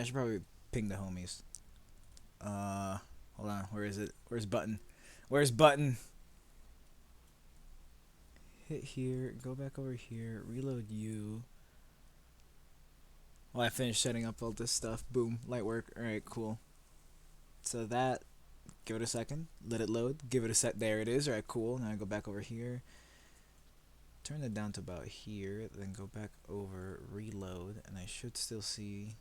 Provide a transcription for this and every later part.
should probably ping the homies. Hold on. Where is it? Where's button? Where's button? Hit here. Go back over here. Reload you. Well, I finished setting up all this stuff. Boom. Light work. Alright, cool. So that, give it a second. Let it load. Give it a sec. There it is. Alright, cool. Now I go back over here. Turn it down to about here. Then go back over. Reload. And I should still see.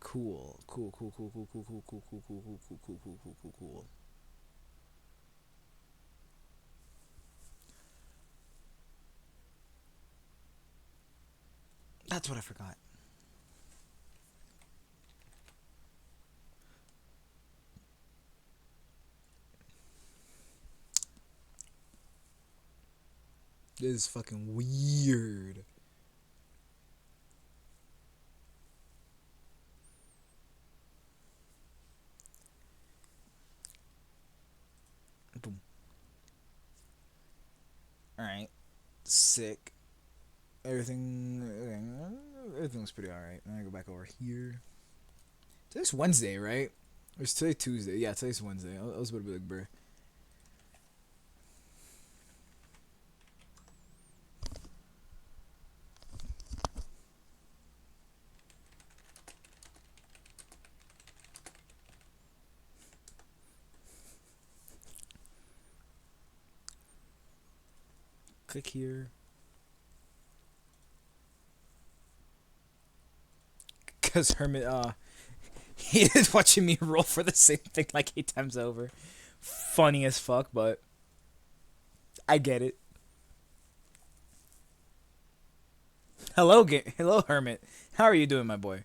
Cool. Cool, cool, cool, cool, cool, cool, cool, cool, cool, cool, cool, cool, cool, cool, cool, cool. That's what I forgot. This is fucking weird. Boom. Alright. Sick. Everything's pretty alright. Then I go back over here. Today's Wednesday, right? Or is today Tuesday? Yeah, today's Wednesday. I was about to be like, bruh. Click here. Cause Hermit, he is watching me roll for the same thing like 8 times over. Funny as fuck, but I get it. Hello, Hermit. How are you doing, my boy?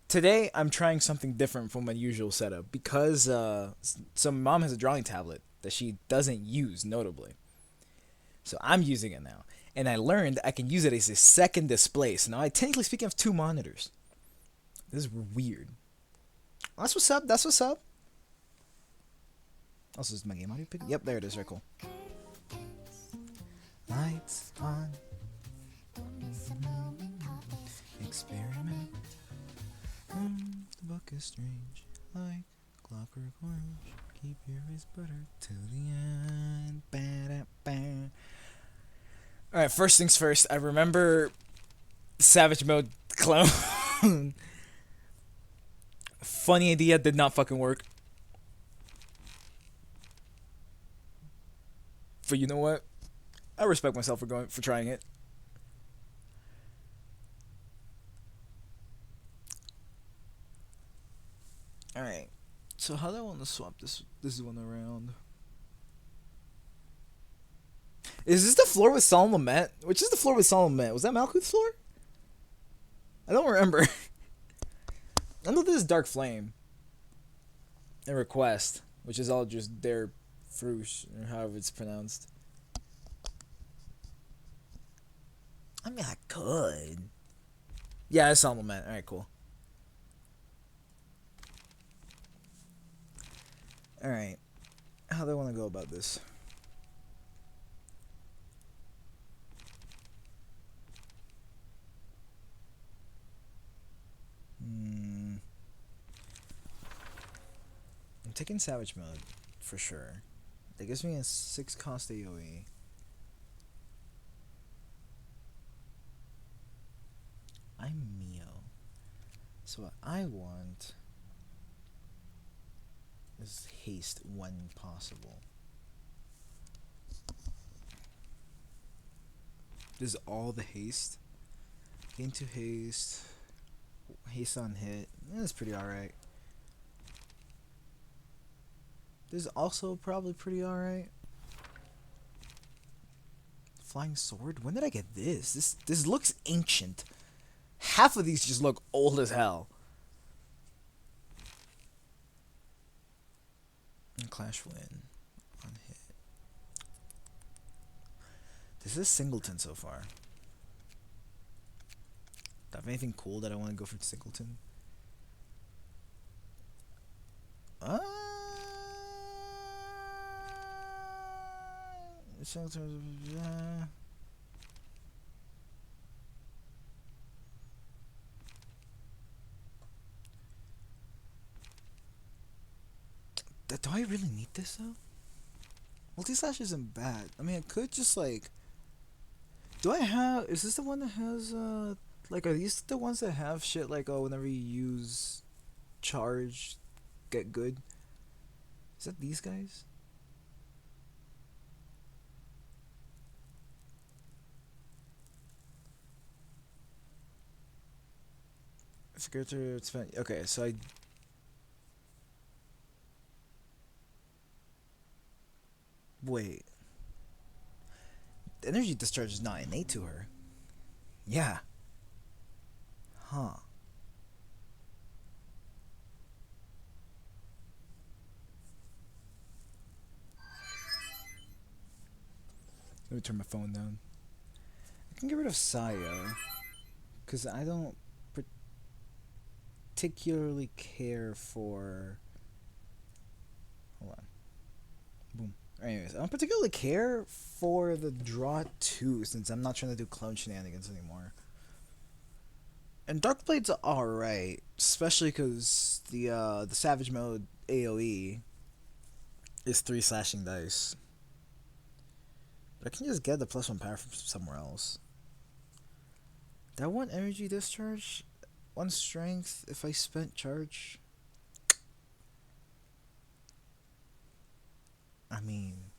Today, I'm trying something different from my usual setup because so my mom has a drawing tablet that she doesn't use, notably. So I'm using it now, and I learned I can use it as a second display. So now I technically speaking have two monitors. This is weird. That's what's up. That's what's up. Also, is my game audio pick? Yep, there it is. Very cool. Lights on. Experiment. The book is strange, like clockwork orange. Keep your wrist buttered till the end. Ba-da-ba. Alright, first things first. I remember Savage Mode clone. Funny idea, did not fucking work. But you know what? I respect myself for trying it. Alright. So how do I want to swap this one around? Is this the floor with Solemn Lament? Which is the floor with Solemn Lament? Was that Malkuth's floor? I don't remember. I know this is Dark Flame. And Request, which is all just their Frush, or however it's pronounced. I mean, I could. Yeah, it's Solemn Lament. Alright, cool. Alright. How do I want to go about this? I'm taking Savage Mode, for sure. That gives me a 6 cost AoE. I'm Mio. So what I want is haste when possible. This is all the haste. Gain 2 haste. Haste on hit. That's pretty alright. This is also probably pretty alright. Flying sword? When did I get this? This looks ancient. Half of these just look old as hell. And Clash win on hit. This is Singleton so far. Do I have anything cool that I want to go for Singleton? Do I really need this though? Multi-slash isn't bad. I mean, I could just like. Do I have? Is this the one that has like? Are these the ones that have shit like whenever you use charge, get good? Is that these guys? Okay, so I. Wait. The energy discharge is not innate to her. Yeah. Huh. Let me turn my phone down. I can get rid of Saya. Because I don't particularly care for. Hold on. Boom. Anyways, I don't particularly care for the draw 2 since I'm not trying to do clone shenanigans anymore. And Dark Blade's alright, especially because the Savage Mode AoE is 3 slashing dice. But I can just get the +1 power from somewhere else. That one energy discharge, 1 strength if I spent charge. I mean,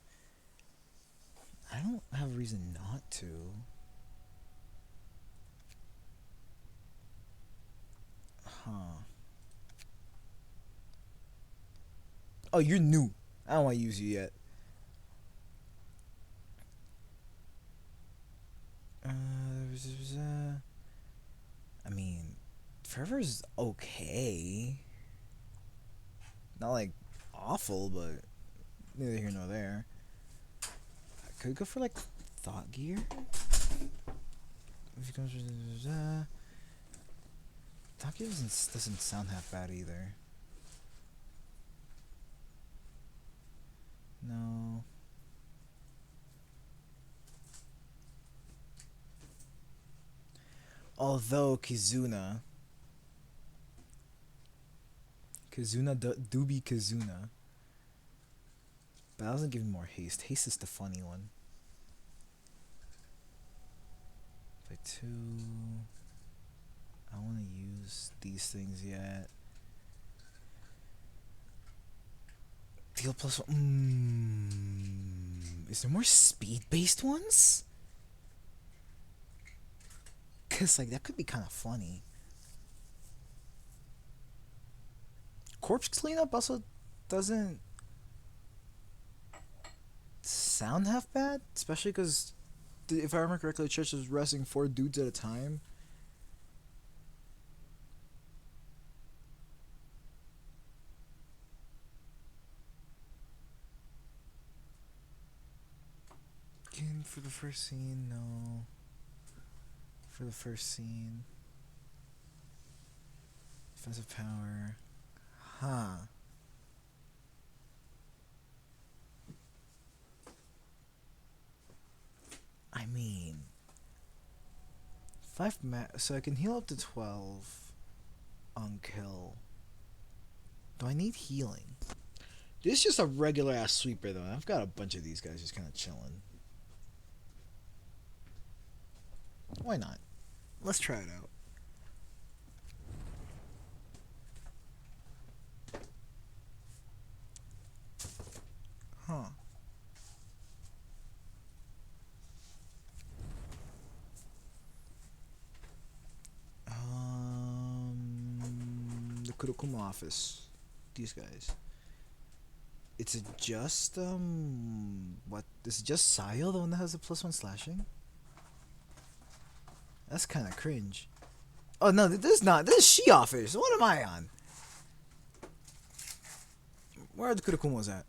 I don't have a reason not to. Huh. Oh, you're new. I don't want to use you yet. I mean, Forever's okay. Not like awful, but neither here nor there. I could go for like Thought Gear. If it comes Thought Gear doesn't sound half bad either. No. Although Kizuna do be Kizuna. But that doesn't give me more haste. Haste is the funny one. Play 2. I don't want to use these things yet. Deal +1. Is there more speed-based ones? Cause like that could be kind of funny. Corpse cleanup also doesn't sound half bad, especially because if I remember correctly, the church is resting 4 dudes at a time. Again, for the first scene, no. For the first scene, defensive power, huh? I mean, 5 so I can heal up to 12 on kill. Do I need healing? This is just a regular ass sweeper though. I've got a bunch of these guys just kind of chilling. Why not? Let's try it out. Huh. The Kurokuma office. These guys. It's just what? This is just Sayo, the one that has the +1 slashing. That's kind of cringe. Oh no, this is not. This is She office. What am I on? Where are the Kurokumas at?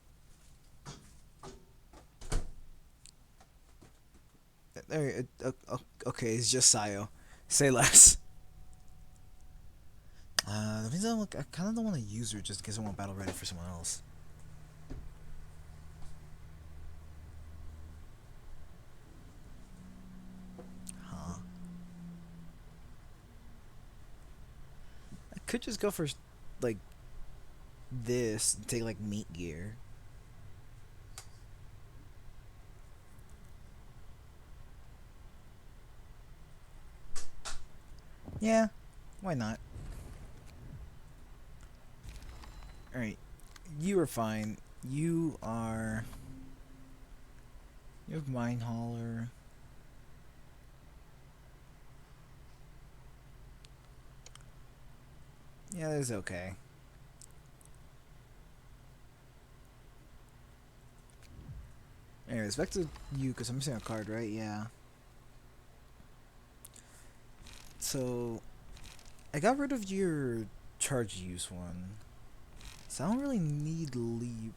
There. Okay, it's just Sayo. Say less. That means I kind of don't want to use her just in case I want battle ready for someone else. Huh. I could just go for like this and take like meat gear. Yeah, why not? Alright, you are fine. You are... You have Mine Hauler. Yeah, that's okay. Anyways, back to you, because I'm missing a card, right? Yeah. So, I got rid of your charge use one. So I don't really need leap.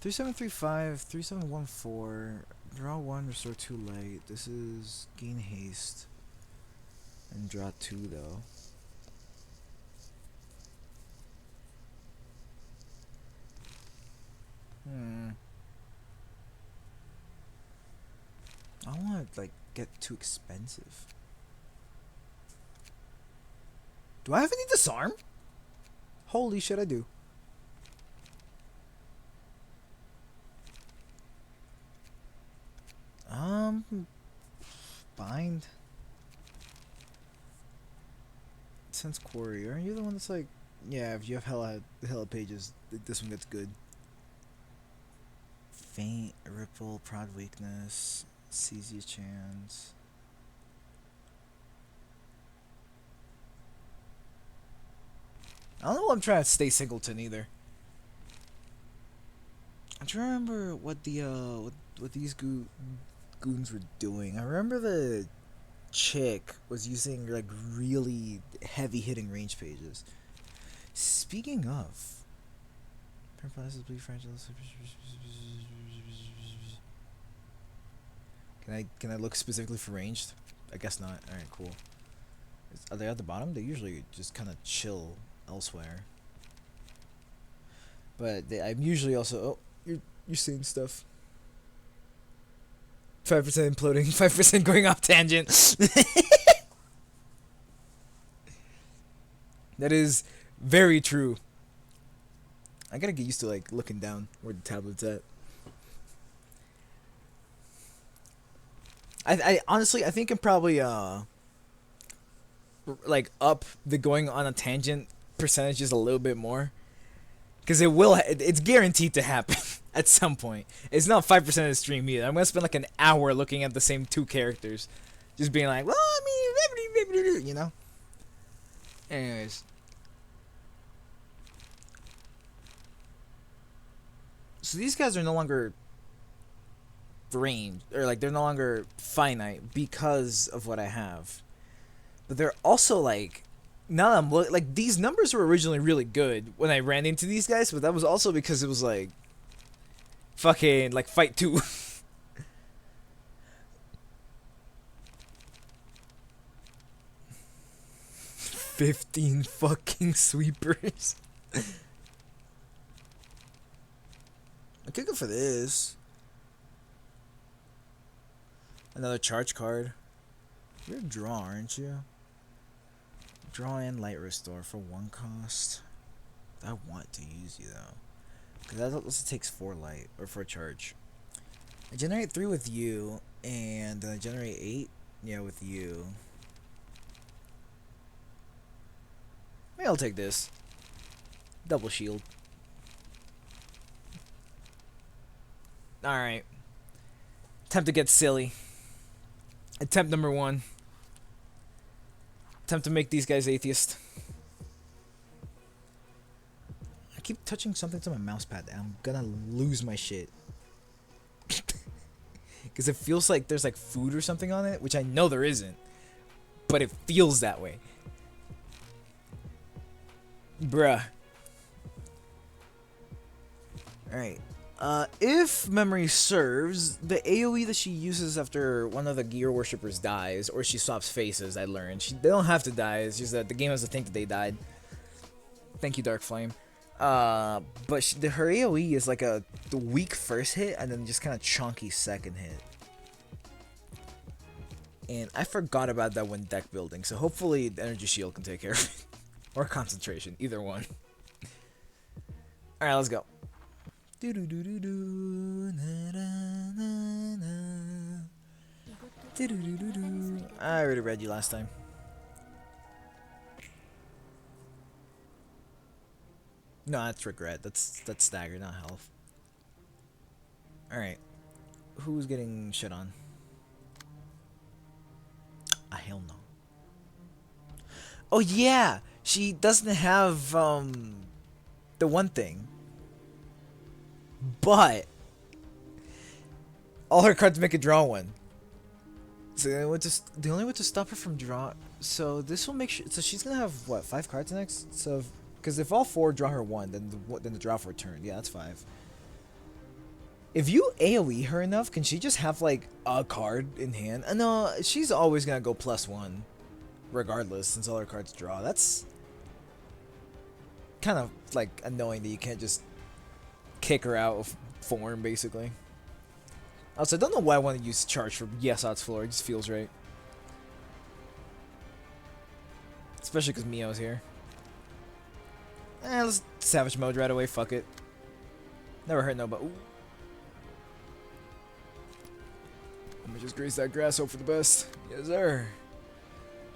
3735, 3714, draw 1, restore 2 light. This is gain haste. And draw 2 though. I don't want to like get too expensive. Do I have any disarm? Holy shit, I do. Bind. Sense Quarry. Aren't you the one that's like, yeah, if you have hella pages, this one gets good. Faint, Ripple, Prod Weakness, Seize Your Chance. I don't know what I'm trying to stay singleton either. I'm trying to remember what the what these goons were doing. I remember the chick was using like really heavy hitting range pages. Speaking of, can I look specifically for ranged? I guess not. All right, cool. Are they at the bottom? They usually just kind of chill elsewhere. But I'm usually also... Oh, you're seeing stuff. 5% imploding, 5% going off tangent. That is very true. I gotta get used to like looking down where the tablet's at. I honestly I think I'm probably like up the going on a tangent percentage just a little bit more. Because it's guaranteed to happen at some point. It's not 5% of the stream either. I'm going to spend like an hour looking at the same 2 characters. Just being like, well, I mean, you know? Anyways. So these guys are no longer range, or like they're no longer finite because of what I have. But they're also like... Now that I'm like these numbers were originally really good when I ran into these guys, but that was also because it was like fucking like fight 2. 15 fucking sweepers. I could go for this. Another charge card. You're a draw, aren't you? Draw and light restore for 1 cost. I want to use you though, because that also takes 4 light or 4 charge. I generate 3 with you, and then I generate 8. Yeah, with you. Maybe I'll take this. Double shield. All right. Attempt to get silly. Attempt number 1. Attempt to make these guys atheist. I keep touching something to my mouse pad and I'm gonna lose my shit. Because it feels like there's like food or something on it, which I know there isn't. But it feels that way. Bruh. Alright. If memory serves, the AoE that she uses after one of the gear worshippers dies, or she swaps faces, I learned. They don't have to die, it's just that the game has to think that they died. Thank you, Dark Flame. But her AoE is like the weak first hit, and then just kind of chunky second hit. And I forgot about that when deck building, so hopefully the Energy Shield can take care of it. Or Concentration, either one. Alright, let's go. I already read you last time. No, that's regret. That's stagger, not health. Alright. Who's getting shit on? Ah, hell no. Oh yeah! She doesn't have the one thing. But all her cards make a draw one. So the only way to stop her from draw. So this will make sure. So she's gonna have what, 5 cards next. So because if all 4 draw her one, then the draw for a turn. Yeah, that's 5. If you AoE her enough, can she just have like a card in hand? No, she's always gonna go +1, regardless, since all her cards draw. That's kind of like annoying that you can't just kick her out of form, basically. Also, I don't know why I want to use charge for Yes Odds Floor. It just feels right. Especially because Mio's here. Let's Savage Mode right away. Fuck it. Never hurt nobody. Ooh. Let me just graze that grass, hope for the best. Yes, sir.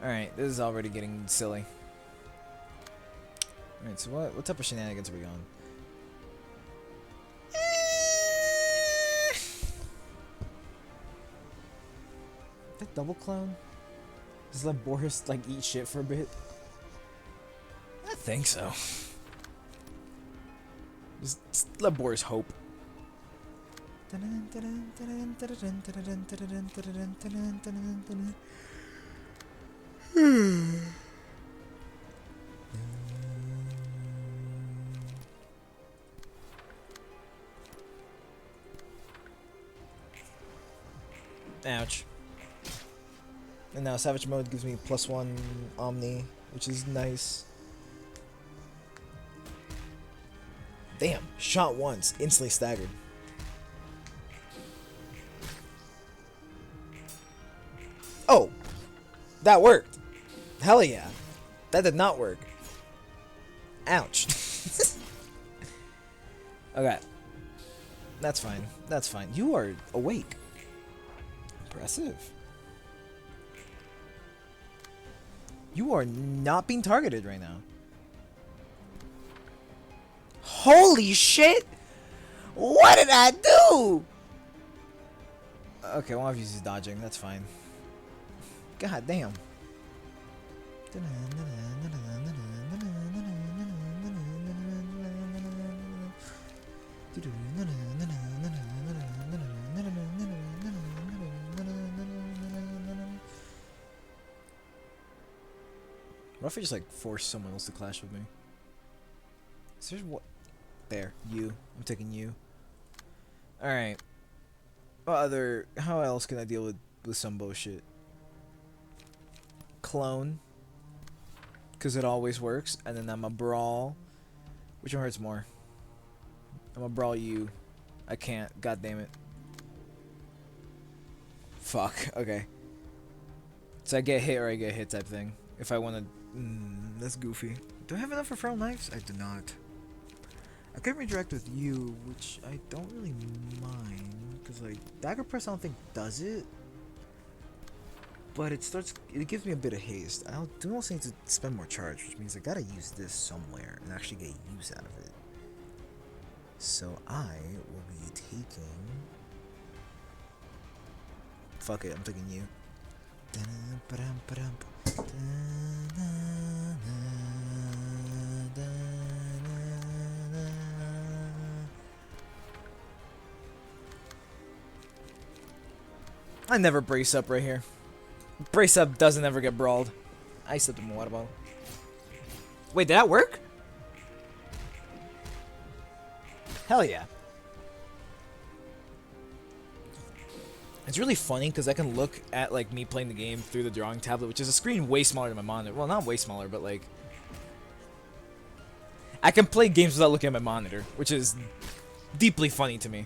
Alright, this is already getting silly. Alright, so what type of shenanigans are we on? That double clone? Just let Boris like eat shit for a bit? I think so. Just let Boris hope. Ouch. And now Savage Mode gives me +1 Omni, which is nice. Damn, shot once, instantly staggered. Oh! That worked! Hell yeah! That did not work. Ouch. Okay. That's fine. That's fine. You are awake. Impressive. You are not being targeted right now. Holy shit! What did I do? Okay, one of you is dodging. That's fine. God damn. What if I just like force someone else to clash with me? So there's what? There, you. I'm taking you. All right. What other? How else can I deal with some bullshit? Clone, because it always works, and then I'm a brawl. Which one hurts more? I'm a brawl you. I can't. God damn it. Fuck. Okay. So I get hit or I get hit type thing. If I want to. That's goofy. Do I have enough for feral knives? I do not. I can redirect with you, which I don't really mind, because like dagger press I don't think does it, but it gives me a bit of haste. I do also need to spend more charge, which means I gotta use this somewhere and actually get use out of it. So I will be taking. Fuck it, I'm taking you. I never brace up right here. Brace up doesn't ever get brawled. I slipped him a water bottle. Wait, did that work? Hell yeah. It's really funny because I can look at like me playing the game through the drawing tablet, which is a screen way smaller than my monitor. Well, not way smaller, but like I can play games without looking at my monitor, which is deeply funny to me.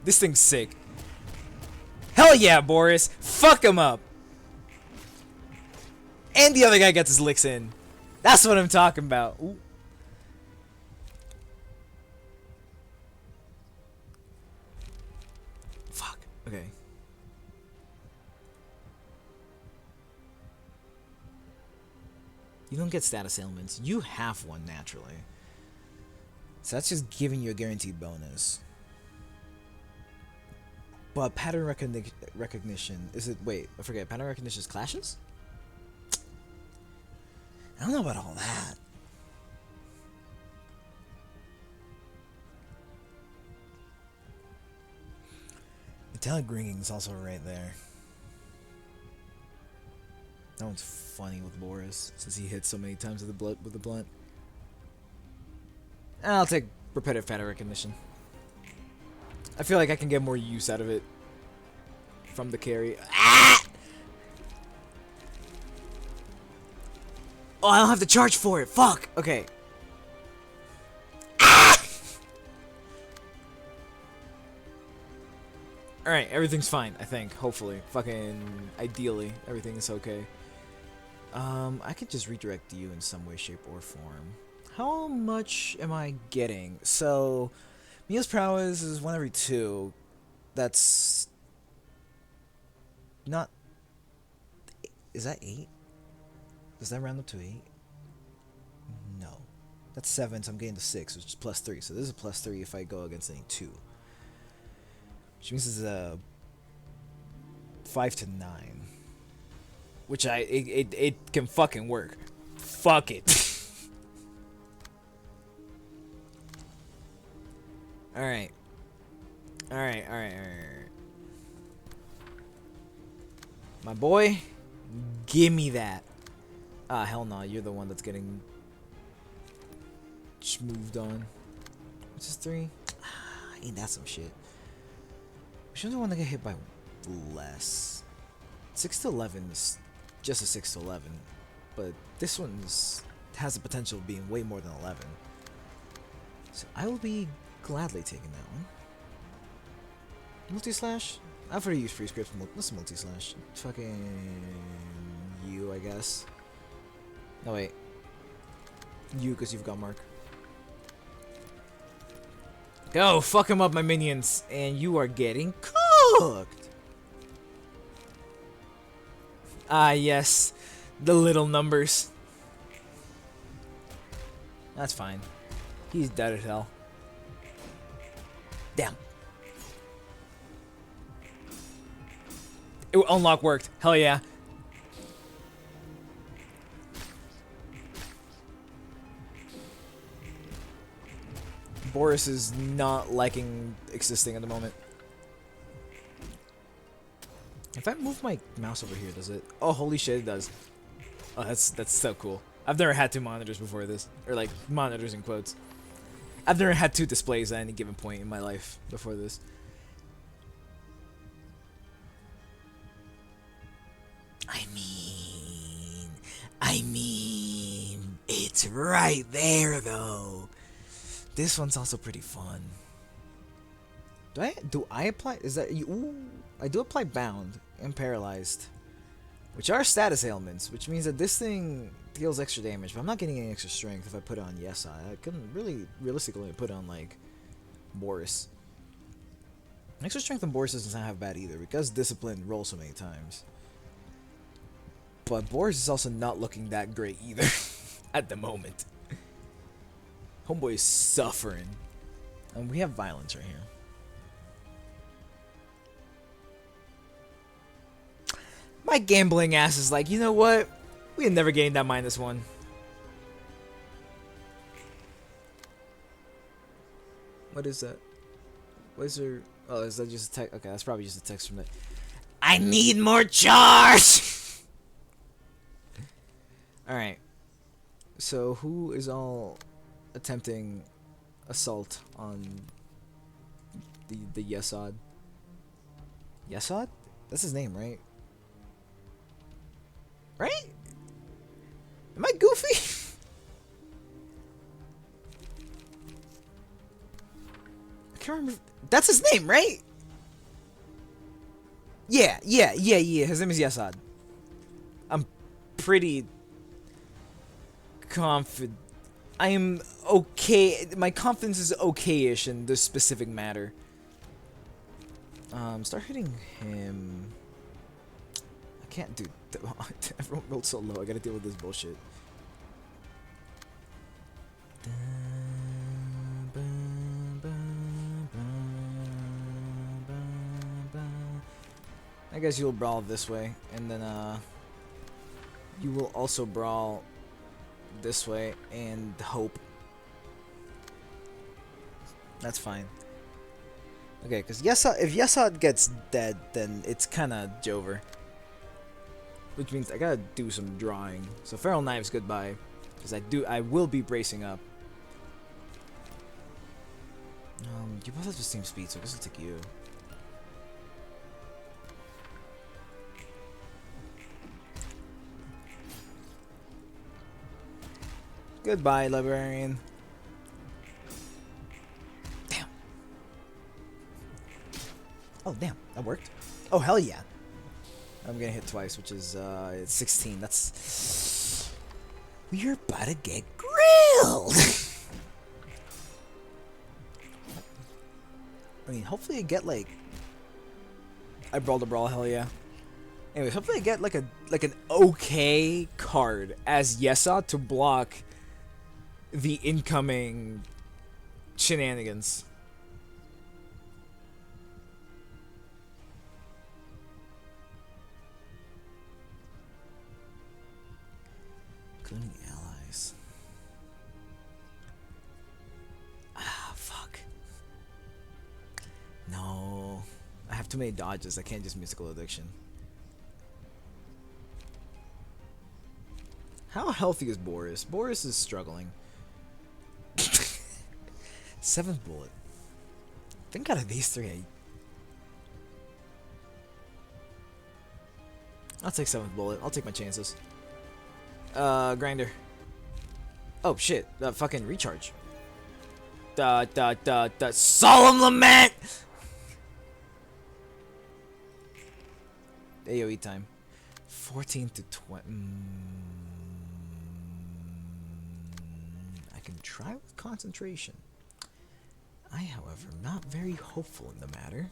This thing's sick. Hell yeah, Boris! Fuck him up! And the other guy gets his licks in. That's what I'm talking about. Ooh. Okay. You don't get status ailments. You have one naturally. So that's just giving you a guaranteed bonus. But pattern recognition, is it, wait, I forget, pattern recognition is clashes? I don't know about all that. Metallic ringing is also right there. That one's funny with Boris, since he hits so many times with the blunt. I'll take repetitive pattern recognition. I feel like I can get more use out of it from the carry. Ah! Oh, I don't have to charge for it. Fuck. Okay. Ah! Alright, everything's fine, I think. Hopefully. Fucking ideally, everything is okay. I could just redirect you in some way, shape, or form. How much am I getting? So, Mia's prowess is 1 every 2. That's not. Is that 8? Does that round up to 8? No. That's 7, so I'm getting to 6, which is plus 3. So this is a plus 3 if I go against any 2. Which means it's a 5 to 9. Which it can fucking work. Fuck it. Alright. Alright. My boy, gimme that. Ah, hell no, you're the one that's getting moved on. What's this 3? Ah, ain't that some shit? Which one's the one that get hit by less? 6 to 11 is just a 6 to 11. But this one's has the potential of being way more than 11. So I will be gladly taking that one. Multi-slash? I've already used free scripts. Let's multi-slash. Fucking you, I guess. No, wait. You, because you've got Mark. Go, fuck him up, my minions. And you are getting cooked. Ah, yes. The little numbers. That's fine. He's dead as hell. Damn. It unlock worked. Hell yeah. Boris is not liking existing at the moment. If I move my mouse over here, does it? Oh, holy shit, it does. Oh, that's so cool. I've never had 2 monitors before this. Or, like, monitors in quotes. I've never had 2 displays at any given point in my life before this. I mean, it's right there, though. This one's also pretty fun. Do I apply? Is that you? Ooh, I do apply bound and paralyzed, which are status ailments, which means that this thing deals extra damage. But I'm not getting any extra strength if I put it on yes I can really realistically put it on like Boris. Extra strength on Boris doesn't have bad either because discipline rolls so many times. But Boris is also not looking that great either at the moment. Homeboy is suffering. And we have violence right here. My gambling ass is like, you know what? We ain't never getting that -1. What is that? What is there? Oh, is that just a text? Okay, that's probably just a text from that. I need more charge! Alright. So, who is all attempting assault on the Yesod? Yesod? That's his name, right? Right? Am I goofy? I can't remember. That's his name, right? Yeah. His name is Yesod. I'm pretty confident. I am okay. My confidence is okay-ish in this specific matter. Start hitting him. I can't do. Everyone rolled so low. I gotta deal with this bullshit. I guess you'll brawl this way, and then you will also brawl this way and hope. That's fine. Okay, because if Yesod gets dead, then it's kind of Jover. Which means I gotta do some drawing. So Feral Knives, goodbye. Because I will be bracing up. You both have the same speed, so I guess I'll take you. Goodbye, librarian. Damn. Oh, damn. That worked. Oh, hell yeah. I'm gonna hit twice, which is 16. That's... We're about to get grilled! I mean, hopefully I get, like... I brawled a brawl, hell yeah. Anyways, hopefully I get, like, an okay card as Yesa to block the incoming shenanigans. Including allies. Ah, fuck. No. I have too many dodges. I can't just Musical Addiction. How healthy is Boris? Boris is struggling. 7th bullet. I think out of these three, I'll take 7th bullet. I'll take my chances. Grinder. Oh shit! Fucking recharge. Solemn Lament. AOE time. 14 to 20. I can try with concentration. I, however, am not very hopeful in the matter.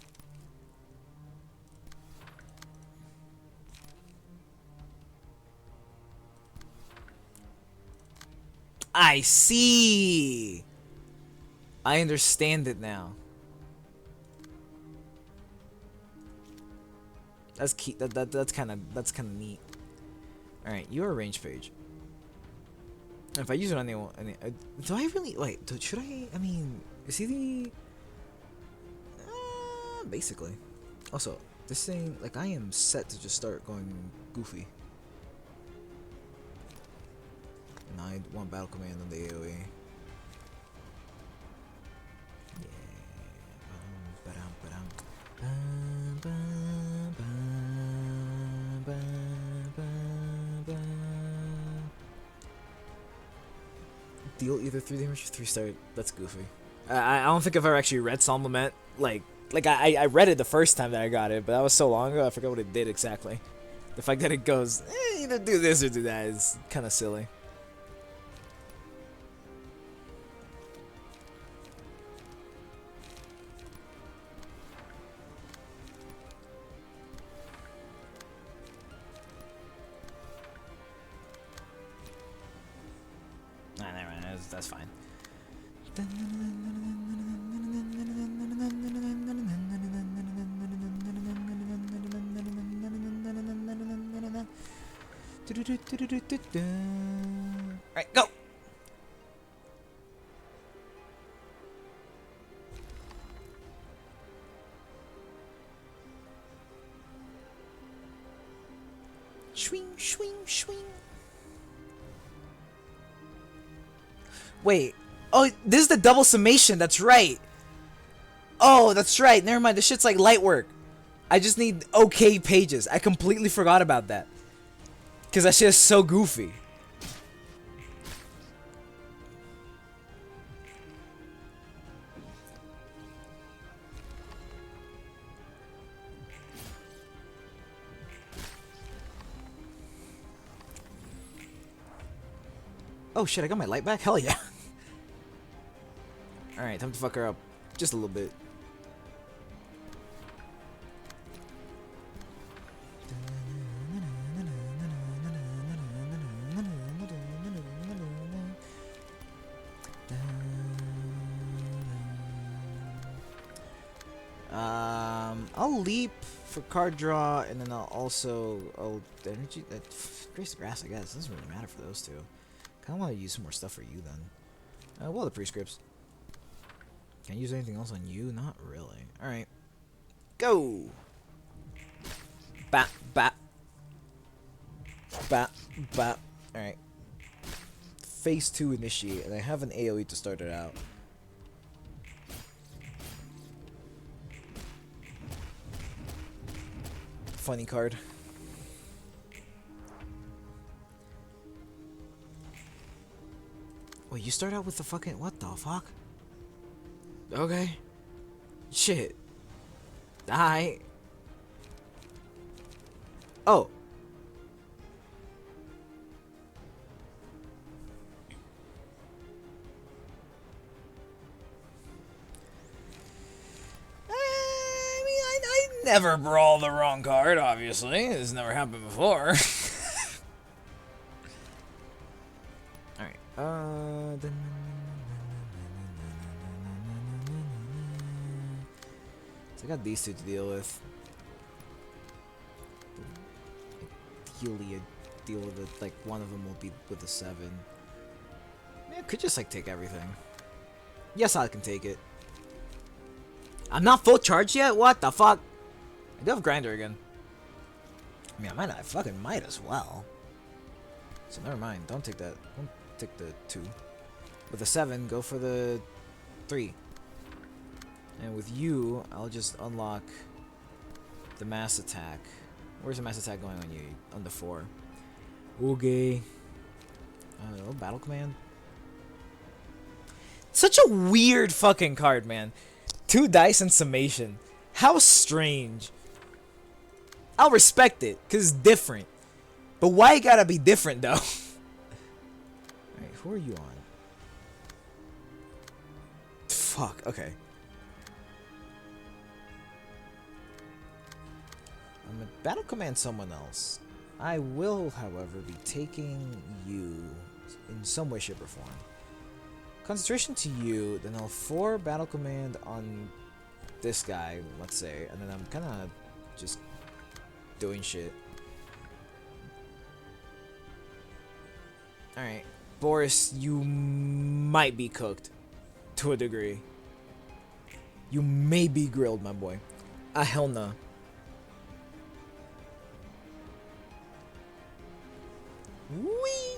I see! I understand it now. That's key. That's kind of neat. All right, you're a range page. If I use it on anyone, do I really wait? Should I? I mean, is he the? Basically. Also, this thing, like, I am set to just start going goofy. No, I want battle command on the AOE. Deal either 3 damage or 3 star. That's goofy. I don't think I've ever actually read Solemn Lament. Like I read it the first time that I got it, but that was so long ago I forgot what it did exactly. The fact that it goes, either do this or do that is kind of silly. Nah, never mind. That's fine. Alright, go! Swing, swing, swing. Wait. Oh, this is the double summation. That's right. Oh, that's right. Never mind. This shit's like light work. I just need okay pages. I completely forgot about that. Because that shit is so goofy. Oh shit, I got my light back? Hell yeah. Alright, time to fuck her up. Just a little bit. leap for card draw, and then I'll energy that Grace the Grass. I guess it doesn't really matter for those two. Kind of want to use some more stuff for you then. Well, the prescripts. Can I use anything else on you? Not really. All right, go. Bap bap bap bap. All right. Phase 2 initiate, and I have an AoE to start it out. Funny card. Wait, you start out with the fucking... What the fuck? Okay. Shit. Die. Oh. I never brawl the wrong card, obviously. This has never happened before. Alright, so I got these two to deal with. Ideally, deal with it, like, one of them will be with a 7. Man, I could just, like, take everything. Yes, I can take it. I'm not full charge yet? What the fuck? I do have Grinder again. I mean, I fucking might as well. So never mind. Don't take that. Don't take the 2. With a 7, go for the 3. And with you, I'll just unlock the mass attack. Where's the mass attack going on you? On the 4. Okay. Battle command. Such a weird fucking card, man. 2 dice and summation. How strange. I'll respect it, because it's different. But why it gotta be different, though? Alright, who are you on? Fuck, okay. I'm gonna battle command someone else. I will, however, be taking you in some way, shape, or form. Concentration to you, then I'll 4 battle command on this guy, let's say, and then I'm kind of just doing shit. Alright, Boris, you might be cooked to a degree. You may be grilled, my boy. Hell no. Wee.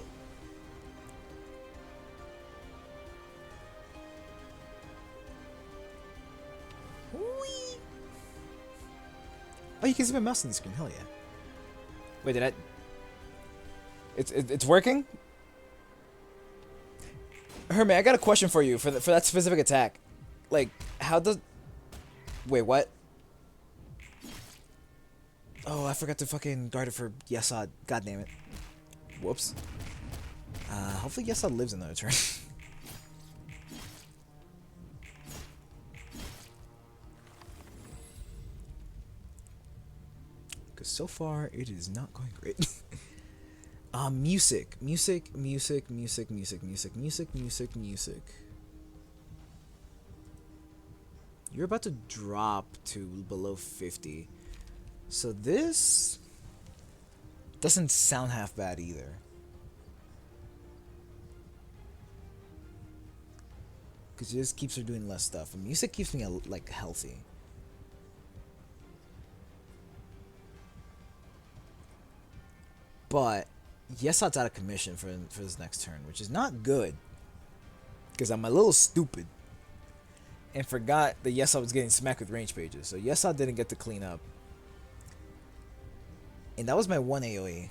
Oh, you can see my mouse on the screen. Hell yeah. Wait, did I... It's working? Hermit, I got a question for you for that specific attack. Like, how does... Wait, what? Oh, I forgot to fucking guard it for Yesod. God damn it. Whoops. Hopefully Yesod lives another turn. Because so far, it is not going great. Music. You're about to drop to below 50. So this doesn't sound half bad either. Because it just keeps her doing less stuff. And music keeps me like healthy. But Yesod's out of commission for this next turn, which is not good. Because I'm a little stupid. And forgot that Yesod was getting smacked with range pages. So Yesod didn't get to clean up. And that was my 1 AoE.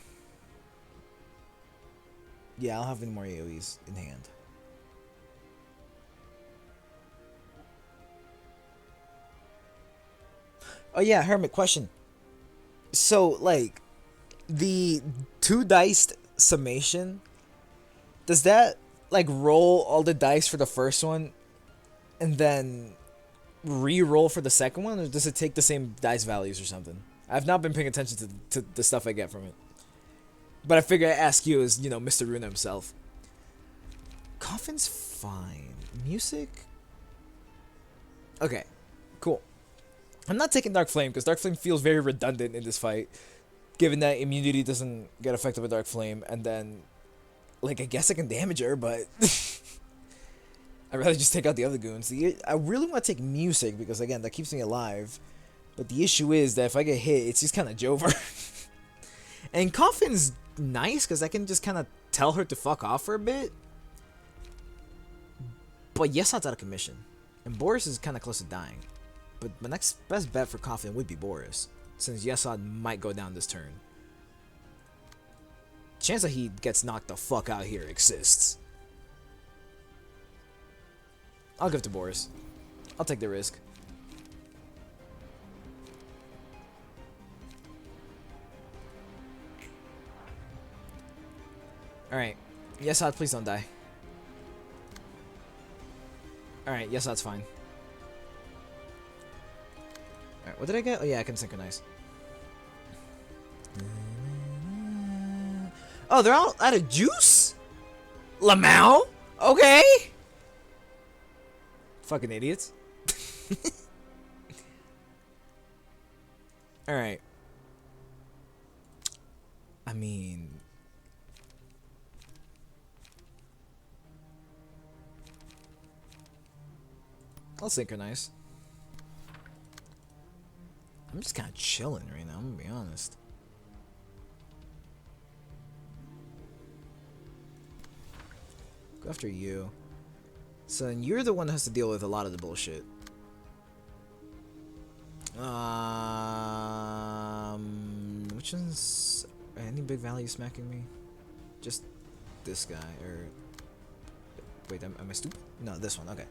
Yeah, I don't have any more AoEs in hand. Oh yeah, Hermit, question. So, like, the 2 diced summation, does that, like, roll all the dice for the first one and then re-roll for the second one? Or does it take the same dice values or something? I've not been paying attention to the stuff I get from it. But I figure I ask you as, you know, Mr. Runa himself. Coffin's fine. Music? Okay, cool. I'm not taking Dark Flame because Dark Flame feels very redundant in this fight, given that immunity doesn't get affected by Dark Flame, and then, like, I guess I can damage her, but I'd rather just take out the other goons. I really want to take Music because, again, that keeps me alive, but the issue is that if I get hit, it's just kind of Jover. And Coffin's nice because I can just kind of tell her to fuck off for a bit, but Yesod's out of commission, and Boris is kind of close to dying. But my next best bet for Coffin would be Boris, since Yesod might go down this turn. Chance that he gets knocked the fuck out here exists. I'll give it to Boris. I'll take the risk. Alright. Yesod, please don't die. Alright, Yesod's fine. Alright, what did I get? Oh yeah, I can synchronize. Oh, they're all out of juice? Lamau? Okay. Fucking idiots. Alright. I mean... I'll synchronize. I'm just kind of chilling right now, I'm gonna be honest. Go after you. So then you're the one that has to deal with a lot of the bullshit. Which one's... Any big value smacking me? Just this guy, or... Wait, am I stupid? No, this one, okay.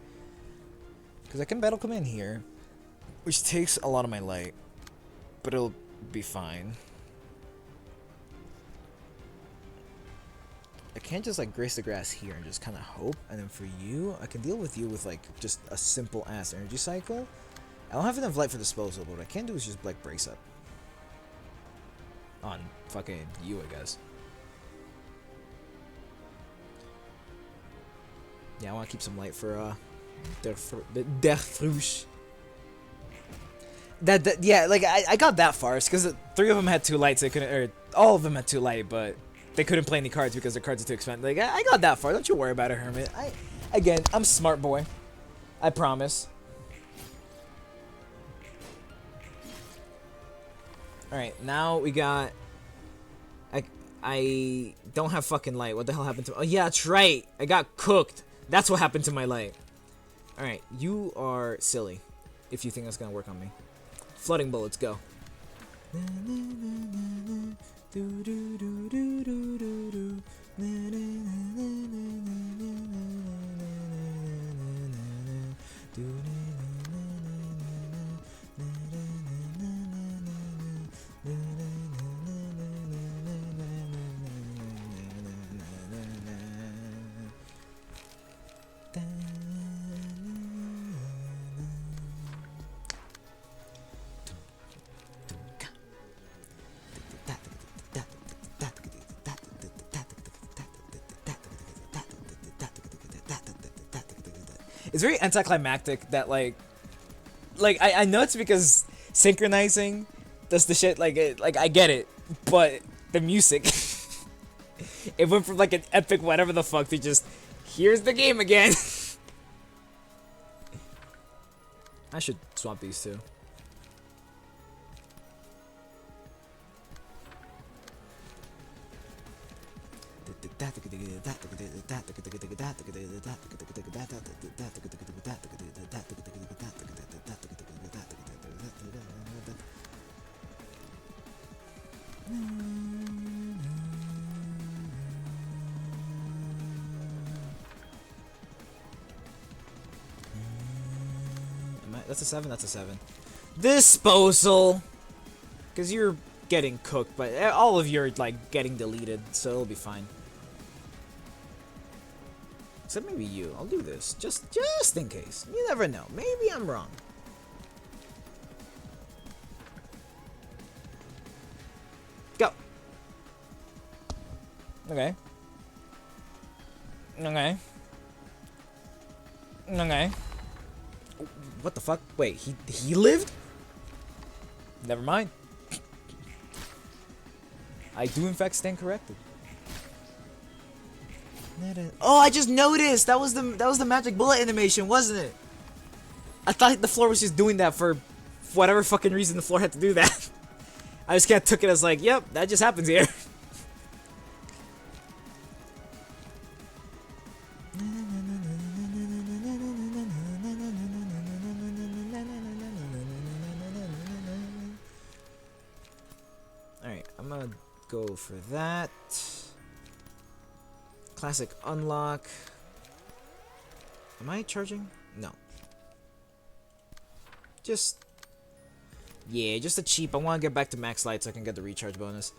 Because I can battle come in here, which takes a lot of my light. But it'll be fine. I can't just like grace the grass here and just kind of hope. And then for you, I can deal with you with like just a simple ass energy cycle. I don't have enough light for disposal, but what I can do is just like brace up. On fucking you, I guess. Yeah, I want to keep some light for Derfrush. Yeah, like I got that far because 3 of them had 2 lights. They couldn't, or all of them had 2 light, but they couldn't play any cards because their cards are too expensive. Like I got that far. Don't you worry about it, Hermit. Again, I'm smart boy. I promise. All right, now we got. I don't have fucking light. What the hell happened to? Oh yeah, that's right. I got cooked. That's what happened to my light. All right, you are silly. If you think that's gonna work on me. Flooding bullets, go. It's very anticlimactic that like I know it's because synchronizing does the shit like I get it, but the music it went from like an epic whatever the fuck to just here's the game again. I should swap these two. That's a 7, that's a 7. Disposal! Because you're getting cooked, but all of you are, like, getting deleted, so it'll be fine. Except maybe you. I'll do this. Just in case. You never know. Maybe I'm wrong. Go! Okay. Okay. Okay. What the fuck? Wait, he lived? Never mind. I do in fact stand corrected. Oh, I just noticed that was the magic bullet animation, wasn't it? I thought the floor was just doing that for whatever fucking reason the floor had to do that. I just kind of took it as like, yep, that just happens here. Alright, I'm gonna go for that. Classic unlock. Am I charging? No. Just... yeah, just a cheap. I want to get back to max light so I can get the recharge bonus.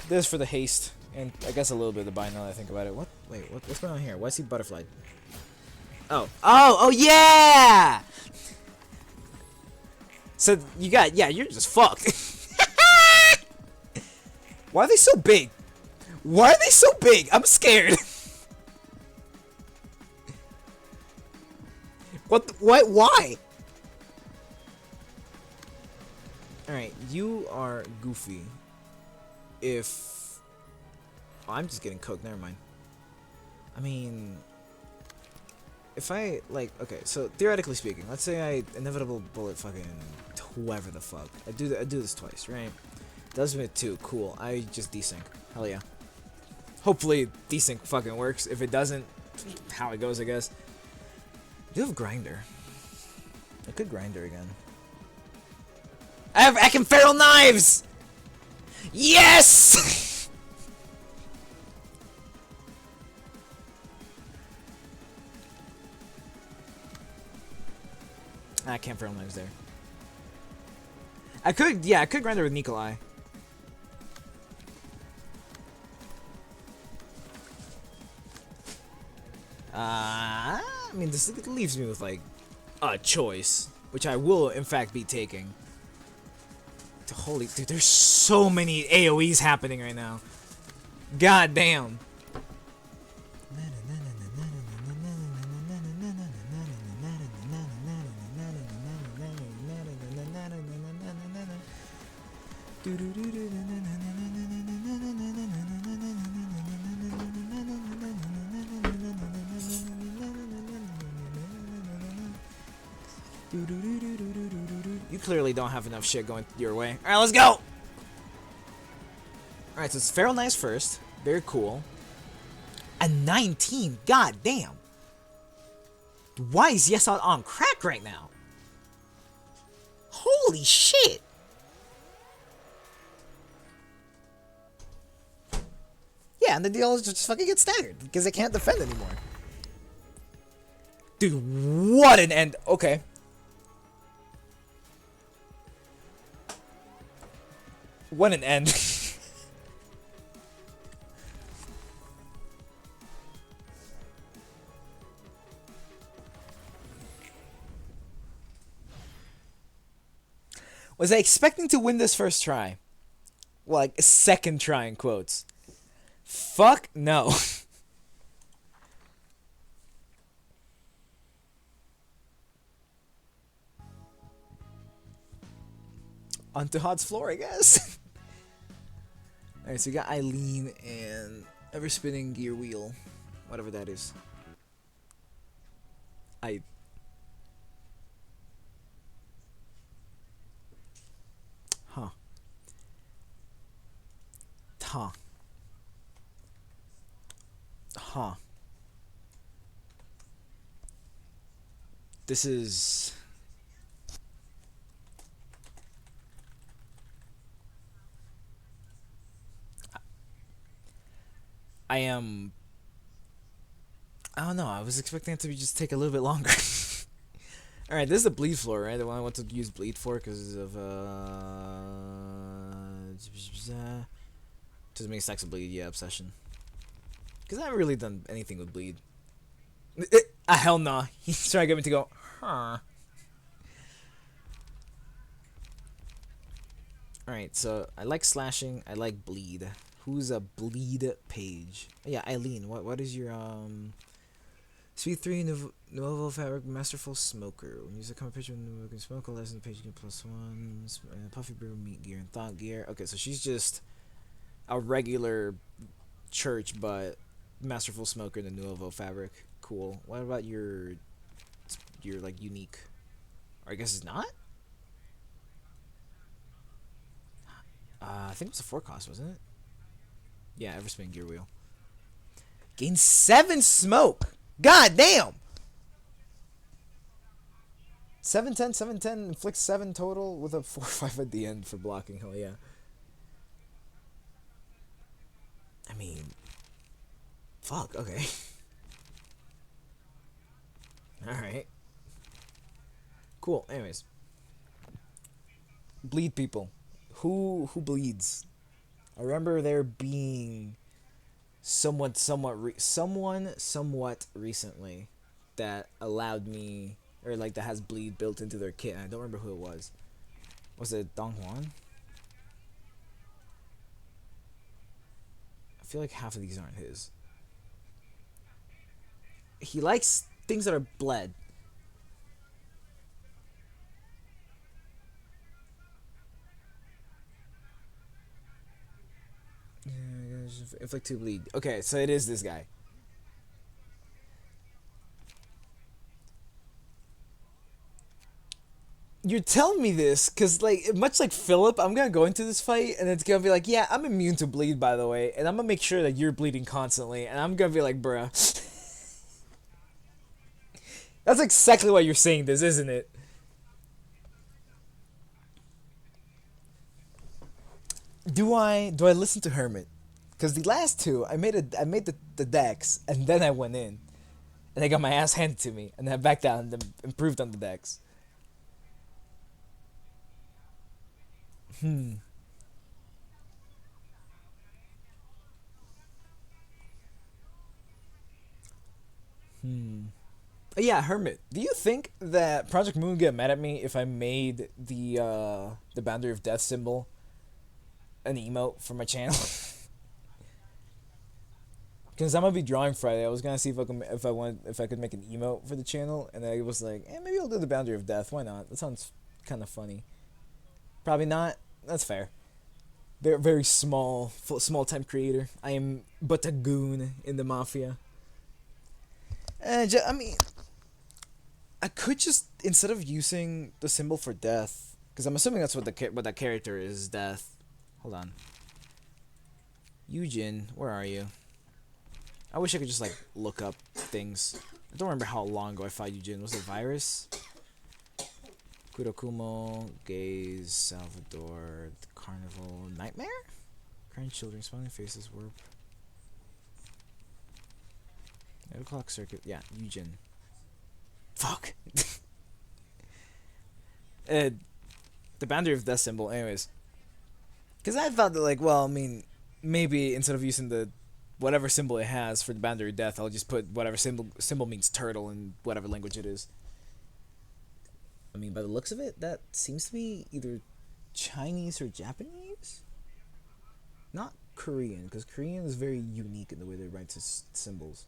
This for the haste, and I guess a little bit of the buy now that I think about it. What? Wait, what's going on here? Why is he butterfly? Oh, yeah! So, you're just fucked. Why are they so big? Why are they so big? I'm scared. What? Why? Alright, you are goofy. If... oh, I'm just getting cooked, never mind. I mean... if I, like, okay, so theoretically speaking, let's say I inevitable bullet fucking whoever the fuck. I do this twice, right? Does me too, cool. I just desync. Hell yeah. Hopefully desync fucking works. If it doesn't, how it goes, I guess. I do have grinder. I could grinder again. I can feral knives! Yes! I can't feral knives there. I could grind it with Nikolai. I mean, this leaves me with, like, a choice, which I will, in fact, be taking. Holy, dude, there's so many AoEs happening right now. God damn. You clearly don't have enough shit going your way. Alright, let's go! Alright, so it's Feral Knives first. Very cool. A 19, god damn. Why is Yes on crack right now? Holy shit! Yeah, and the deal is just fucking get staggered because they can't defend anymore. Dude, what an end. Okay. What an end. Was I expecting to win this first try? Well, like, second try in quotes. Fuck no. Onto Hod's floor, I guess. Alright, so we got Eileen and ever spinning gear wheel. Whatever that is. Huh. Huh. This is... I don't know, I was expecting it to just take a little bit longer. All right, this is the bleed floor, right? The one I want to use bleed for because of just make stacks of bleed. Yeah, obsession. Because I haven't really done anything with bleed. Hell nah. He's trying to get me to go. Huh. All right, so I like slashing. I like bleed. Who's a bleed page? Yeah, Eileen. What is your Speed 3 Novel Fabric Masterful Smoker. When you use a common picture of the can smoke, less than the page you get +1. Puffy Brew, Meat Gear, and Thought Gear. Okay, so she's just a regular church, but Masterful Smoker in the Novel Fabric. Cool. What about your like unique? Or I guess it's not? I think it was a 4 cost, wasn't it? Yeah, Everspin Gear Wheel. Gain 7 smoke! God damn! 710, 710, inflicts 7 total with a 4-5 at the end for blocking. Hell yeah. I mean, fuck, okay. Alright. Cool, anyways. Bleed people. Who bleeds? I remember there being someone somewhat recently that allowed me, or like that has bleed built into their kit. And I don't remember who it was. Was it Dong Juan? I feel like half of these aren't his. He likes things that are bled. Inflict 2 bleed. Okay, so it is this guy. You're telling me this because, like, much like Philip, I'm gonna go into this fight and it's gonna be like, yeah, I'm immune to bleed, by the way, and I'm gonna make sure that you're bleeding constantly, and I'm gonna be like, bruh. That's exactly why you're saying this, isn't it? Do I listen to Hermit? Because the last two, I made the decks and then I went in, and I got my ass handed to me, and then I backed down and improved on the decks. Hmm. Hmm. Yeah, Hermit. Do you think that Project Moon would get mad at me if I made the Boundary of Death symbol an emote for my channel? Because I'm gonna be drawing Friday. I was gonna see if I could make an emote for the channel, and I was like, maybe I'll do the Boundary of Death. Why not? That sounds kind of funny. Probably not. That's fair. Very very small time creator. I am but a goon in the mafia. I mean, I could just instead of using the symbol for death, because I'm assuming that's what that character is. Death. Hold on. Eugen, where are you? I wish I could just like look up things. I don't remember how long ago I fought Eugen. Was it Virus? Kurokumo, Gaze, Salvador, the Carnival, Nightmare? Crying Children, Smiling Faces, Warp. 8 o'clock circuit. Yeah, Eugen. Fuck. The Boundary of Death symbol, anyways. Because I thought that, like, well, I mean, maybe instead of using the whatever symbol it has for the Boundary of Death, I'll just put whatever symbol means turtle in whatever language it is. I mean, by the looks of it, that seems to be either Chinese or Japanese? Not Korean, because Korean is very unique in the way they write symbols.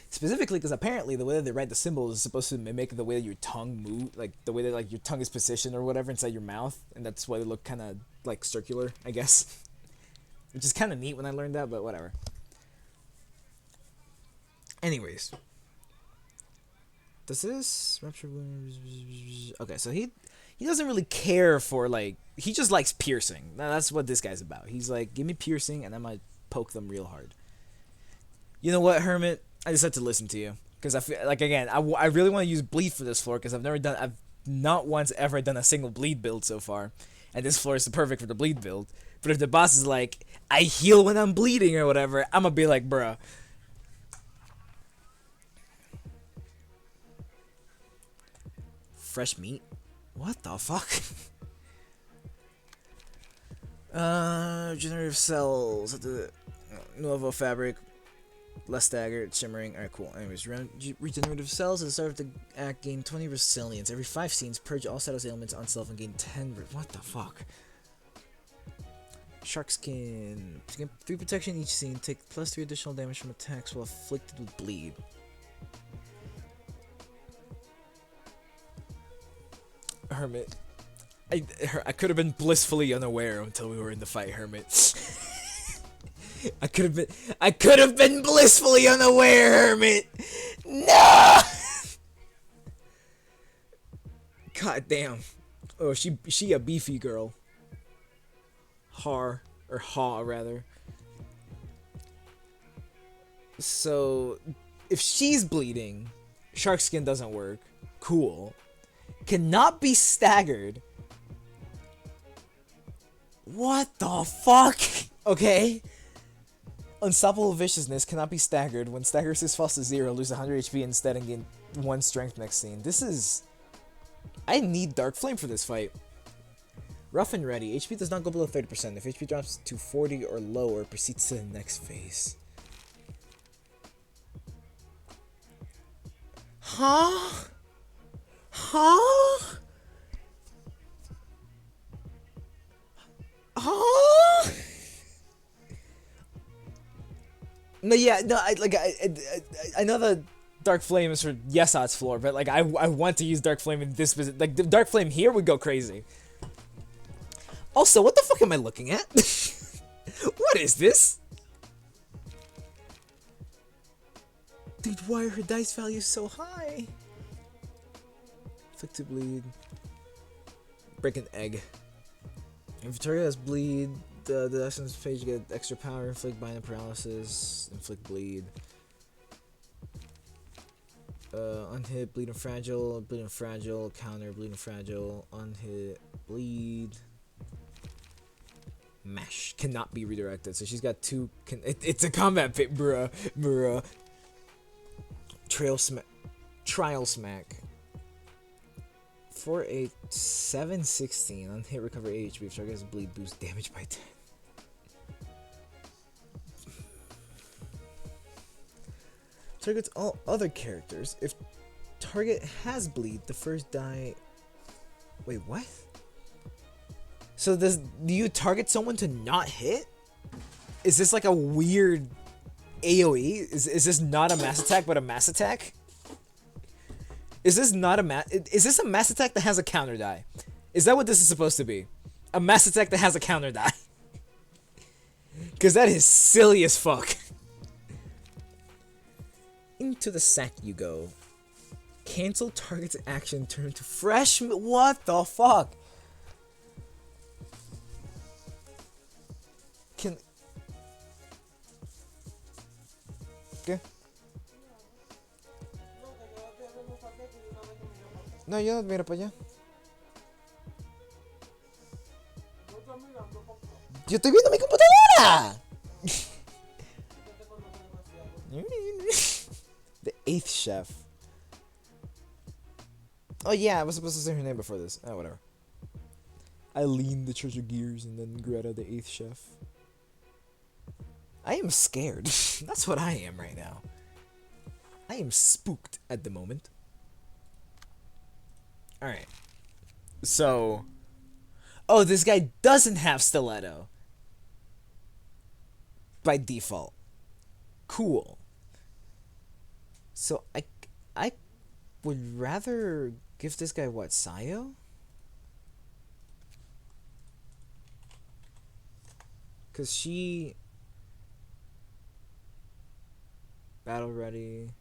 Specifically, because apparently the way that they write the symbols is supposed to mimic the way that your tongue move, like the way that like your tongue is positioned or whatever inside your mouth, and that's why they look kind of like circular, I guess. Which is kind of neat when I learned that, but whatever. Anyways, does this rupture? Okay, so he doesn't really care for like he just likes piercing. Now, that's what this guy's about. He's like, give me piercing, and I might poke them real hard. You know what, Hermit? I just had to listen to you because I feel like again, I really want to use bleed for this floor because I've not once ever done a single bleed build so far, and this floor is perfect for the bleed build. But if the boss is like, I heal when I'm bleeding or whatever, I'm gonna be like, bruh. fresh meat. What the fuck? Regenerative cells at the Novo fabric. Less staggered, shimmering. Alright, cool. Anyways, regenerative cells at the start of the act gain 20 resilience. Every 5 scenes, purge all status ailments on self and gain 10. What the fuck? Shark skin. Gain 3 protection each scene. Take +3 additional damage from attacks while afflicted with bleed. Hermit. I could have been blissfully unaware until we were in the fight, Hermit. I could have been blissfully unaware, Hermit. No. God damn. Oh, she a beefy girl. Haw rather. So, if she's bleeding, shark skin doesn't work. Cool. Cannot be staggered. What the fuck? Okay. Unstoppable viciousness cannot be staggered. When stagger resist falls to 0, lose 100 HP instead and gain 1 strength next scene. This is... I need Dark Flame for this fight. Rough and ready. HP does not go below 30%. If HP drops to 40 or lower, proceeds to the next phase. Huh? Huh? Huh? No, yeah, no, I know the Dark Flame is for Yesot's floor, but like I want to use Dark Flame in this, like the Dark Flame here would go crazy. Also, what the fuck am I looking at? What is this? Dude, why are her dice values so high? Inflict to bleed. Break an egg. If target has bleed, the essence page get extra power. Inflict bind and paralysis. Inflict bleed. Unhit, bleed and fragile. Bleed and fragile. Counter, bleed and fragile. Unhit, bleed. Mash cannot be redirected. So she's got 2. It's a combat pit, bruh. Trial smack. For a 716 on hit, recover 8 HP. If target has bleed, boost damage by 10. Targets all other characters. If target has bleed, the first die. Wait, what? So do you target someone to not hit? Is this like a weird AoE? Is this not a mass attack but a mass attack? Is this not a is this a mass attack that has a counter die? Is that what this is supposed to be? A mass attack that has a counter die? Cause that is silly as fuck. Into the sack you go. Cancel target's action, turn to fresh. What the fuck? ¿Qué? No, yo no miro para allá. Yo estoy viendo mi computadora. The 8th chef. Oh yeah, I was supposed to say her name before this. Oh, whatever. Eileen, the Church of Gears, and then Greta, the 8th chef. I am scared. That's what I am right now. I am spooked at the moment. Alright. So. Oh, this guy doesn't have stiletto. By default. Cool. So, I would rather give this guy what? Sayo? Because she... Battle ready.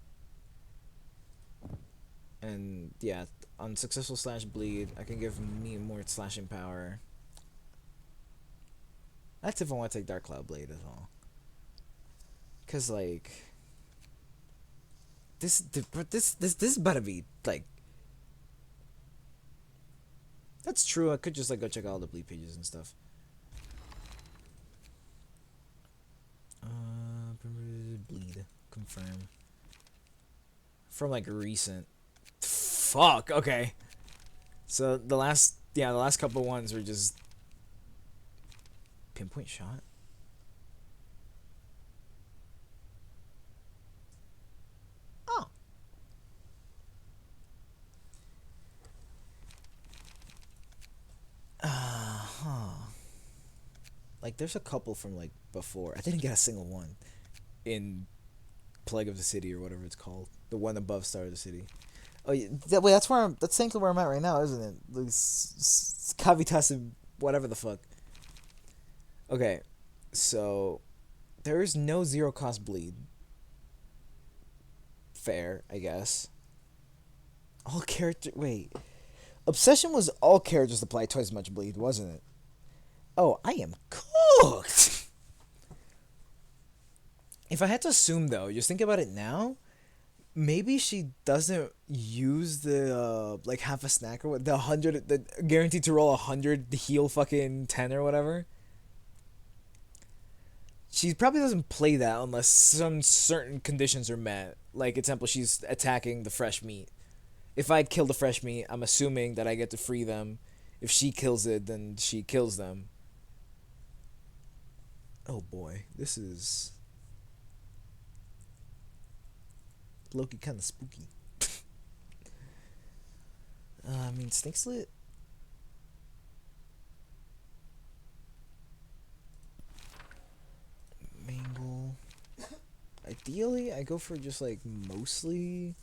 And yeah, on successful slash bleed, I can give me more slashing power. That's if I want to take Dark Cloud Blade as well. Cause like this is about to be like. That's true. I could just like go check out all the bleed pages and stuff. Bleed. Confirm. From like recent. Fuck, okay. So the last couple ones were just pinpoint shot. Oh. Huh. Like there's a couple from like before. I didn't get a single one in Plague of the City or whatever it's called. The one above Star of the City. Oh yeah, wait, that's technically where I'm at right now, isn't it? Like, Cavitas and whatever the fuck. Okay, so there is no zero cost bleed. Fair, I guess. All character. Wait, Obsession was all characters apply twice as much bleed, wasn't it? Oh, I am cooked. If I had to assume though, just think about it now. Maybe she doesn't use the like half a snack or what, the 100, the guaranteed to roll 100 to heal fucking 10 or whatever. She probably doesn't play that unless some certain conditions are met. Like example, she's attacking the fresh meat. If I kill the fresh meat, I'm assuming that I get to free them. If she kills it, then she kills them. Oh boy, this is Loki kind of spooky. I mean, Snake Slit. Mangle. Ideally, I go for just like mostly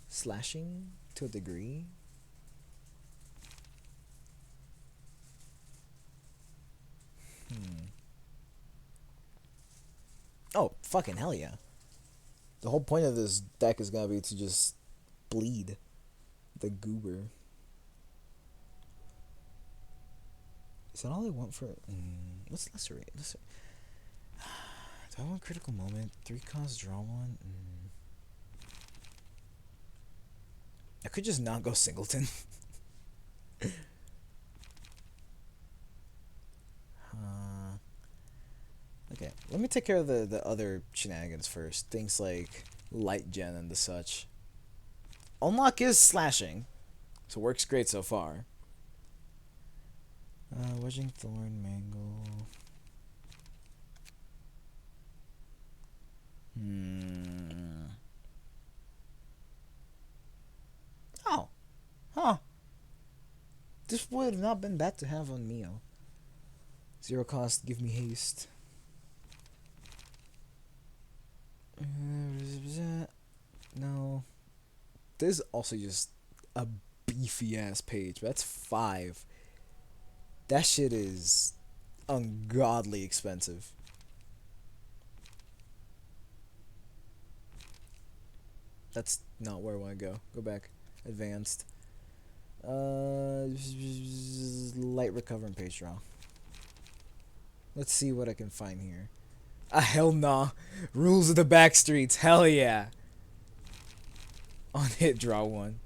slashing to a degree. Hmm. Oh, fucking hell yeah. The whole point of this deck is gonna be to just bleed the goober. Is that all I want for? Let's lacerate. Do I want critical moment? 3 cost, draw 1. I could just not go singleton. Okay, let me take care of the other shenanigans first. Things like light gen and the such. Unlock is slashing, so works great so far. Wedging Thorn, Mangle. Oh. Huh. This would have not been bad to have on Mio. 0 cost, give me haste. No. This is also just a beefy ass page. That's 5. That shit is ungodly expensive. That's not where I want to go. Go back. Advanced. Light recover and page draw. Let's see what I can find here. Hell nah. Rules of the back streets. Hell yeah. On hit, draw 1.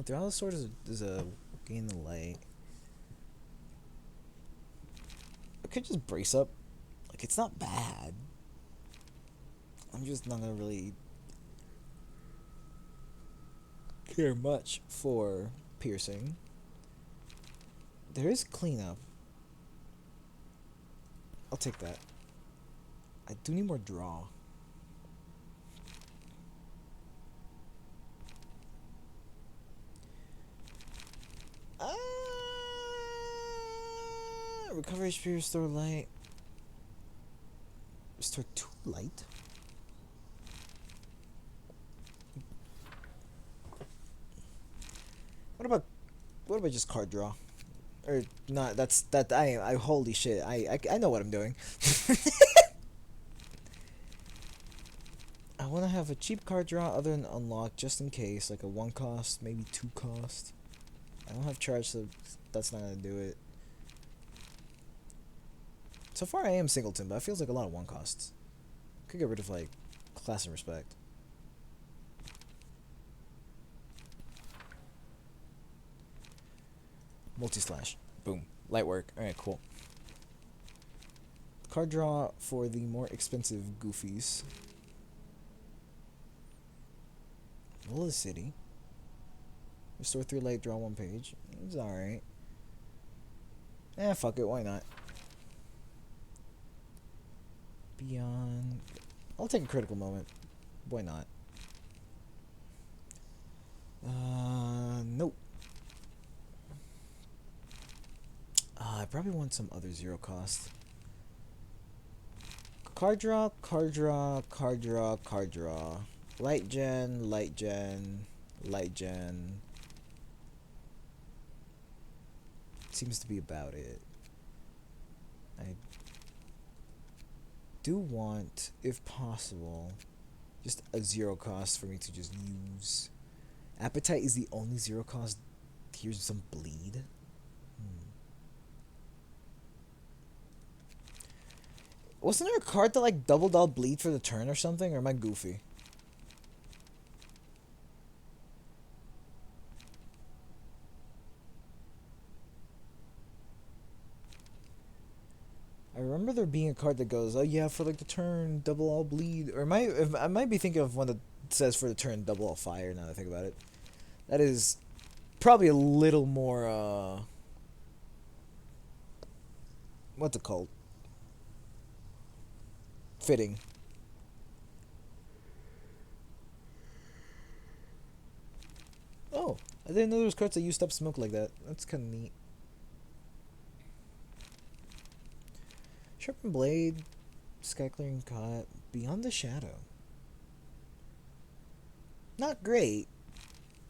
Throughout the sword is a gain the light. I could just brace up. Like, it's not bad. I'm just not gonna really care much for piercing. There is cleanup. I'll take that. I do need more draw. Recover HP, restore light. Restore 2 light? What about just card draw? Or not, I holy shit. I know what I'm doing. I want to have a cheap card draw other than unlock just in case, like a 1 cost, maybe 2 cost. I don't have charge, so that's not gonna do it. So far I am singleton, but it feels like a lot of 1 costs. Could get rid of like class and respect. Multi-slash. Boom. Light work. Alright, cool. Card draw for the more expensive goofies. Little City. Restore 3 light, draw 1 page. It's alright. Fuck it, why not? Beyond. I'll take a critical moment. Why not? Nope. I probably want some other 0 cost. Card draw, card draw, card draw, card draw. Light gen, light gen, light gen. Seems to be about it. I do want, if possible, just a 0 cost for me to just use. Appetite is the only 0 cost. Here's some bleed. Wasn't there a card that like doubled out bleed for the turn or something? Or am I goofy? I remember there being a card that goes, oh yeah, for like the turn, double all bleed. Or I might be thinking of one that says for the turn, double all fire, now that I think about it. That is probably a little more, what's it called? Fitting. Oh, I didn't know there was cards that used up smoke like that. That's kind of neat. Sharpened Blade, Sky Clearing Cot, Beyond the Shadow. Not great,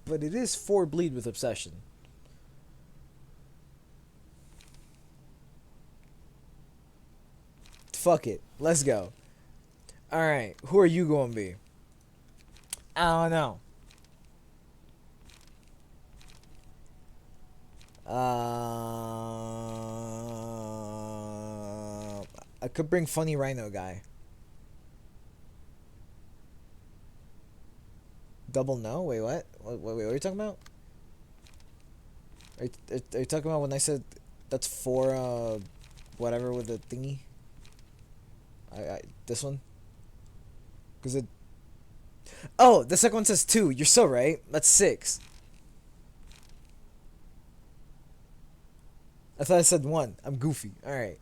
but it is 4 bleed with Obsession. Fuck it. Let's go. Alright, who are you going to be? I don't know. I could bring Funny Rhino Guy. Double no? Wait, what? Wait, what are you talking about? Are you talking about when I said that's 4, whatever with the thingy? This one? Because it... Oh, the second one says 2. You're so right. That's 6. I thought I said 1. I'm goofy. Alright.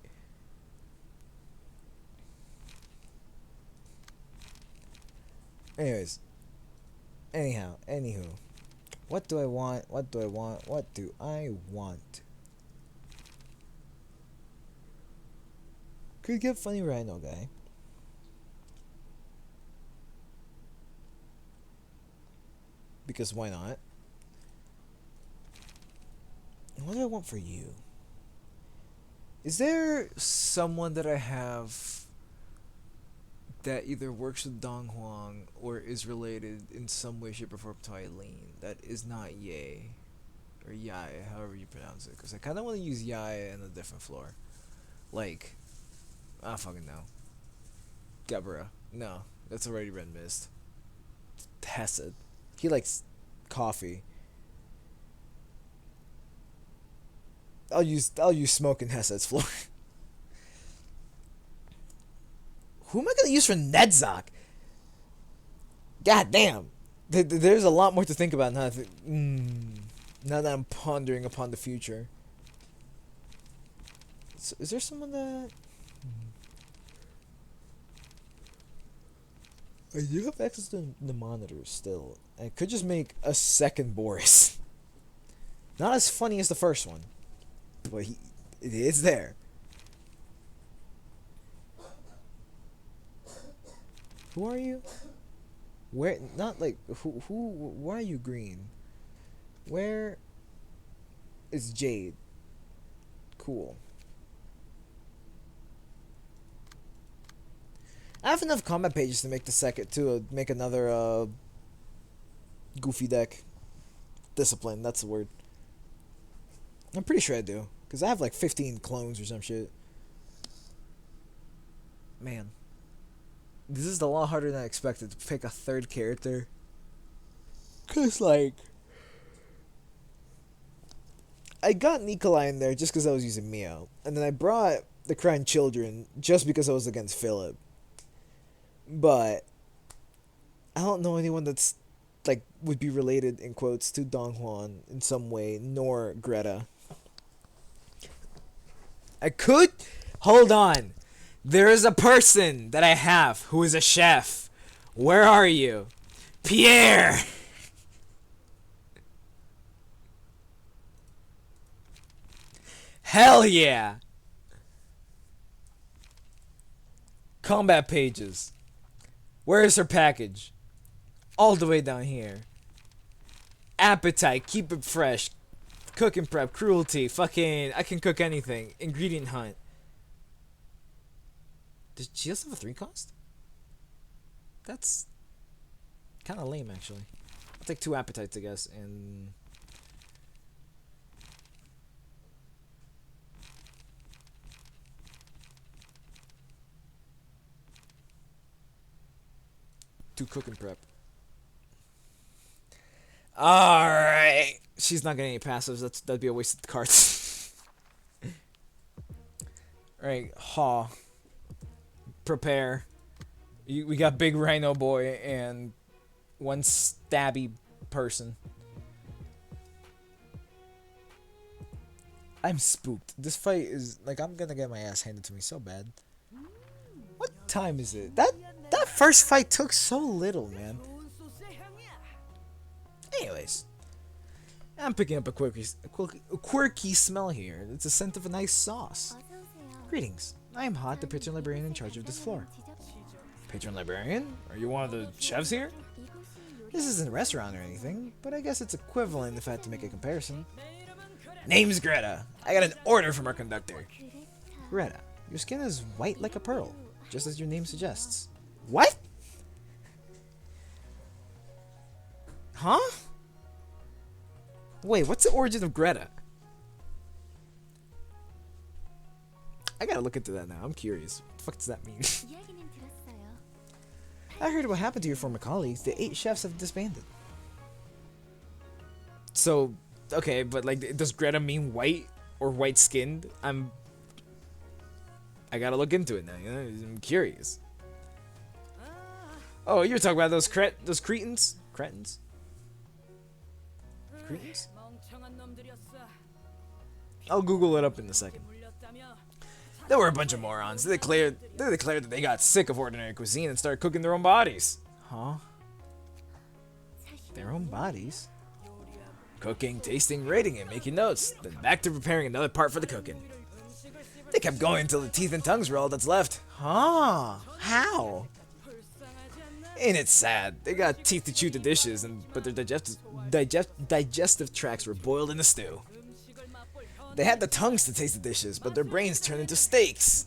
Anyways. Anywho. What do I want? What do I want? What do I want? Could get Funny Rhino Guy. Because why not? What do I want for you? Is there someone that I have that either works with Dong Huang or is related in some way, shape, or form to Eileen that is not Ye or Yai, however you pronounce it? Because I kind of want to use Yai in a different floor. Like, I don't fucking know. Gabra. No, that's already Red Mist. Hesed. He likes coffee. I'll use Smoke in Hesed's floor. Who am I gonna use for Nedzok? God damn. There's a lot more to think about now. Now that I'm pondering upon the future. So, is there someone that... I do have access to the monitors still. I could just make a second Boris. Not as funny as the first one. But it is there. Who are you? Where? Not like who? Why are you green? Where is Jade? Cool. I have enough combat pages to make the second to make another goofy deck. Discipline. That's the word. I'm pretty sure I do. Because I have like 15 clones or some shit. Man. This is a lot harder than I expected to pick a third character. Because, like... I got Nikolai in there just because I was using Mio. And then I brought the crying children just because I was against Philip. But I don't know anyone that's like would be related in quotes to Don Juan in some way, nor Greta. I could hold on. There is a person that I have who is a chef. Where are you? Pierre! Hell yeah! Combat pages. Where is her package? All the way down here. Appetite, keep it fresh. Cook and prep, cruelty, fucking, I can cook anything. Ingredient hunt. Does she also have a 3 cost? That's kind of lame, actually. I'll take 2 appetites, I guess, and... to cook and prep. Alright. She's not getting any passives. That'd be a waste of cards. Alright, Haw. Prepare. We got Big Rhino Boy and one stabby person. I'm spooked. This fight is like I'm gonna get my ass handed to me so bad. What time is it? That first fight took so little, man. Anyways, I'm picking up a quirky smell here. It's a scent of a nice sauce. Greetings. I am Hot, the patron librarian in charge of this floor. Patron librarian? Are you one of the chefs here? This isn't a restaurant or anything, but I guess it's equivalent if I had to make a comparison. Name's Greta. I got an order from our conductor. Greta, your skin is white like a pearl, just as your name suggests. What? Huh? Wait, what's the origin of Greta? I gotta look into that now. I'm curious. What the fuck does that mean? I heard what happened to your former colleagues. The 8 chefs have disbanded. So, okay, but like, does Greta mean white or white-skinned? I gotta look into it now. You know? I'm curious. Oh, you're talking about those cretins? Cretins? Cretins? I'll Google it up in a second. They were a bunch of morons. They declared that they got sick of ordinary cuisine and started cooking their own bodies. Huh? Their own bodies? Cooking, tasting, rating it, making notes, then back to preparing another part for the cooking. They kept going until the teeth and tongues were all that's left. Huh? How? Ain't it sad? They got teeth to chew the dishes, but their digestive tracts were boiled in a stew. They had the tongues to taste the dishes, but their brains turned into steaks.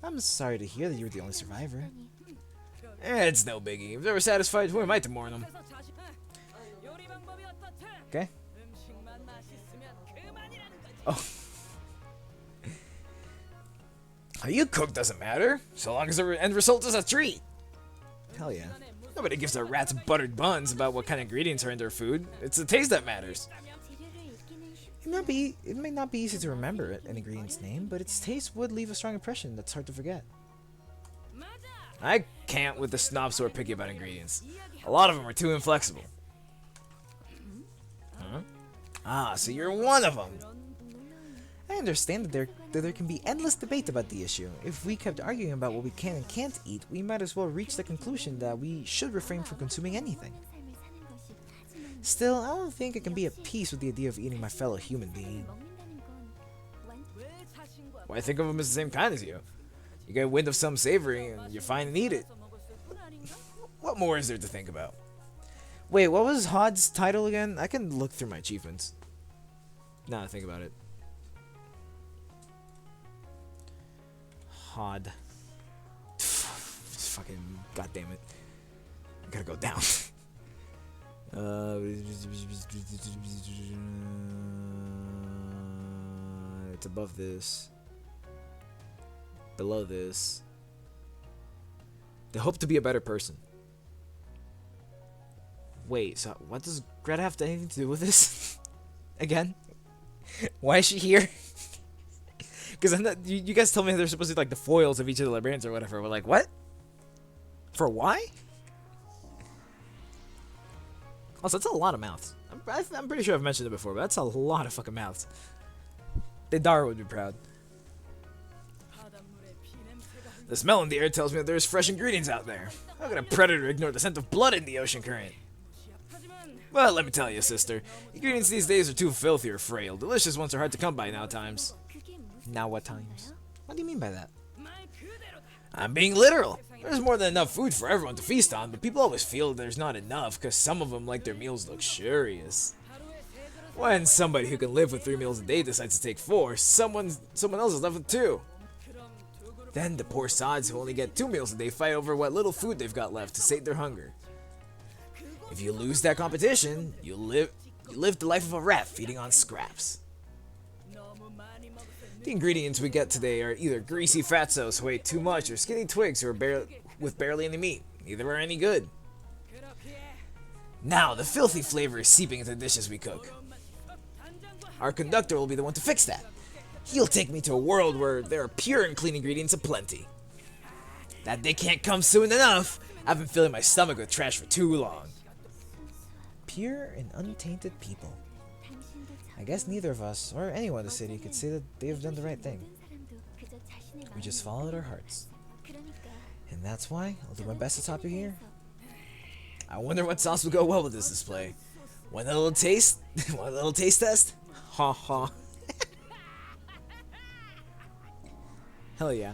I'm sorry to hear that you were the only survivor. It's no biggie. If they were satisfied, who am I to mourn them? Okay. Oh. How you cook doesn't matter, so long as the end result is a treat. Hell yeah. Nobody gives their rats buttered buns about what kind of ingredients are in their food. It's the taste that matters. It may not be easy to remember an ingredient's name, but its taste would leave a strong impression that's hard to forget. I can't with the snobs who are picky about ingredients. A lot of them are too inflexible. Huh? Ah, so you're one of them. I understand that there can be endless debate about the issue. If we kept arguing about what we can and can't eat, we might as well reach the conclusion that we should refrain from consuming anything. Still, I don't think I can be at peace with the idea of eating my fellow human being. Well, I think of them as the same kind as you. You get wind of some savory, and you're fine and eat it. What more is there to think about? Wait, what was Hod's title again? I can look through my achievements. Now that I think about it. Hod. Fucking goddamn it. I gotta go down. It's above this. Below this. They hope to be a better person. Wait, so what does Greta have anything to do with this? Again? Why is she here? Because you guys told me they're supposed to be like the foils of each of the librarians or whatever. We're like, what? For why? Also, that's a lot of mouths. I'm pretty sure I've mentioned it before, but that's a lot of fucking mouths. Deidara would be proud. The smell in the air tells me that there's fresh ingredients out there. How can a predator ignore the scent of blood in the ocean current? Well, let me tell you, sister. Ingredients these days are too filthy or frail. Delicious ones are hard to come by now times. Now what times? What do you mean by that? I'm being literal. There's more than enough food for everyone to feast on, but people always feel there's not enough because some of them like their meals luxurious. When somebody who can live with 3 meals a day decides to take 4, someone else is left with 2. Then the poor sods who only get 2 meals a day fight over what little food they've got left to sate their hunger. If you lose that competition, you live the life of a rat feeding on scraps. The ingredients we get today are either greasy fatzos who ate too much or skinny twigs who are with barely any meat. Neither are any good. Now the filthy flavor is seeping into the dishes we cook. Our conductor will be the one to fix that. He'll take me to a world where there are pure and clean ingredients aplenty. That day can't come soon enough. I've been filling my stomach with trash for too long. Pure and untainted people. I guess neither of us, or anyone in the city, could say that they have done the right thing. We just followed our hearts. And that's why I'll do my best to top you here. I wonder what sauce would go well with this display. Want a little taste? Want a little taste test? Ha ha. Hell yeah.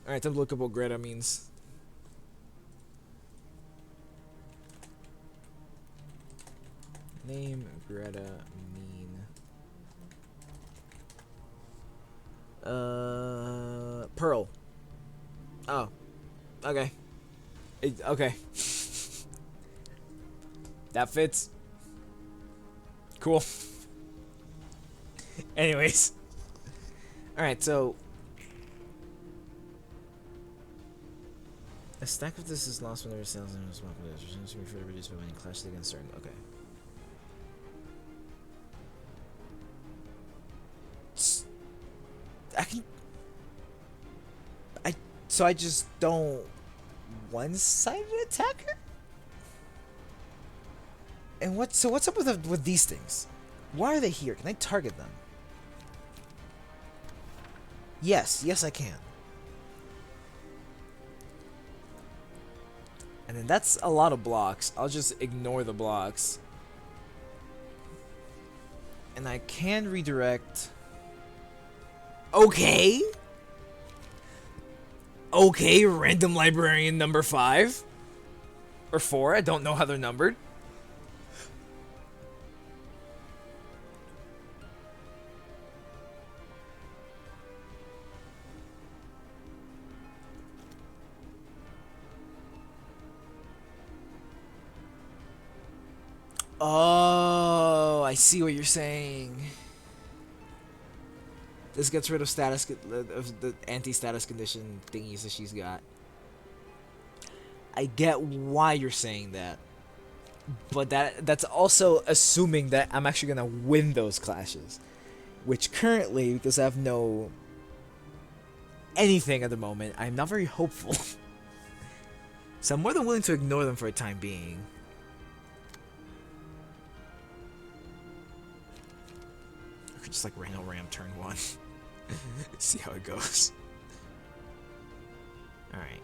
Alright, time to look up what Greta means. Name Greta mean. Pearl. Oh. Okay. Okay. That fits. Cool. Anyways. Alright, so a stack of this is lost whenever sales and is welcome. Returns to be further reduced by when you clash against certain. Okay. So I just don't one-sided attack her? And what's up with these things? Why are they here? Can I target them? Yes I can. And then that's a lot of blocks. I'll just ignore the blocks. And I can redirect. Okay. Okay, random librarian number 5. Or 4, I don't know how they're numbered. Oh, I see what you're saying. This gets rid of of the anti-status condition thingies that she's got. I get why you're saying that. But that's also assuming that I'm actually gonna win those clashes. Which currently, because I have no anything at the moment, I'm not very hopeful. So I'm more than willing to ignore them for a time being. I could just like Rhino Ram turn 1. See how it goes. Alright.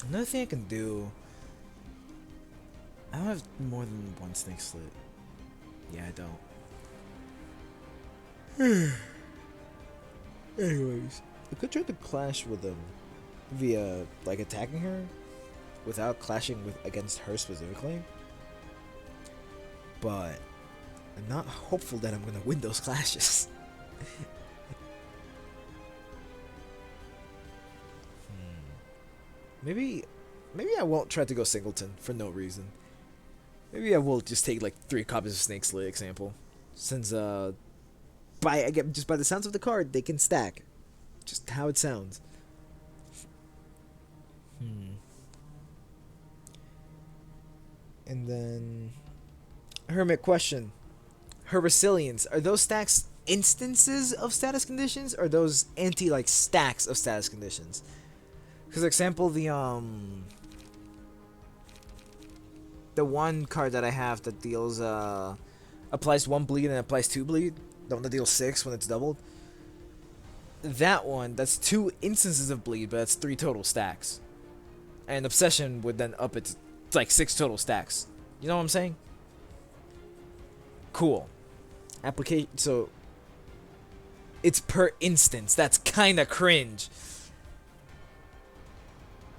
Another thing I can do. I don't have more than 1 snake slit. Yeah, I don't. Anyways, I could try to clash with them via like attacking her without clashing against her specifically. But I'm not hopeful that I'm gonna win those clashes. Maybe I won't try to go singleton for no reason. Maybe I will just take like 3 copies of Snake Slay example, since just by the sounds of the card they can stack. Just how it sounds. And then Hermit question. Her resilience, are those stacks instances of status conditions or those anti like stacks of status conditions? Because example the one card that I have that deals applies 1 bleed and applies 2 bleed, the one that deals 6 when it's doubled. That one, that's 2 instances of bleed, but that's 3 total stacks. And obsession would then up it to like 6 total stacks. You know what I'm saying? Cool. Application. So it's per instance. That's kind of cringe.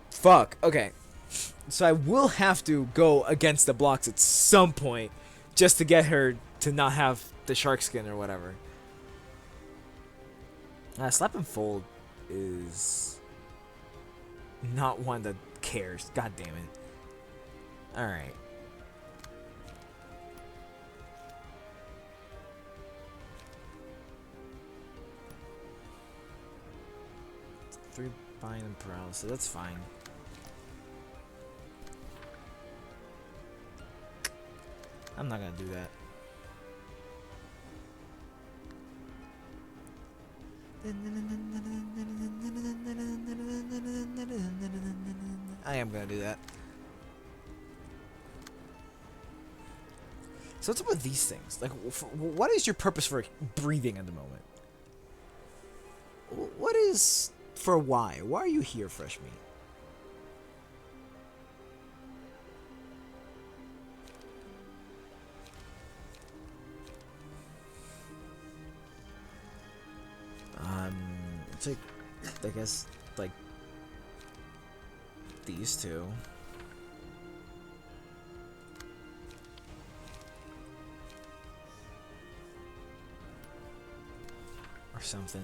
Fuck. Okay. So I will have to go against the blocks at some point just to get her to not have the shark skin or whatever. Slap and fold is not one that cares. God damn it. Alright. Three bind and paralysis. That's fine. I'm not gonna do that. I am gonna do that. So what's up with these things? Like, what is your purpose for breathing at the moment? What is for why? Why are you here, Fresh Meat? It's like, I guess, like these two. Or something.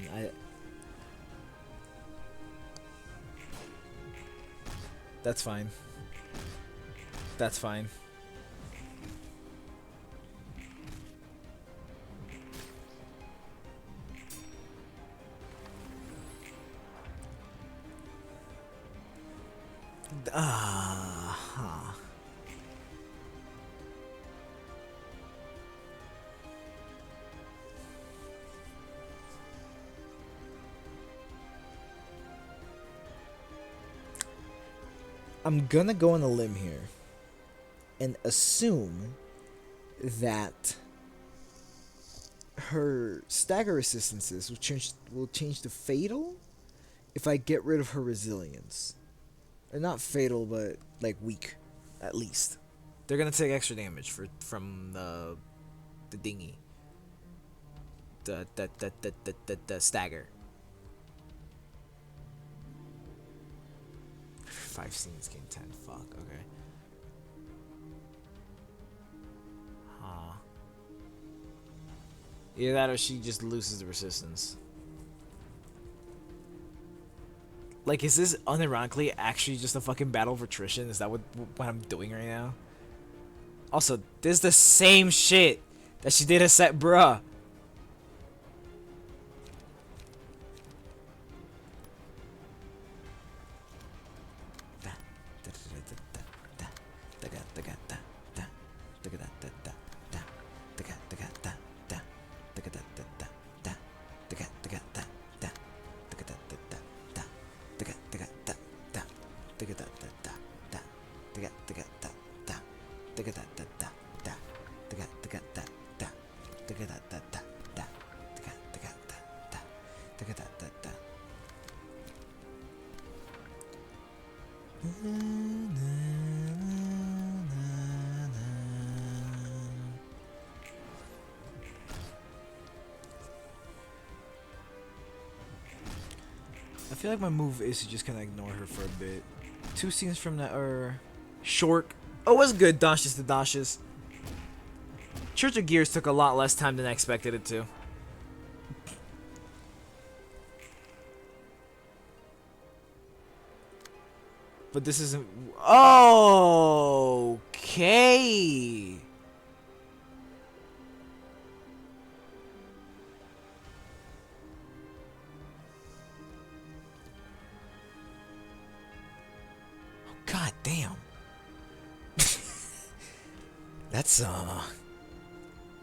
That's fine. That's fine. I'm gonna go on a limb here and assume that her stagger resistances will change to fatal if I get rid of her resilience. Or not fatal, but like weak, at least. They're gonna take extra damage from the dinghy. The stagger. 5 scenes gain 10. Fuck, okay. Huh. Either that or she just loses the resistance. Like, is this unironically actually just a fucking battle of attrition? Is that what I'm doing right now? Also, this is the same shit that she did a set, bruh. I feel like my move is to just kind of ignore her for a bit. 2 scenes from that are short. Oh, it was good, Dashes to Dashes. Church of Gears took a lot less time than I expected it to. But this isn't... Oh, okay. That's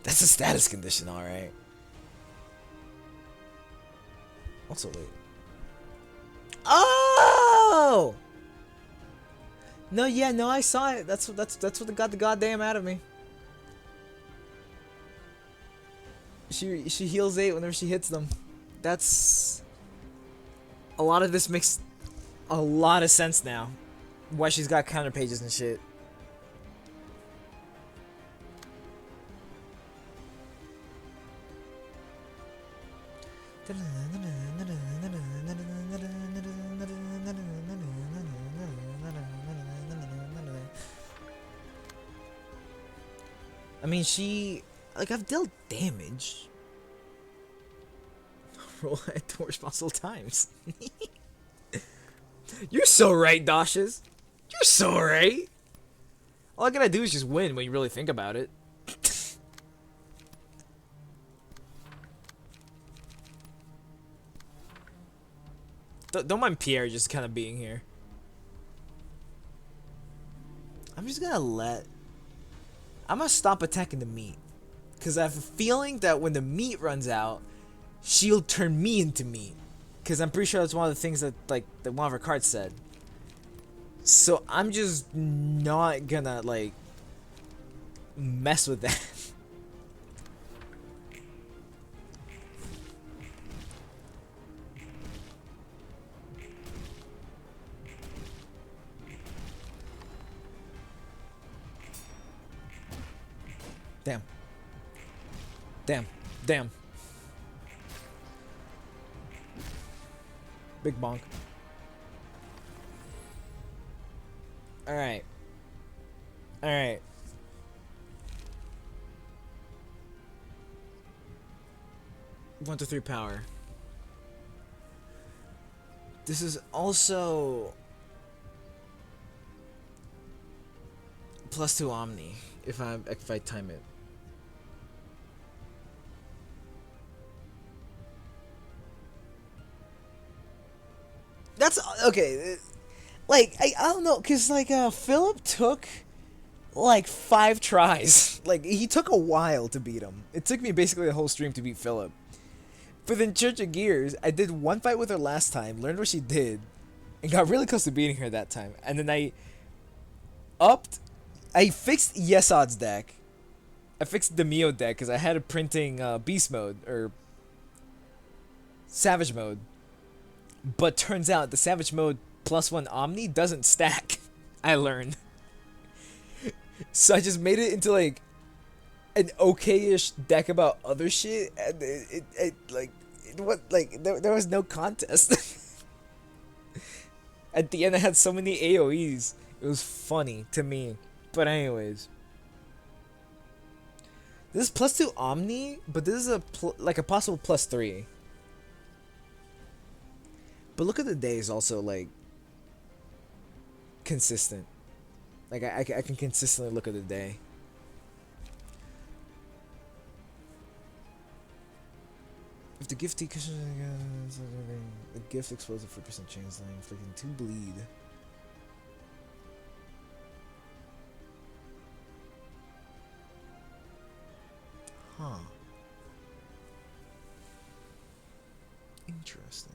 that's a status condition, all right. Also, wait. Oh! No, yeah, no, I saw it. That's what got the goddamn out of me. She heals 8 whenever she hits them. That's a lot of this makes a lot of sense now. Why she's got counter pages and shit. I mean, like, I've dealt damage. Roll at 2 responsible times. You're so right, Dashes. You're so right. All I gotta do is just win when you really think about it. Don't mind Pierre just kind of being here. I'm just gonna I'm gonna stop attacking the meat. Because I have a feeling that when the meat runs out, she'll turn me into meat. Because I'm pretty sure that's one of the things that, like, that one of her cards said. So I'm just not gonna, like, mess with that. Damn. Damn. Damn. Big bonk. Alright. Alright. One to 3 power. This is also +2 Omni if I time it. That's okay. Like I don't know, cause like Philip took like 5 tries. Like he took a while to beat him. It took me basically a whole stream to beat Philip. But then Church of Gears, I did 1 fight with her last time, learned what she did, and got really close to beating her that time. And then I fixed Yes Odds deck. I fixed the Mio deck because I had it printing Beast Mode or Savage Mode. But turns out the Savage Mode +1 Omni doesn't stack. I learned. So I just made it into like an okay-ish deck about other shit, and there was no contest. At the end, I had so many AOE's. It was funny to me. But anyways, this is +2 Omni, but this is a like a possible +3. But look at the days also, like, consistent. Like, I can consistently look at the day. If the gift cushion, the gift explodes at 4% chance, inflicting 2 bleed. Huh. Interesting.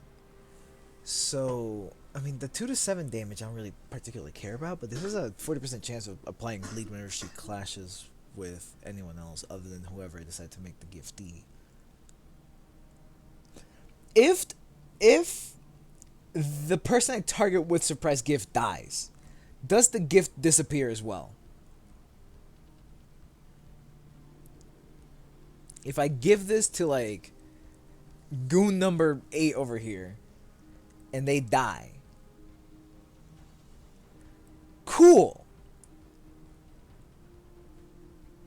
So, I mean, the 2 to 7 damage I don't really particularly care about, but this is a 40% chance of applying bleed whenever she clashes with anyone else other than whoever I decide to make the giftee. If the person I target with surprise gift dies, does the gift disappear as well? If I give this to like goon number 8 over here and they die, cool.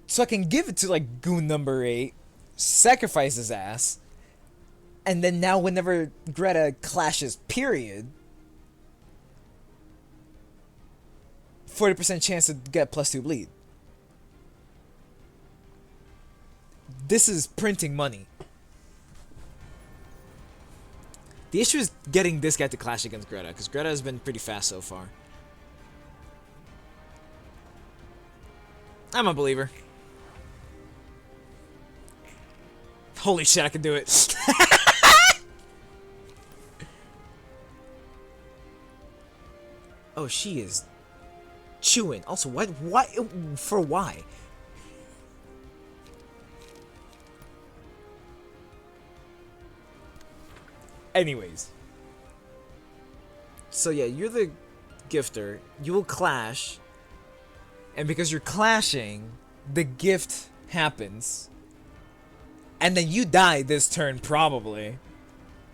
So I can give it to like goon number 8, sacrifice his ass, and then now whenever Greta clashes, period, 40% chance to get +2 bleed. This is printing money. The issue is getting this guy to clash against Greta, because Greta has been pretty fast so far. I'm a believer. Holy shit, I can do it. Oh, she is chewing. Also, what? Why? For why? Anyways. So yeah, you're the gifter. You will clash. And because you're clashing, the gift happens. And then you die this turn, probably.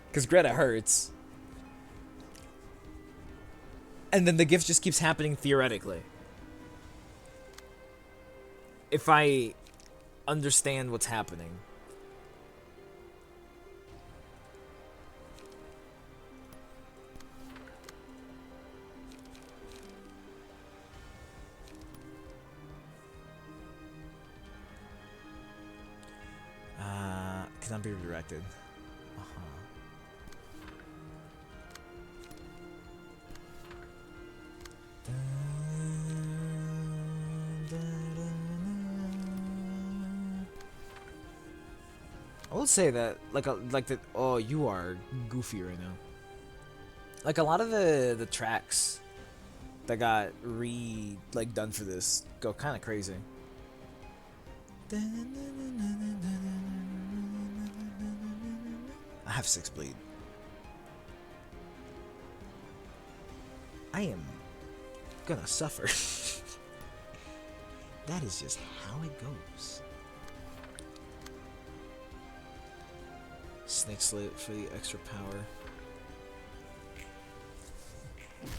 Because Greta hurts. And then the gift just keeps happening theoretically. If I understand what's happening. Cannot be redirected. I will say that, like the oh, you are goofy right now. Like a lot of the tracks that got done for this go kind of crazy. I have 6 bleed. I am gonna suffer. That is just how it goes. Snake slit for the extra power.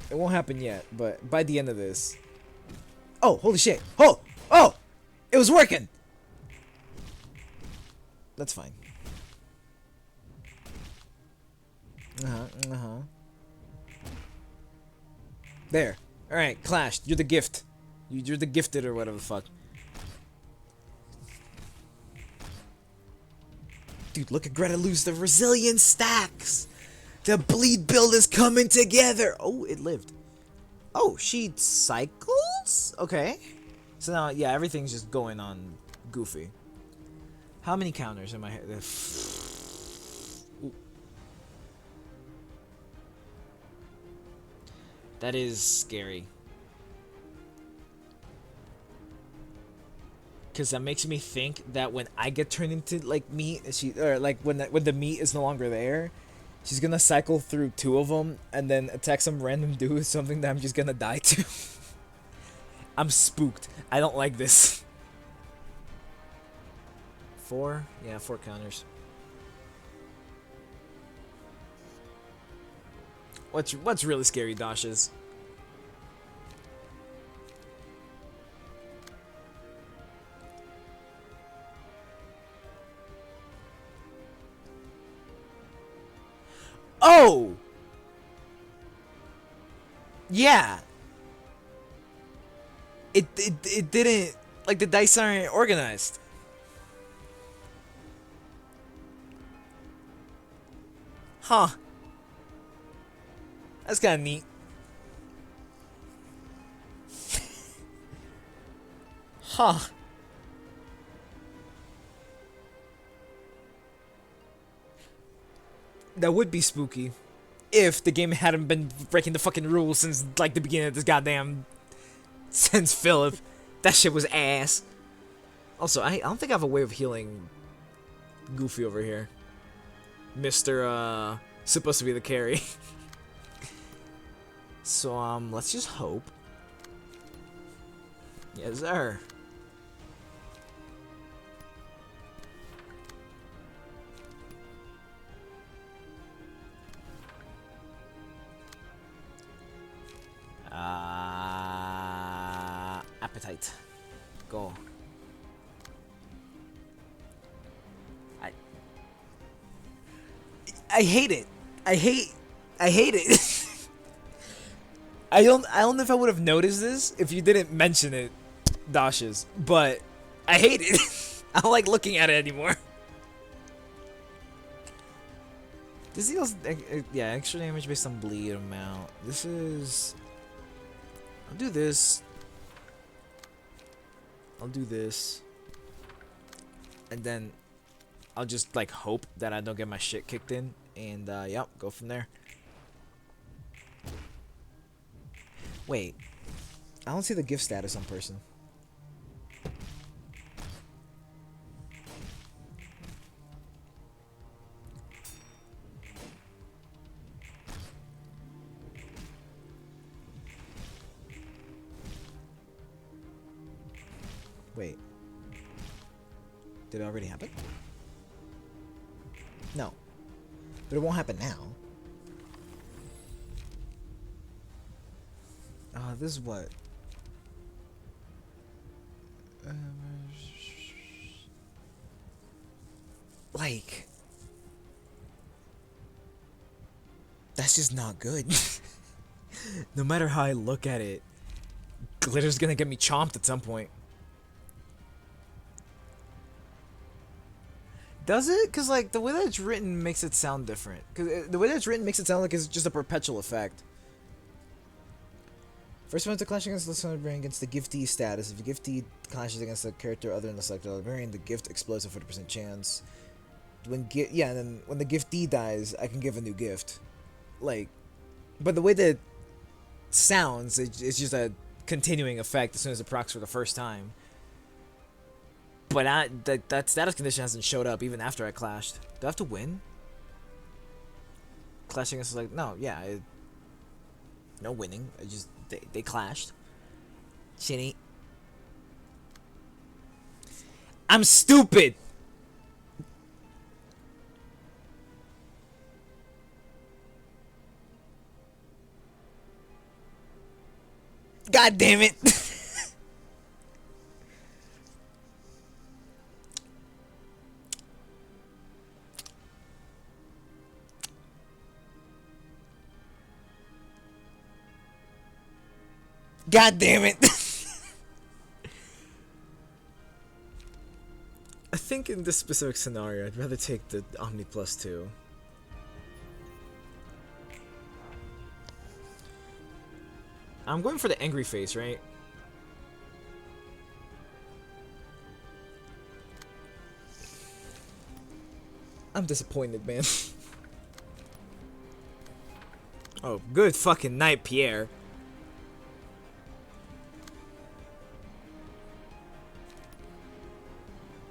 It won't happen yet, but by the end of this. Oh, holy shit! Oh! Oh! It was working! That's fine. There. Alright, clashed. You're the gift. You're the gifted or whatever the fuck. Dude, look at Greta lose the resilience stacks! The bleed build is coming together! Oh, it lived. Oh, she cycles? Okay. So now, yeah, everything's just going on goofy. How many counters am I... That is scary. Because that makes me think that when I get turned into, like, meat, when the meat is no longer there, she's gonna cycle through 2 of them and then attack some random dude with something that I'm just gonna die to. I'm spooked. I don't like this. 4? Yeah, 4 counters. What's really scary, Dashes? Oh! Yeah. It didn't, like, the dice aren't organized. Huh. That's kind of neat. Huh. That would be spooky if the game hadn't been breaking the fucking rules since, like, the beginning of this goddamn... Since Philip. That shit was ass. Also, I don't think I have a way of healing Goofy over here. Mr. Supposed to be the carry. So, let's just hope. Yes, sir. Appetite. Go. I hate it. I hate it. I don't know if I would have noticed this if you didn't mention it, Dashes, but I hate it. I don't like looking at it anymore. This deals, yeah, extra damage based on bleed amount. This is... I'll do this. I'll do this. And then I'll just like hope that I don't get my shit kicked in. And yep, go from there. Wait. I don't see the gift status on person. Wait. Did it already happen? No. But it won't happen now. This is what? Like... That's just not good. No matter how I look at it, glitter's gonna get me chomped at some point. Does it? Because, like, the way that it's written makes it sound different. Because the way that it's written makes it sound like it's just a perpetual effect. First one to clash against the librarian against the giftee status. If the giftee clashes against a character other than the selected librarian, the gift explodes a 40% chance. And then when the giftee dies, I can give a new gift. Like, but the way that it sounds, it's just a continuing effect as soon as it procs for the first time. But that status condition hasn't showed up even after I clashed. Do I have to win? Clashing against like no, yeah, no winning. I just they clashed. Shitty. I'm stupid. God damn it. God damn it. I think in this specific scenario, I'd rather take the Omni Plus 2. I'm going for the angry face, right? I'm disappointed, man. Oh, good fucking night, Pierre.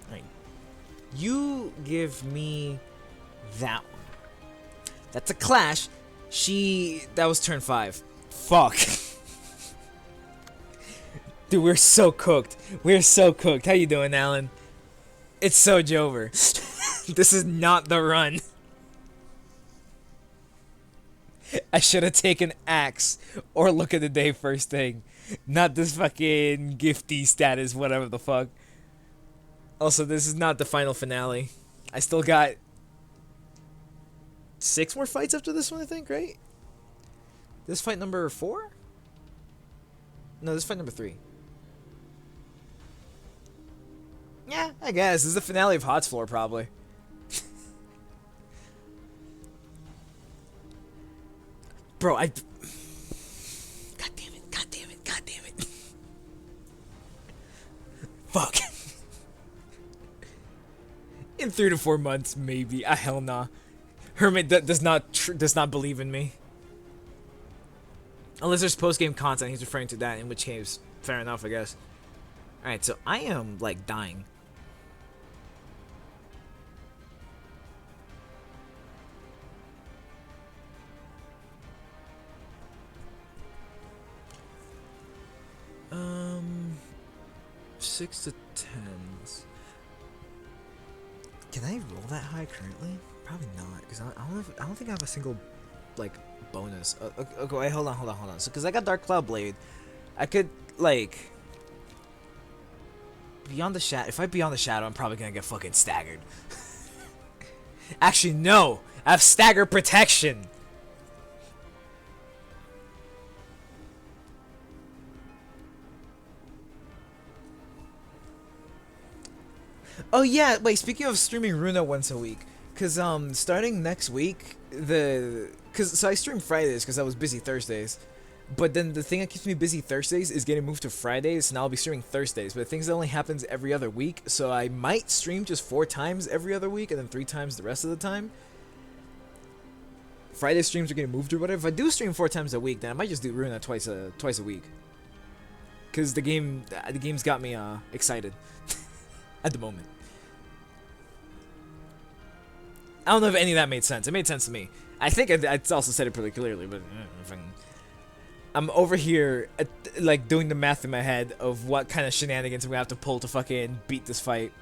Alright. You give me that one. That's a clash. That was turn 5. Fuck. Dude, we're so cooked. We're so cooked. How you doing, Alan? It's so Jover. This is not the run. I should have taken Axe or Look at the Day first thing. Not this fucking gifty status, whatever the fuck. Also, this is not the final finale. I still got 6 more fights after this one, I think, right? This is fight number 4? No, this is fight number 3. Yeah, I guess. This is the finale of Hot's Floor, probably. Bro, God damn it, god damn it, god damn it. Fuck. In 3 to 4 months, maybe. Hell nah. Hermit does not believe in me. Unless there's post-game content, he's referring to that, in which case, fair enough, I guess. Alright, so I am, like, dying. Six to 10s. Can I roll that high currently? Probably not, because I don't think I have a single, like, bonus. Okay, wait, hold on. So, because I got Dark Cloud Blade, I could, like, Beyond the Shadow. If I Beyond the Shadow, I'm probably gonna get fucking staggered. Actually, no. I have Stagger Protection. Oh yeah, wait, speaking of streaming Runa once a week, cause starting next week, so I stream Fridays cause I was busy Thursdays, But then the thing that keeps me busy Thursdays is getting moved to Fridays, and I'll be streaming Thursdays. But the thing only happens every other week, so I might stream just 4 times every other week, and then 3 times the rest of the time. Friday streams are getting moved or whatever. If I do stream 4 times a week, then I might just do ruin that twice a week. Cause the game's got me excited at the moment. I don't know if any of that made sense. It made sense to me. I think I also said it pretty clearly, but I'm over here like doing the math in my head of what kind of shenanigans I'm gonna have to pull to fucking beat this fight.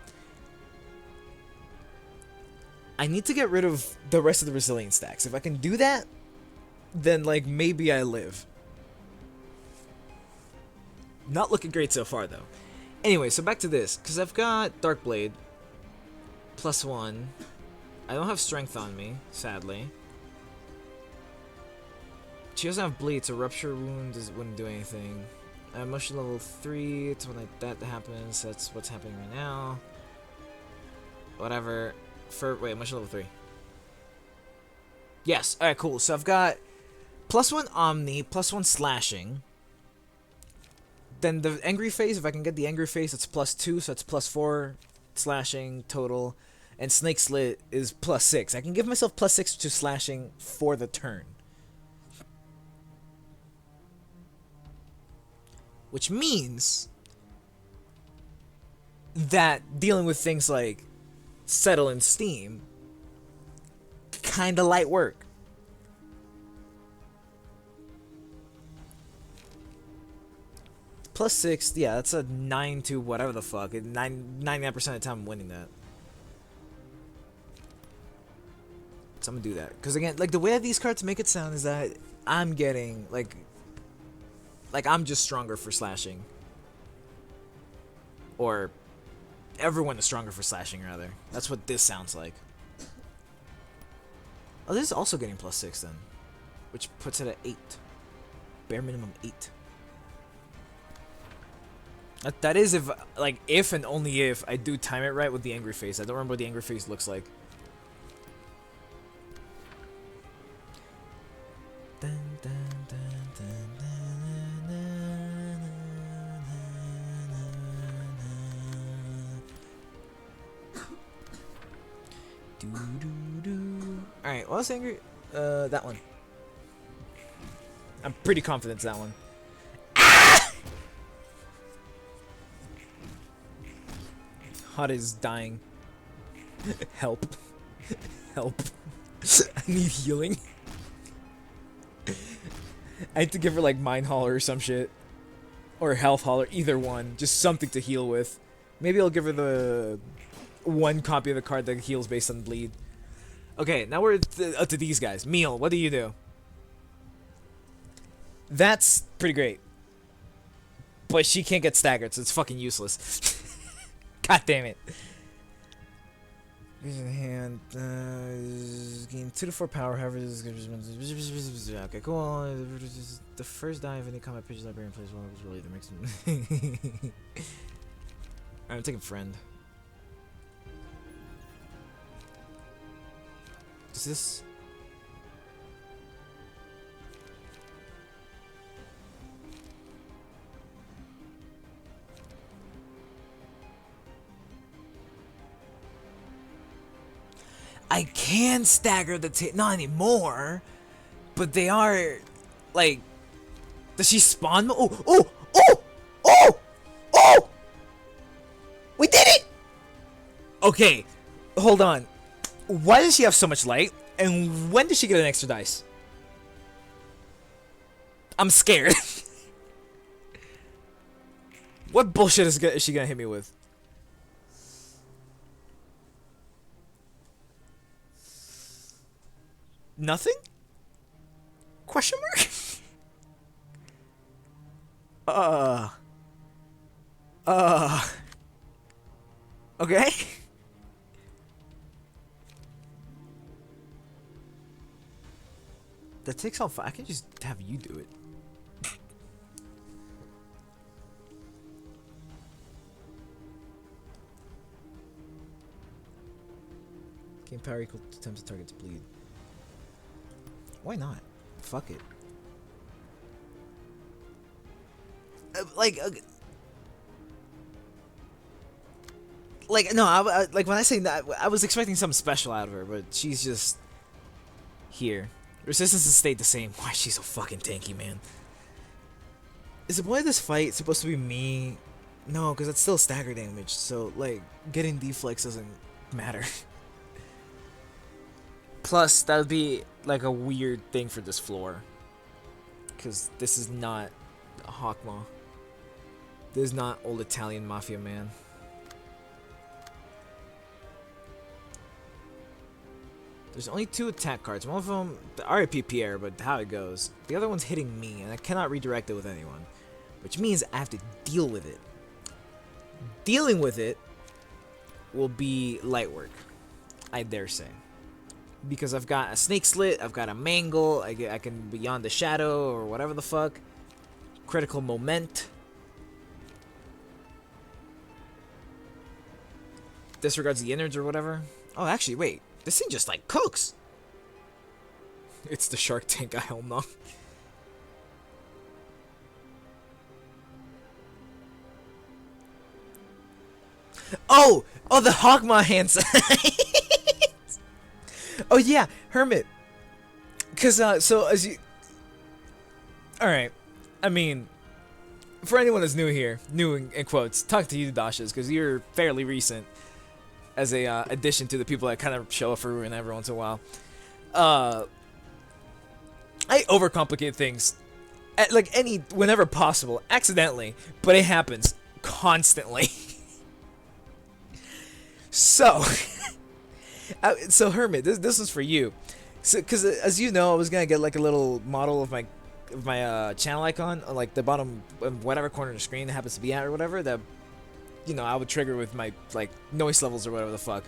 I need to get rid of the rest of the resilience stacks. If I can do that, then like maybe I live. Not looking great so far though. Anyway, so back to this, because I've got Dark Blade +1. I don't have strength on me, sadly. She doesn't have bleed, so rupture wound wouldn't do anything. Emotion level 3, it's when like that happens. That's what's happening right now. Whatever. Wait, emotion level 3. Yes. All right, cool. So I've got +1 Omni, +1 slashing. Then the angry face, if I can get the angry face, it's +2, so it's +4 slashing total. And Snake Slit is +6. I can give myself +6 to slashing for the turn. Which means that dealing with things like Settle and Steam, kinda light work. +6, yeah, that's a 9 to whatever the fuck. 99% of the time I'm winning that. So I'm gonna do that. Because again, like the way that these cards make it sound is that I'm getting, like I'm just stronger for slashing. Or everyone is stronger for slashing, rather. That's what this sounds like. Oh, this is also getting +6 then. Which puts it at 8. Bare minimum 8. That is if and only if I do time it right with the angry face. I don't remember what the angry face looks like. Dun, dun, dun, dun, Alright, what was angry? That one. I'm pretty confident it's that one. Hot is dying. Help. Help. I need healing. I had to give her like Mind Hauler or some shit. Or Health Hauler, either one. Just something to heal with. Maybe I'll give her the one copy of the card that heals based on bleed. Okay, now we're up to these guys. Meal, what do you do? That's pretty great. But she can't get staggered, so it's fucking useless. God damn it. Vision hand. Gain 2 to 4 power, however, this is okay, cool. The first die of any combat pitches librarian plays well, it was really the mix. Alright, I'm taking friend. Is this? I can stagger the not anymore, but they are like. Does she spawn? Oh! Oh! Oh! Oh! Oh! We did it! Okay, hold on. Why does she have so much light? And when does she get an extra dice? I'm scared. What bullshit is she gonna hit me with? Nothing? Question mark? Okay. That takes all. I can just have you do it. Gain power equal to times the target's bleed. Why not? Fuck it. like no, like when I say that, I was expecting something special out of her, but she's just here. Resistance has stayed the same. Why is she so fucking tanky, man? Is the point of this fight supposed to be me? No, because it's still stagger damage, so like getting deflex doesn't matter. Plus, that would be like a weird thing for this floor, because this is not a Hawkmaw. This is not old Italian mafia man. There's only 2 attack cards. One of them, the RIP Pierre, but how it goes. The other one's hitting me, and I cannot redirect it with anyone, which means I have to deal with it. Dealing with it will be light work, I dare say. Because I've got a Snake Slit, I've got a Mangle, I can Beyond the Shadow, or whatever the fuck. Critical Moment. Disregards the innards or whatever. Oh, actually, wait. This thing just, like, cooks. It's the Shark Tank, I don't know. Oh! Oh, the Hawkmaw hand signs! Oh, yeah, Hermit. Because, so, as you... Alright. I mean, for anyone that's new here, new in quotes, talk to you, Dashas, because you're fairly recent as a addition to the people that kind of show up for Ruin every once in a while. I overcomplicate things, whenever possible, accidentally, but it happens constantly. So, so Hermit, this is for you. So, because as you know, I was gonna get like a little model of my channel icon on like the bottom, whatever corner of the screen it happens to be at or whatever, that, you know, I would trigger with my like noise levels or whatever the fuck.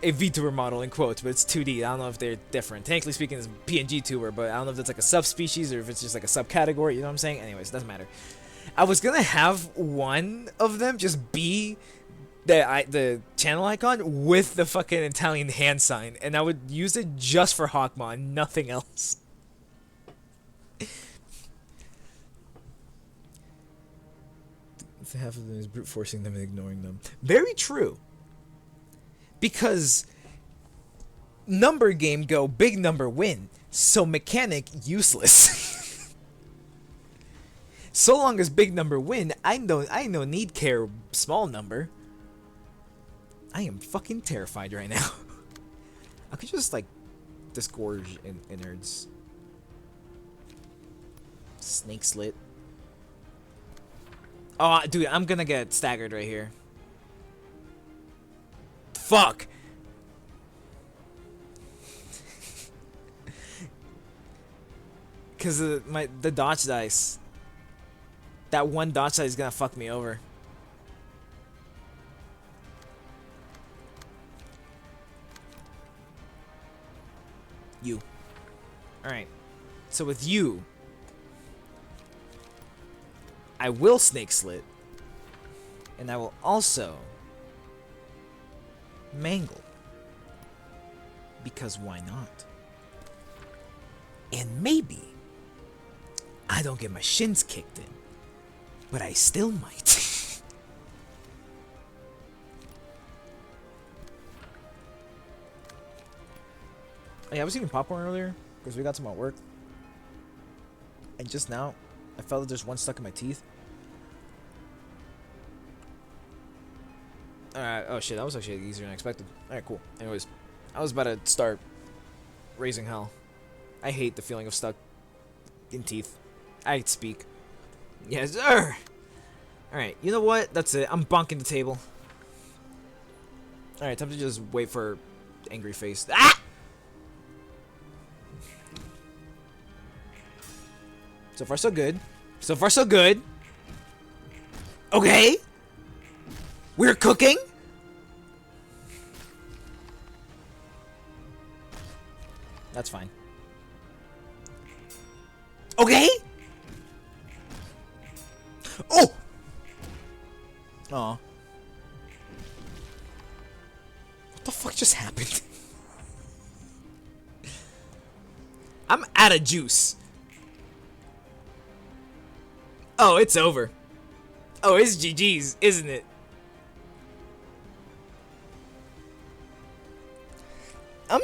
A VTuber model in quotes, but it's 2D. I don't know if they're different. Technically speaking, it's PNG tuber, but I don't know if it's like a subspecies or if it's just like a subcategory. You know what I'm saying? Anyways, it doesn't matter. I was gonna have one of them just be the channel icon with the fucking Italian hand sign, and I would use it just for Hawkmaw and nothing else. Half of them is brute forcing them and ignoring them. Very true. Because number game go, big number win. So mechanic useless. So long as big number win, I no need care small number. I am fucking terrified right now. I could just like disgorge innards. Snake Slit. Oh, dude, I'm gonna get staggered right here. Fuck! Cause the dodge dice. That one dodge dice is gonna fuck me over. You. Alright. So with you, I will Snake Slit, and I will also Mangle, because why not? And maybe I don't get my shins kicked in, but I still might. Hey, I was eating popcorn earlier because we got some at work, and just now I felt that there's one stuck in my teeth. Alright, oh shit, that was actually easier than I expected. Alright, cool. Anyways, I was about to start raising hell. I hate the feeling of stuck in teeth. I speak. Yes, sir! Alright, you know what? That's it. I'm bonking the table. Alright, time to just wait for angry face. Ah! So far, so good. So far, so good. Okay. We're cooking. That's fine. Okay. Oh. Aw. What the fuck just happened? I'm out of juice. Oh, it's over. Oh, it's GG's, isn't it? I'm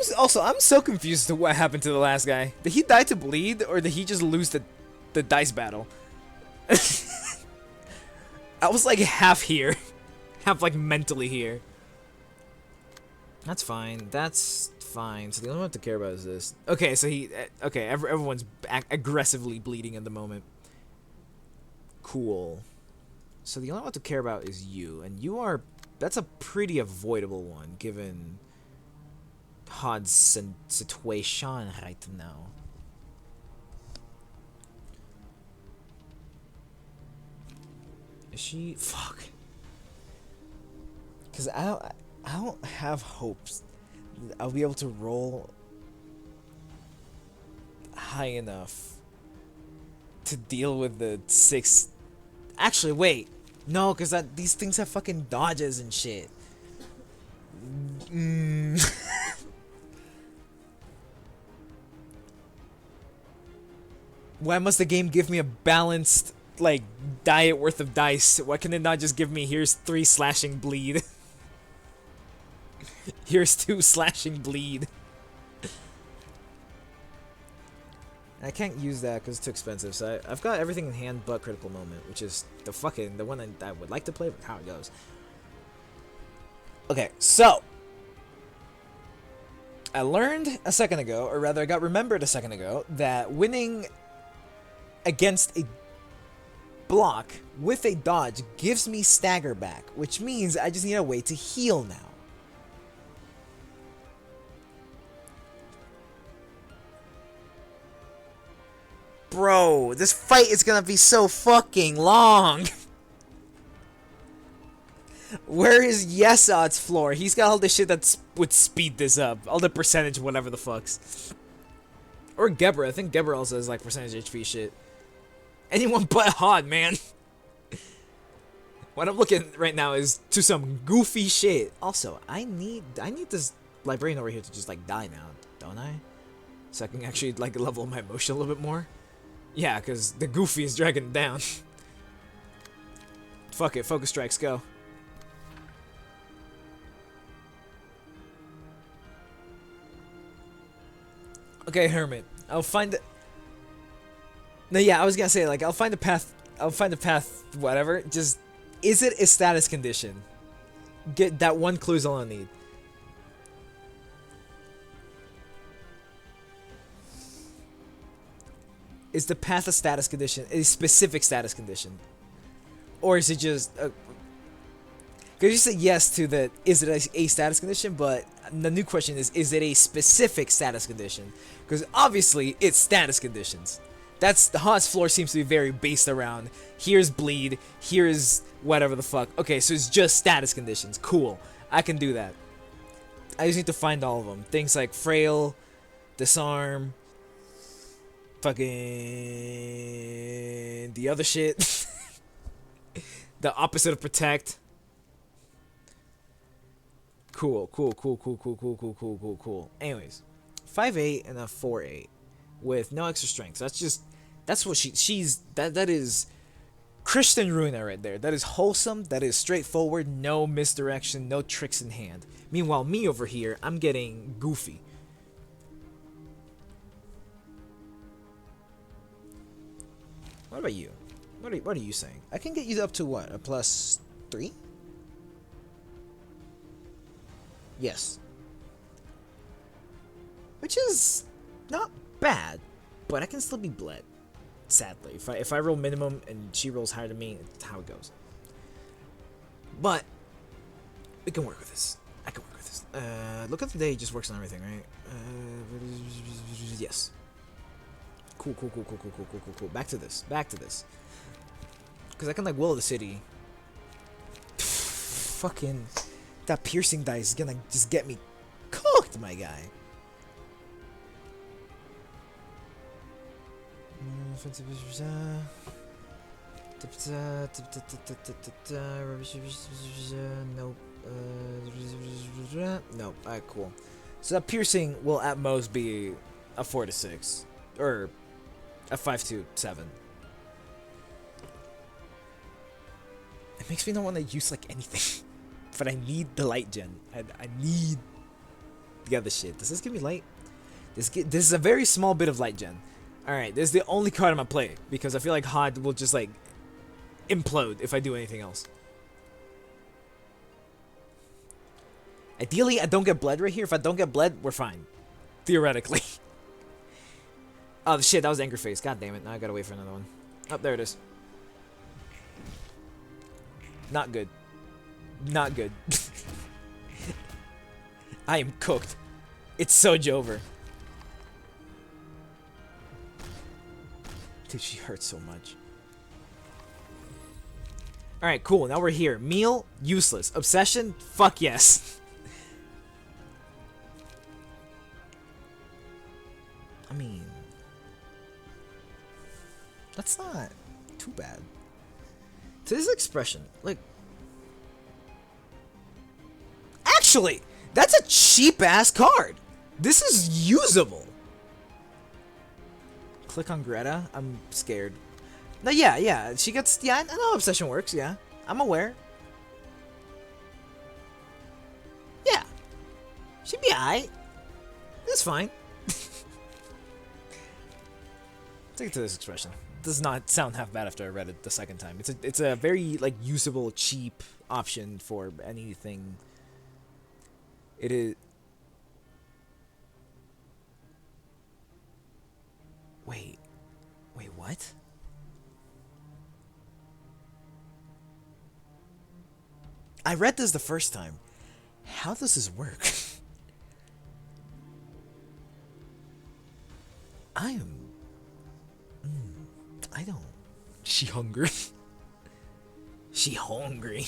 so confused to what happened to the last guy. Did he die to bleed, or did he just lose the dice battle? I was like half here, half like mentally here. That's fine. That's fine. So the only one to care about is this. Okay, so everyone's aggressively bleeding at the moment. Cool. So the only one to care about is you, and you are. That's a pretty avoidable one given Hod's situation right now. Is she? Fuck. Cause I don't have hopes that I'll be able to roll high enough to deal with the 6. Actually, wait. No, cause these things have fucking dodges and shit. Why must the game give me a balanced, like, diet worth of dice? Why can it not just give me, here's 3 slashing bleed? Here's 2 slashing bleed. I can't use that because it's too expensive, so I've got everything in hand but critical moment, which is the one I would like to play, but how it goes. Okay, so I learned a second ago, or rather I got remembered a second ago, that winning against a block with a dodge gives me stagger back, which means I just need a way to heal now. Bro, this fight is gonna be so fucking long. Where is Yesod's floor? He's got all the shit that would speed this up. All the percentage, whatever the fucks. Or Gebra. I think Gebra also has like percentage HP shit. Anyone but Hod, man. What I'm looking right now is to some goofy shit. Also, I need this librarian over here to just like die now, don't I? So I can actually like level my emotion a little bit more. Yeah, because the goofy is dragging it down. Fuck it, focus strikes, go. Okay, Hermit. I'll find it. No, yeah, I was gonna say, like, I'll find a path, whatever. Just, is it a status condition? Get that one clue is all I need. Is the path a status condition? A specific status condition? Or is it just... Because you said yes to the, is it a status condition? But the new question is it a specific status condition? Because obviously, it's status conditions. That's, the Hod's floor seems to be very based around, here's bleed, here's whatever the fuck. Okay, so it's just status conditions. Cool. I can do that. I just need to find all of them. Things like frail, disarm, fucking the other shit. The opposite of protect. Cool. Anyways, 5'8" and a 4'8" with no extra strength. So that's what that is Christian Runa right there. That is wholesome. That is straightforward. No misdirection. No tricks in hand. Meanwhile, me over here, I'm getting goofy. What about you? What are you saying? I can get you up to what? A +3? Yes. Which is not bad, but I can still be bled. Sadly, if I roll minimum and she rolls higher than me, it's how it goes. But we can work with this. I can work with this. Look at the day just works on everything, right? Yes. Cool. Back to this. Because I can like will the city. Fucking that piercing dice is gonna just get me cooked, my guy. Nope. Nope. Alright, cool. So that piercing will at most be a 4 to 6, or a 5 to 7. It makes me not want to use like anything. But I need the light gen. I need the other shit. Does this give me light? This is a very small bit of light gen. Alright, this is the only card I'm gonna play. Because I feel like HOD will just like implode if I do anything else. Ideally, I don't get bled right here. If I don't get bled, we're fine. Theoretically. Oh shit, that was Angry Face. God damn it. Now I gotta wait for another one. Oh, there it is. Not good. Not good. I am cooked. It's so Jover. Dude, she hurts so much. Alright, cool. Now we're here. Meal, useless. Obsession, fuck yes. I mean, that's not too bad. To this expression, like, actually, that's a cheap-ass card. This is usable. Click on Greta. I'm scared. No, yeah. She gets, yeah, I know how Obsession works, yeah. I'm aware. Yeah. She'd be alright. It's fine. Take it to this expression. Does not sound half bad after I read it the second time. It's a very like usable, cheap option for anything. It is. Wait, what? I read this the first time. How does this work? I don't. She hungry? She hungry.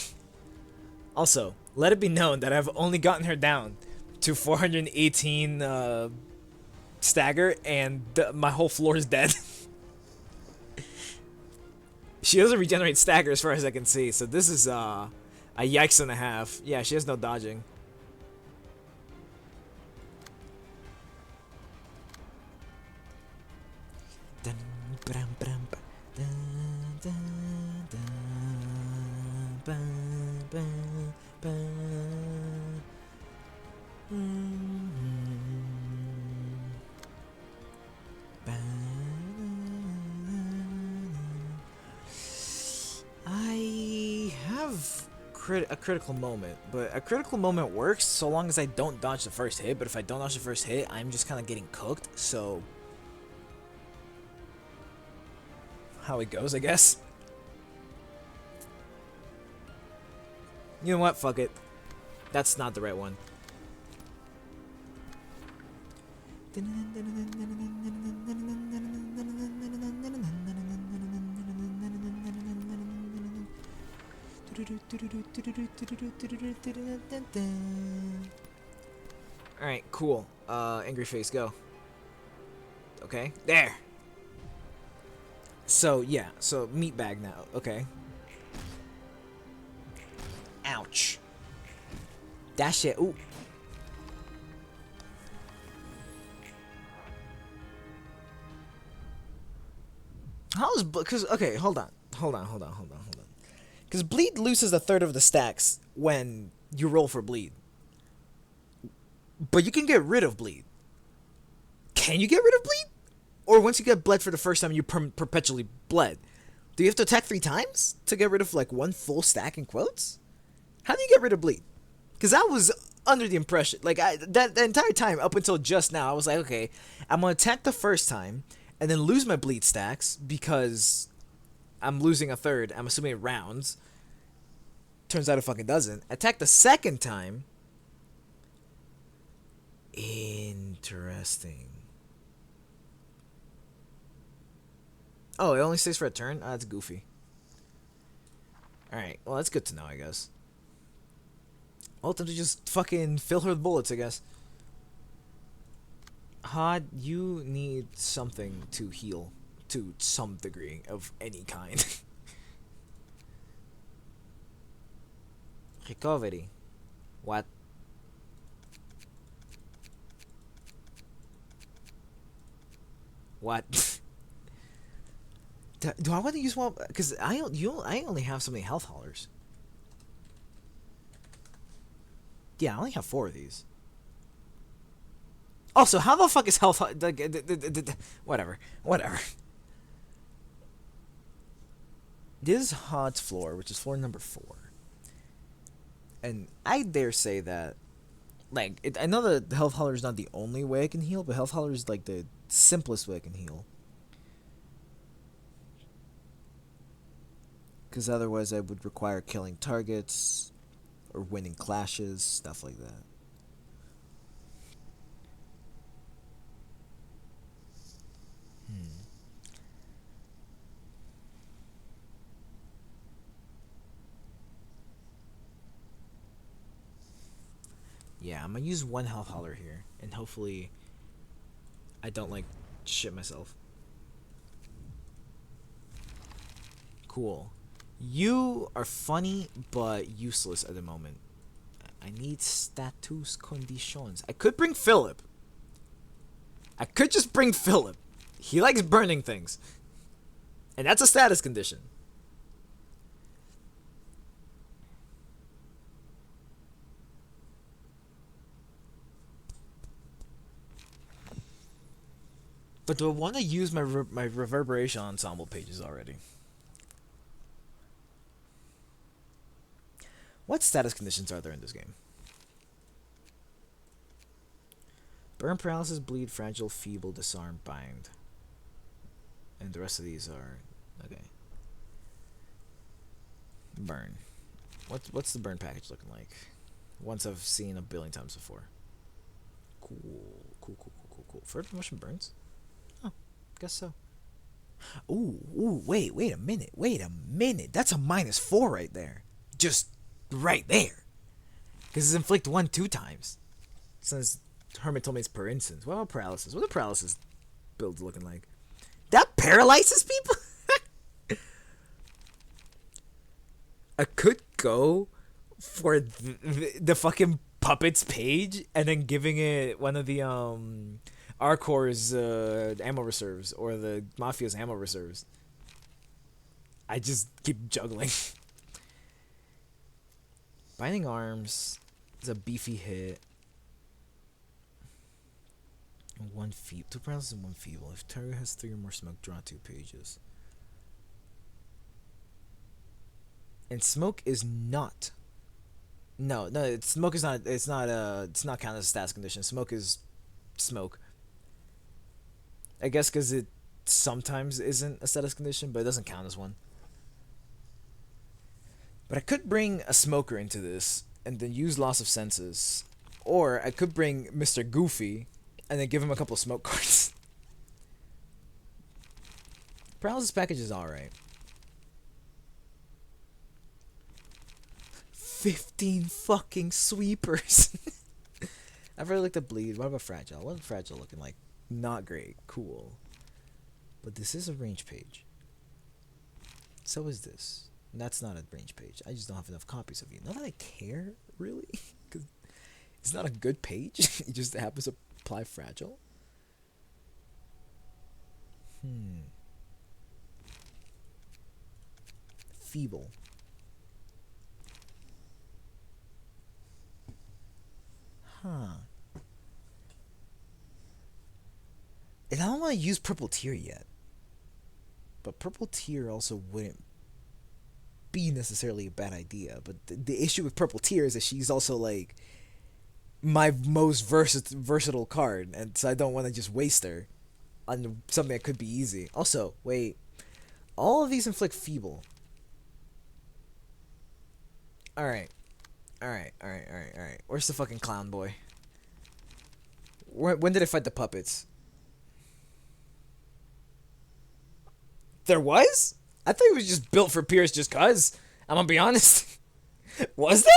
Also, let it be known that I've only gotten her down to 418 stagger, and my whole floor is dead. She doesn't regenerate stagger as far as I can see, so this is a yikes and a half. Yeah, she has no dodging. I have a critical moment, but a critical moment works so long as I don't dodge the first hit, but if I don't dodge the first hit, I'm just kind of getting cooked, so how it goes, I guess. You know what? Fuck it. That's not the right one. Alright, cool. Angry Face, go. Okay, there! So, yeah, so meat bag now, okay. Ouch. That shit, ooh. How is, because, okay, hold on. Because bleed loses a third of the stacks when you roll for bleed. But you can get rid of bleed. Can you get rid of bleed? Or once you get bled for the first time, you perpetually bled. Do you have to attack 3 times to get rid of like 1 full stack in quotes? How do you get rid of bleed? Because I was under the impression, like that the entire time up until just now, I was like, okay, I'm gonna attack the first time and then lose my bleed stacks because I'm losing a third. I'm assuming it rounds. Turns out it fucking doesn't. Attack the second time. Interesting. Oh, it only stays for a turn? Oh, that's goofy. Alright, well, that's good to know, I guess. I'll attempt to just fucking fill her with bullets, I guess. Hod, you need something to heal to some degree of any kind. Recovery. What? What? Do I want to use one? Because I only have so many health haulers. Yeah, I only have 4 of these. Also, how the fuck is health... Whatever. Whatever. This is Hod's floor, which is floor number 4. And I dare say that... Like, I know that health holler is not the only way I can heal, but health holler is, like, the simplest way I can heal. Because otherwise I would require killing targets, or winning clashes, stuff like that. Yeah, I'm gonna use 1 health holler here, and hopefully I don't, like, shit myself. Cool. You are funny, but useless at the moment. I need status conditions. I could bring Philip. I could just bring Philip. He likes burning things. And that's a status condition. But do I want to use my reverberation ensemble pages already? What status conditions are there in this game? Burn, paralysis, bleed, fragile, feeble, disarm, bind. And the rest of these are... Okay. Burn. What's the burn package looking like? Once I've seen a billion times before. Cool. Cool. Third promotion burns? Oh, guess so. Ooh, wait a minute. That's a -4 right there. Just right there. Because it's inflict 1 2 times. Since Hermit told me it's per instance. What about paralysis? What the paralysis build's looking like? That paralyzes people? I could go for the fucking puppets page and then giving it one of the Arcor's ammo reserves or the Mafia's ammo reserves. I just keep juggling. Binding Arms is a beefy hit. 1 feeble. 2 paralysis and 1 feeble. If target has 3 or more smoke, draw 2 pages. And smoke is not. No, smoke is not. It's not counted as a status condition. Smoke is smoke. I guess because it sometimes isn't a status condition, but it doesn't count as one. But I could bring a smoker into this and then use loss of senses, or I could bring Mr. Goofy and then give him a couple of smoke cards. Paralysis package is alright. 15 fucking sweepers. I've really looked at bleed. What about fragile? What's fragile looking like? Not great. Cool. But this is a range page. So is this. And that's not a range page. I just don't have enough copies of you. Not that I care, really. Because it's not a good page. It just happens to apply fragile. Feeble. Huh. And I don't want to use purple tier yet. But purple tier also wouldn't be necessarily a bad idea. But the issue with purple tier is that she's also like my most versatile card, and so I don't want to just waste her on something that could be easy. Also, wait, all of these inflict feeble. All right. Where's the fucking clown boy? When did I fight the puppets? There was? I thought it was just built for Pierce just cuz. I'm gonna be honest. Was there?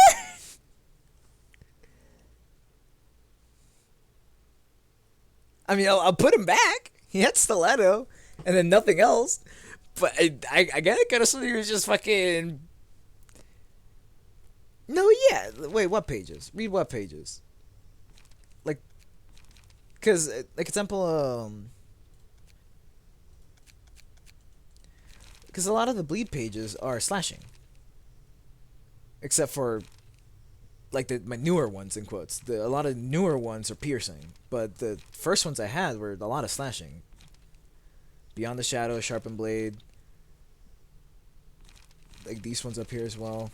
I mean, I'll put him back. He had stiletto, and then nothing else. But I get it. Kind of something he was just fucking. No, yeah. Wait, what pages? Read what pages? Like, cause like example, because a lot of the bleed pages are slashing, except for like my newer ones in quotes. A lot of newer ones are piercing, but the first ones I had were a lot of slashing. Beyond the Shadow, Sharpened Blade, like these ones up here as well.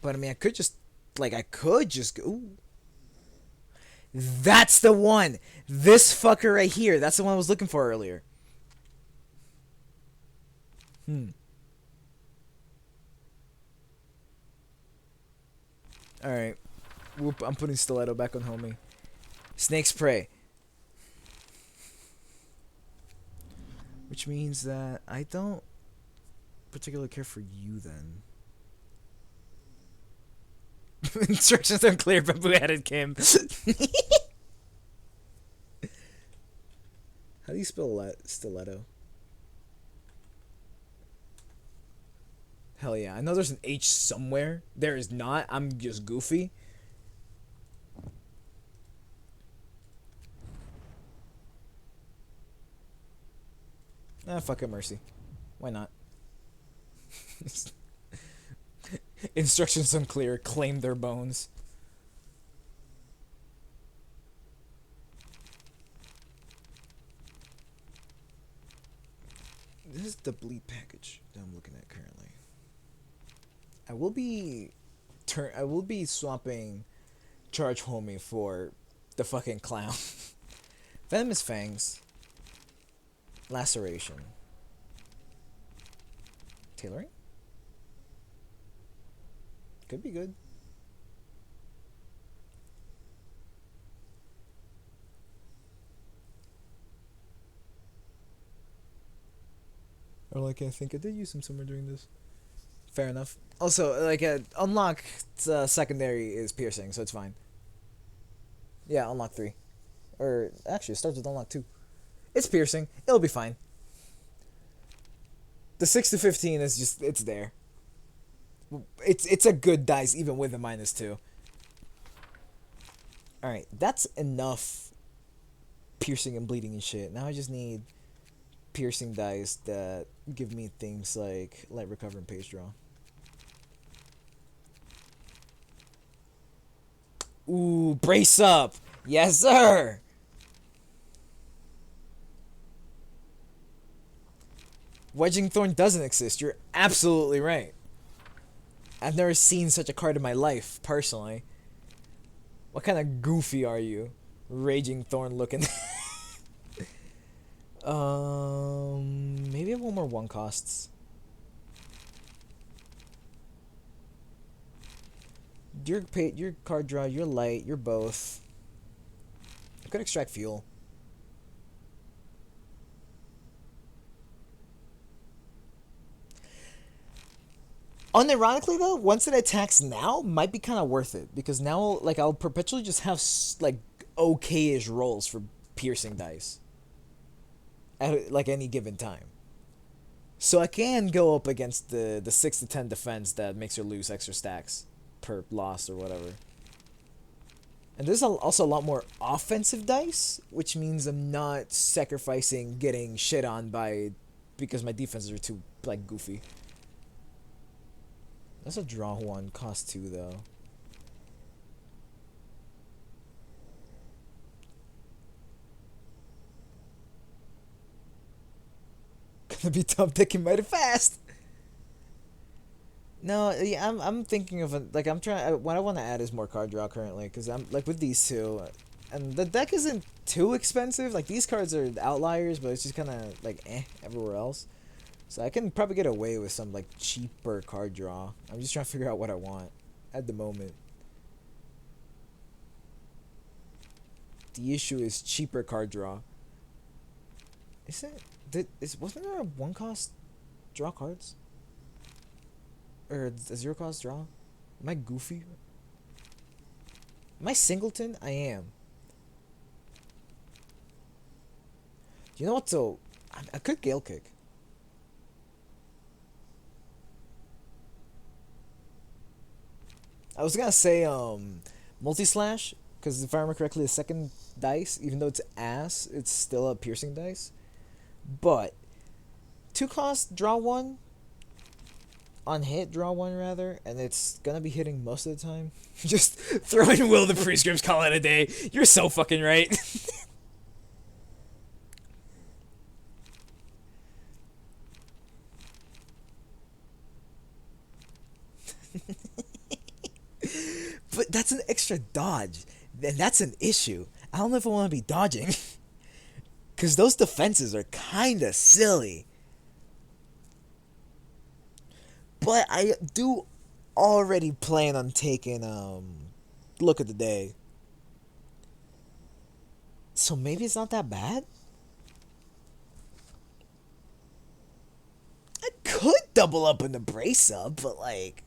But I mean, I could just go. Ooh. That's the one. This fucker right here. That's the one I was looking for earlier. Alright. Whoop, I'm putting Stiletto back on homie. Snake's Prey. Which means that I don't particularly care for you then. Instructions unclear, bamboo-headed Kim. How do you spell stiletto? Hell yeah. I know there's an H somewhere. There is not. I'm just goofy. Ah, fuck it, Mercy. Why not? Instructions unclear. Claim their bones. This is the bleed package that I'm looking at currently. I will be swapping Charge Homie for the fucking clown. Venomous Fangs. Laceration. Tailoring? Could be good. Or like, I think I did use him somewhere during this. Fair enough. Also, like, unlock secondary is piercing, so it's fine. Yeah, unlock 3. Or, actually, it starts with unlock 2. It's piercing. It'll be fine. The 6 to 15 is just, it's there. It's a good dice, even with a -2. Alright, that's enough piercing and bleeding and shit. Now I just need piercing dice that give me things like light recover and page draw. Ooh, brace up! Yes, sir! Wedging Thorn doesn't exist. You're absolutely right. I've never seen such a card in my life, personally. What kind of goofy are you? Raging Thorn looking. Maybe I have one more 1 costs. Your card draw, you're light, you're both. I could extract fuel. Unironically though, once it attacks now, might be kind of worth it because now, like, I'll perpetually just have like okay-ish rolls for piercing dice at like any given time. So I can go up against the 6 to 10 defense that makes her lose extra stacks per loss or whatever. And there's also a lot more offensive dice, which means I'm not sacrificing getting shit on by because my defenses are too like goofy. That's a draw 1, cost 2 though. Gonna be tough taking mighty fast. No, yeah, I'm thinking of like I'm trying. What I want to add is more card draw currently because I'm like with these two, and the deck isn't too expensive. Like these cards are outliers, but it's just kind of like everywhere else. So I can probably get away with some like cheaper card draw. I'm just trying to figure out what I want at the moment. The issue is cheaper card draw. Wasn't there a 1 cost draw cards? Or a 0 cost draw? Am I goofy? Am I singleton? I am. You know what though? I could Gale Kick. I was gonna say multi-slash, because if I remember correctly, the second dice, even though it's ass, it's still a piercing dice. But 2 cost, draw 1. on hit, draw one rather, and it's gonna be hitting most of the time. Just throw in Will the Prescripts, call it a day. You're so fucking right. But that's an extra dodge, and that's an issue. I don't know if I want to be dodging, because those defenses are kind of silly. But I do already plan on taking look at the day. So maybe it's not that bad. I could double up in the brace up, but like,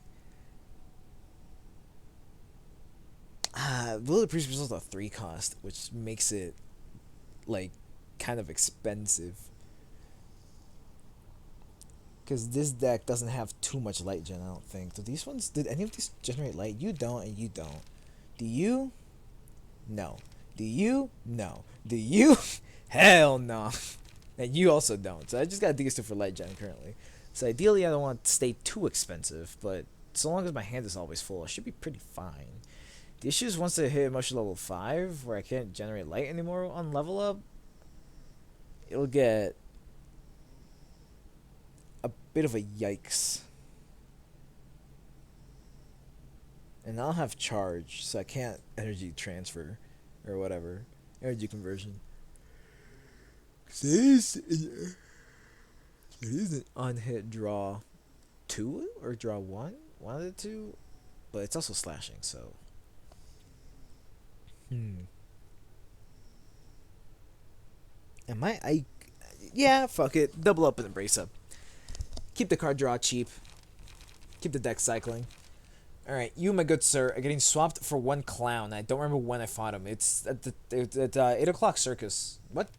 Will the Priest is also a 3 cost, which makes it like kind of expensive. Because this deck doesn't have too much light gen, I don't think. Do these ones, did any of these generate light? You don't, and you don't. Do you? No. Do you? No. Do you? Hell no. And you also don't. So I just got these two for light gen currently. So ideally I don't want to stay too expensive, but so long as my hand is always full, I should be pretty fine. The issue is once I hit emotion level 5, where I can't generate light anymore on level up, it'll get a bit of a yikes. And I'll have charge, so I can't energy transfer or whatever. Energy conversion. This is an unhit draw 2 or draw 1? One of the two? But it's also slashing, so. Am I yeah, fuck it. Double up and embrace up. Keep the card draw cheap. Keep the deck cycling. Alright, you, my good sir, are getting swapped for 1 clown. I don't remember when I fought him. It's at 8 o'clock circus. What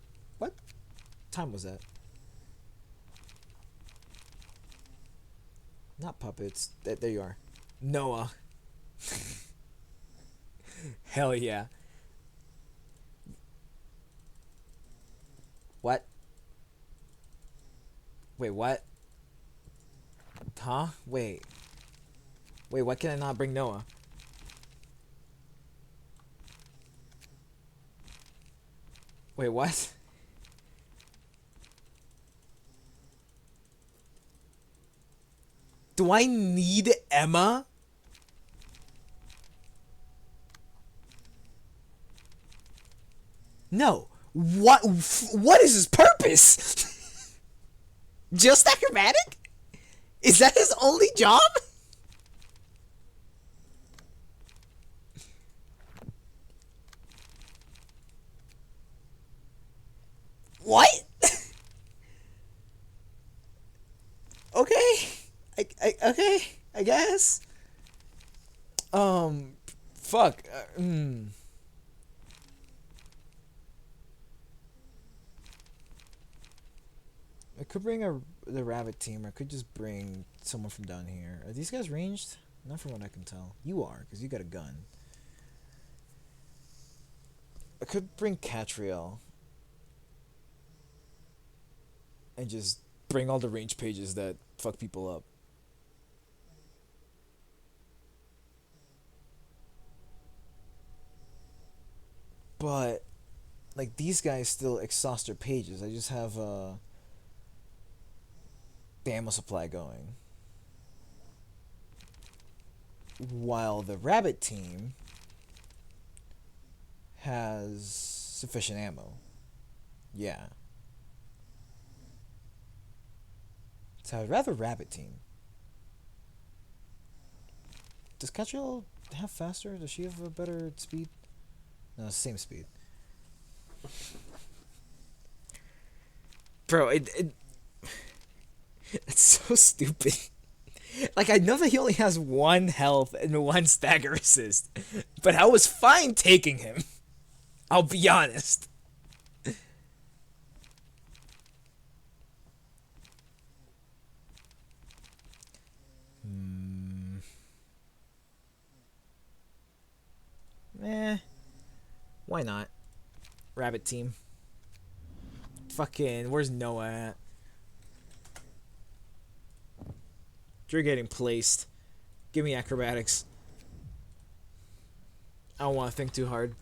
time was that? Not puppets. There you are. Noah. Hell yeah. What? Wait, what? Huh? Wait, why can I not bring Noah? Wait, what? Do I need Emma? No. What is his purpose? Just acrobatic? Is that his only job? What? Okay. Okay, I guess. Fuck. I could bring the rabbit team, or I could just bring someone from down here. Are these guys ranged? Not from what I can tell. You are, because you got a gun. I could bring Catriel. And just bring all the range pages that fuck people up. But, like, these guys still exhaust their pages. I just have, the ammo supply going. While the rabbit team has sufficient ammo. Yeah. So I'd rather rabbit team. Does Catriel have faster? Does she have a better speed? No, it's the same speed. Bro, it's so stupid. Like, I know that he only has 1 health and 1 stagger assist, but I was fine taking him. I'll be honest. Why not? Rabbit team. Fucking, where's Noah at? You're getting placed. Give me acrobatics. I don't want to think too hard.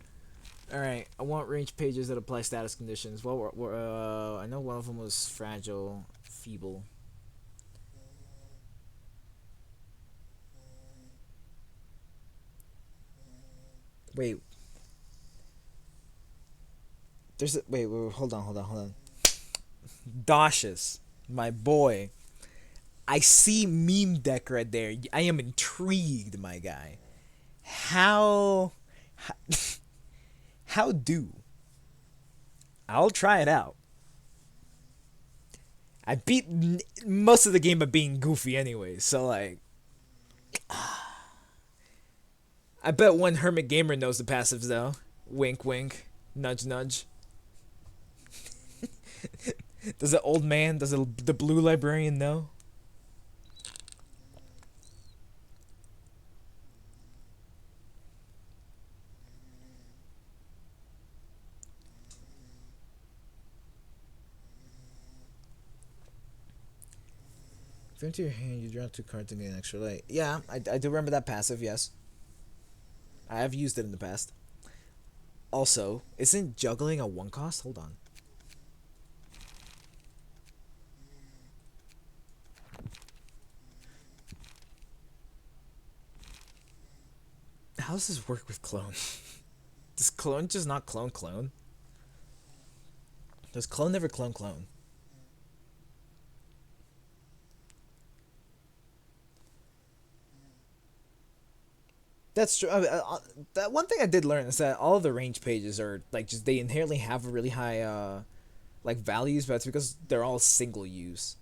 Alright, I want range pages that apply status conditions. Well, I know one of them was fragile, feeble. Wait. Wait, hold on. Dashus, my boy. I see meme deck right there. I am intrigued, my guy. How how do? I'll try it out. I beat most of the game by being goofy anyway, so like I bet one Hermit Gamer knows the passives though. Wink wink. Nudge nudge. Does the old man, the blue librarian know? If you empty your hand, you draw 2 cards and get an extra light. Yeah, I do remember that passive, yes. I have used it in the past. Also, isn't juggling a 1 cost? Hold on. How does this work with clone? Does clone just not clone clone? Does clone never clone clone? That's true. That one thing I did learn is that all of the range pages are like just they inherently have a really high like values, but it's because they're all single use.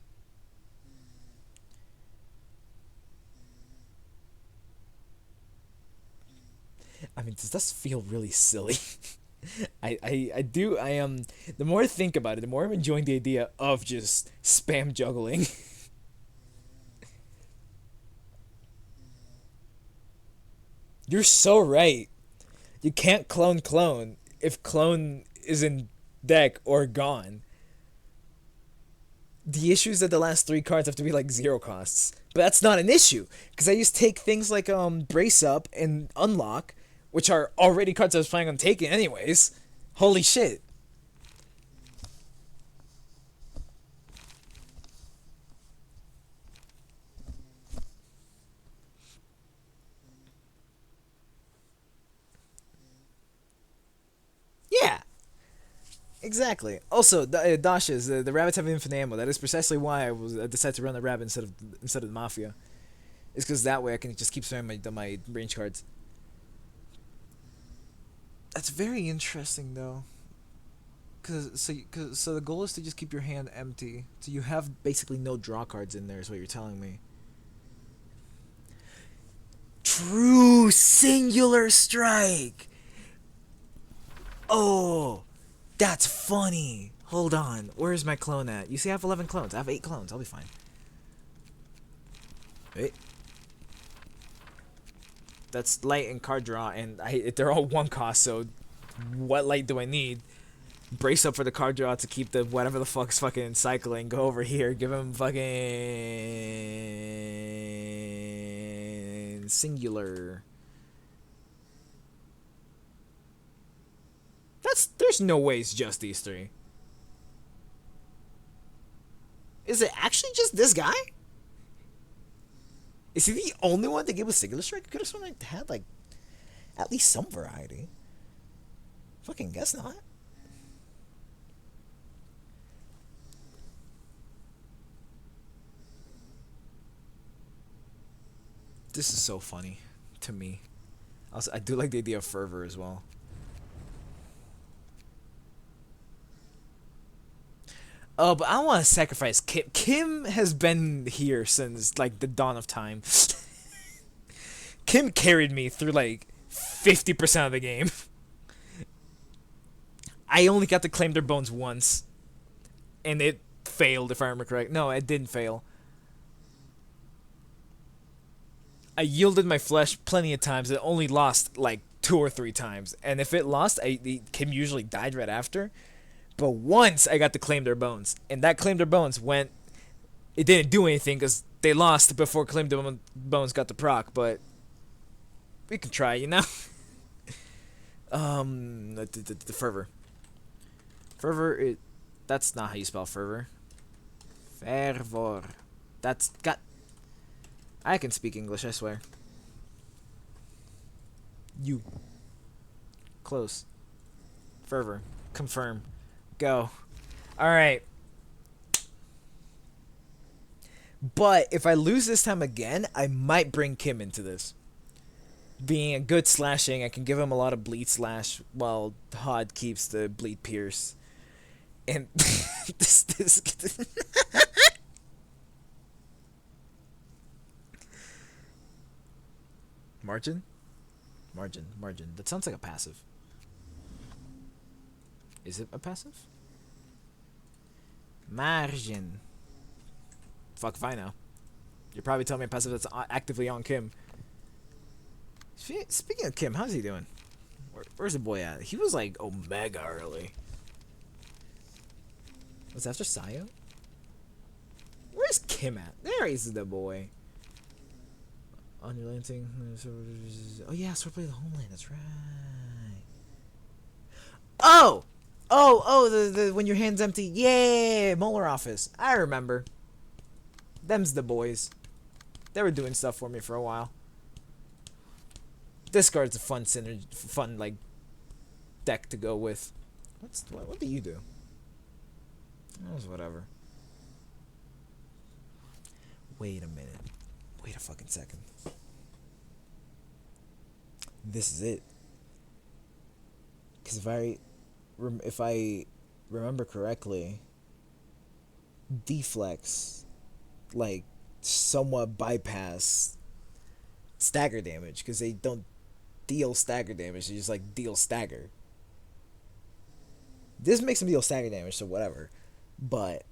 I mean, does this feel really silly? I do. I am. The more I think about it, the more I'm enjoying the idea of just spam juggling. You're so right. You can't clone clone if clone is in deck or gone. The issue is that the last 3 cards have to be like 0 costs. But that's not an issue. Because I just take things like Brace Up and Unlock, which are already cards I was planning on taking anyways. Holy shit. Yeah. Exactly. Also, Dasha's the rabbits have infinite ammo. That is precisely why I decided to run the rabbit instead of the mafia. It's because that way I can just keep spamming my range cards. That's very interesting though. So the goal is to just keep your hand empty. So you have basically no draw cards in there. Is what you're telling me. True singular strike. Oh, that's funny. Hold on. Where's my clone at? You see, I have 11 clones. I have 8 clones. I'll be fine. Wait. That's light and card draw, and they're all 1 cost, so what light do I need? Brace Up for the card draw to keep the whatever the fuck's fucking cycling. Go over here. Give him fucking singular. There's no way it's just these 3. Is it actually just this guy? Is he the only one to give a singular strike? I could have sworn I had like at least some variety. Fucking guess not. This is so funny to me. Also, I do like the idea of fervor as well. Oh, but I don't want to sacrifice Kim. Kim has been here since like the dawn of time. Kim carried me through like 50% of the game. I only got to claim their bones once, and it failed if I remember correct. No, it didn't fail. I yielded my flesh plenty of times. It only lost like 2 or 3 times, and if it lost, Kim usually died right after. But once I got to claim their bones, and that claim their bones went, it didn't do anything because They lost before Claim the Bones got the proc, but we can try, you know? The fervor. Fervor, that's not how you spell fervor. Fervor. That's got... I can speak English, I swear. You. Close. Fervor. Confirm. Go. Alright. But if I lose this time again, I might bring Kim into this. Being a good slashing, I can give him a lot of bleed slash while Hod keeps the bleed pierce. And this Margin? Margin. That sounds like a passive. Is it a passive? Margin. Fuck if I know. You're probably telling me a passive that's actively on Kim. Speaking of Kim, how's he doing? Where's the boy at? He was like Omega early. Was after Sayo? Where's Kim at? There he's the boy. On your landing. Oh yeah, swordplay of the homeland. That's right. Oh, the when your hand's empty. Yeah, Molar office. I remember. Them's the boys. They were doing stuff for me for a while. Discard's a fun synergy, fun like deck to go with. What do you do? That's whatever. Wait a minute. Wait a fucking second. This is it. Because if I remember correctly, deflex like somewhat bypass stagger damage because they don't deal stagger damage. They just like deal stagger. This makes them deal stagger damage, so whatever. But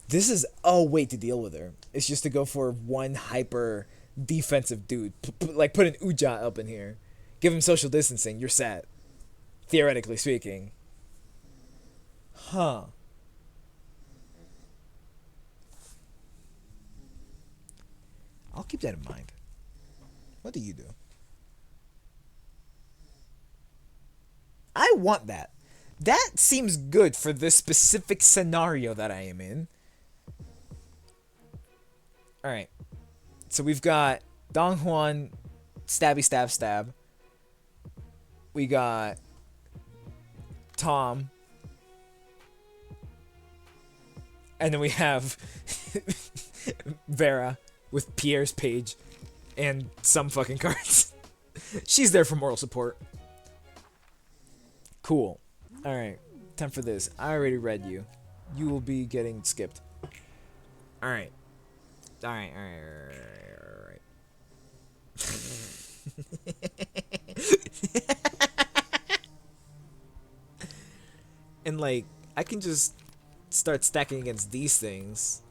this is a way to deal with her. It's just to go for one hyper defensive dude. Like put an Uja up in here. Give him social distancing. You're set. Theoretically speaking. Huh. I'll keep that in mind. What do you do? I want that. That seems good for this specific scenario that I am in. Alright. So we've got Dong Huan, stabby stab stab. We got Tom. And then we have Vera with Pierre's page and some fucking cards. She's there for moral support. Cool. Alright, time for this. I already read you. You will be getting skipped. Alright. Alright. And like, I can just start stacking against these things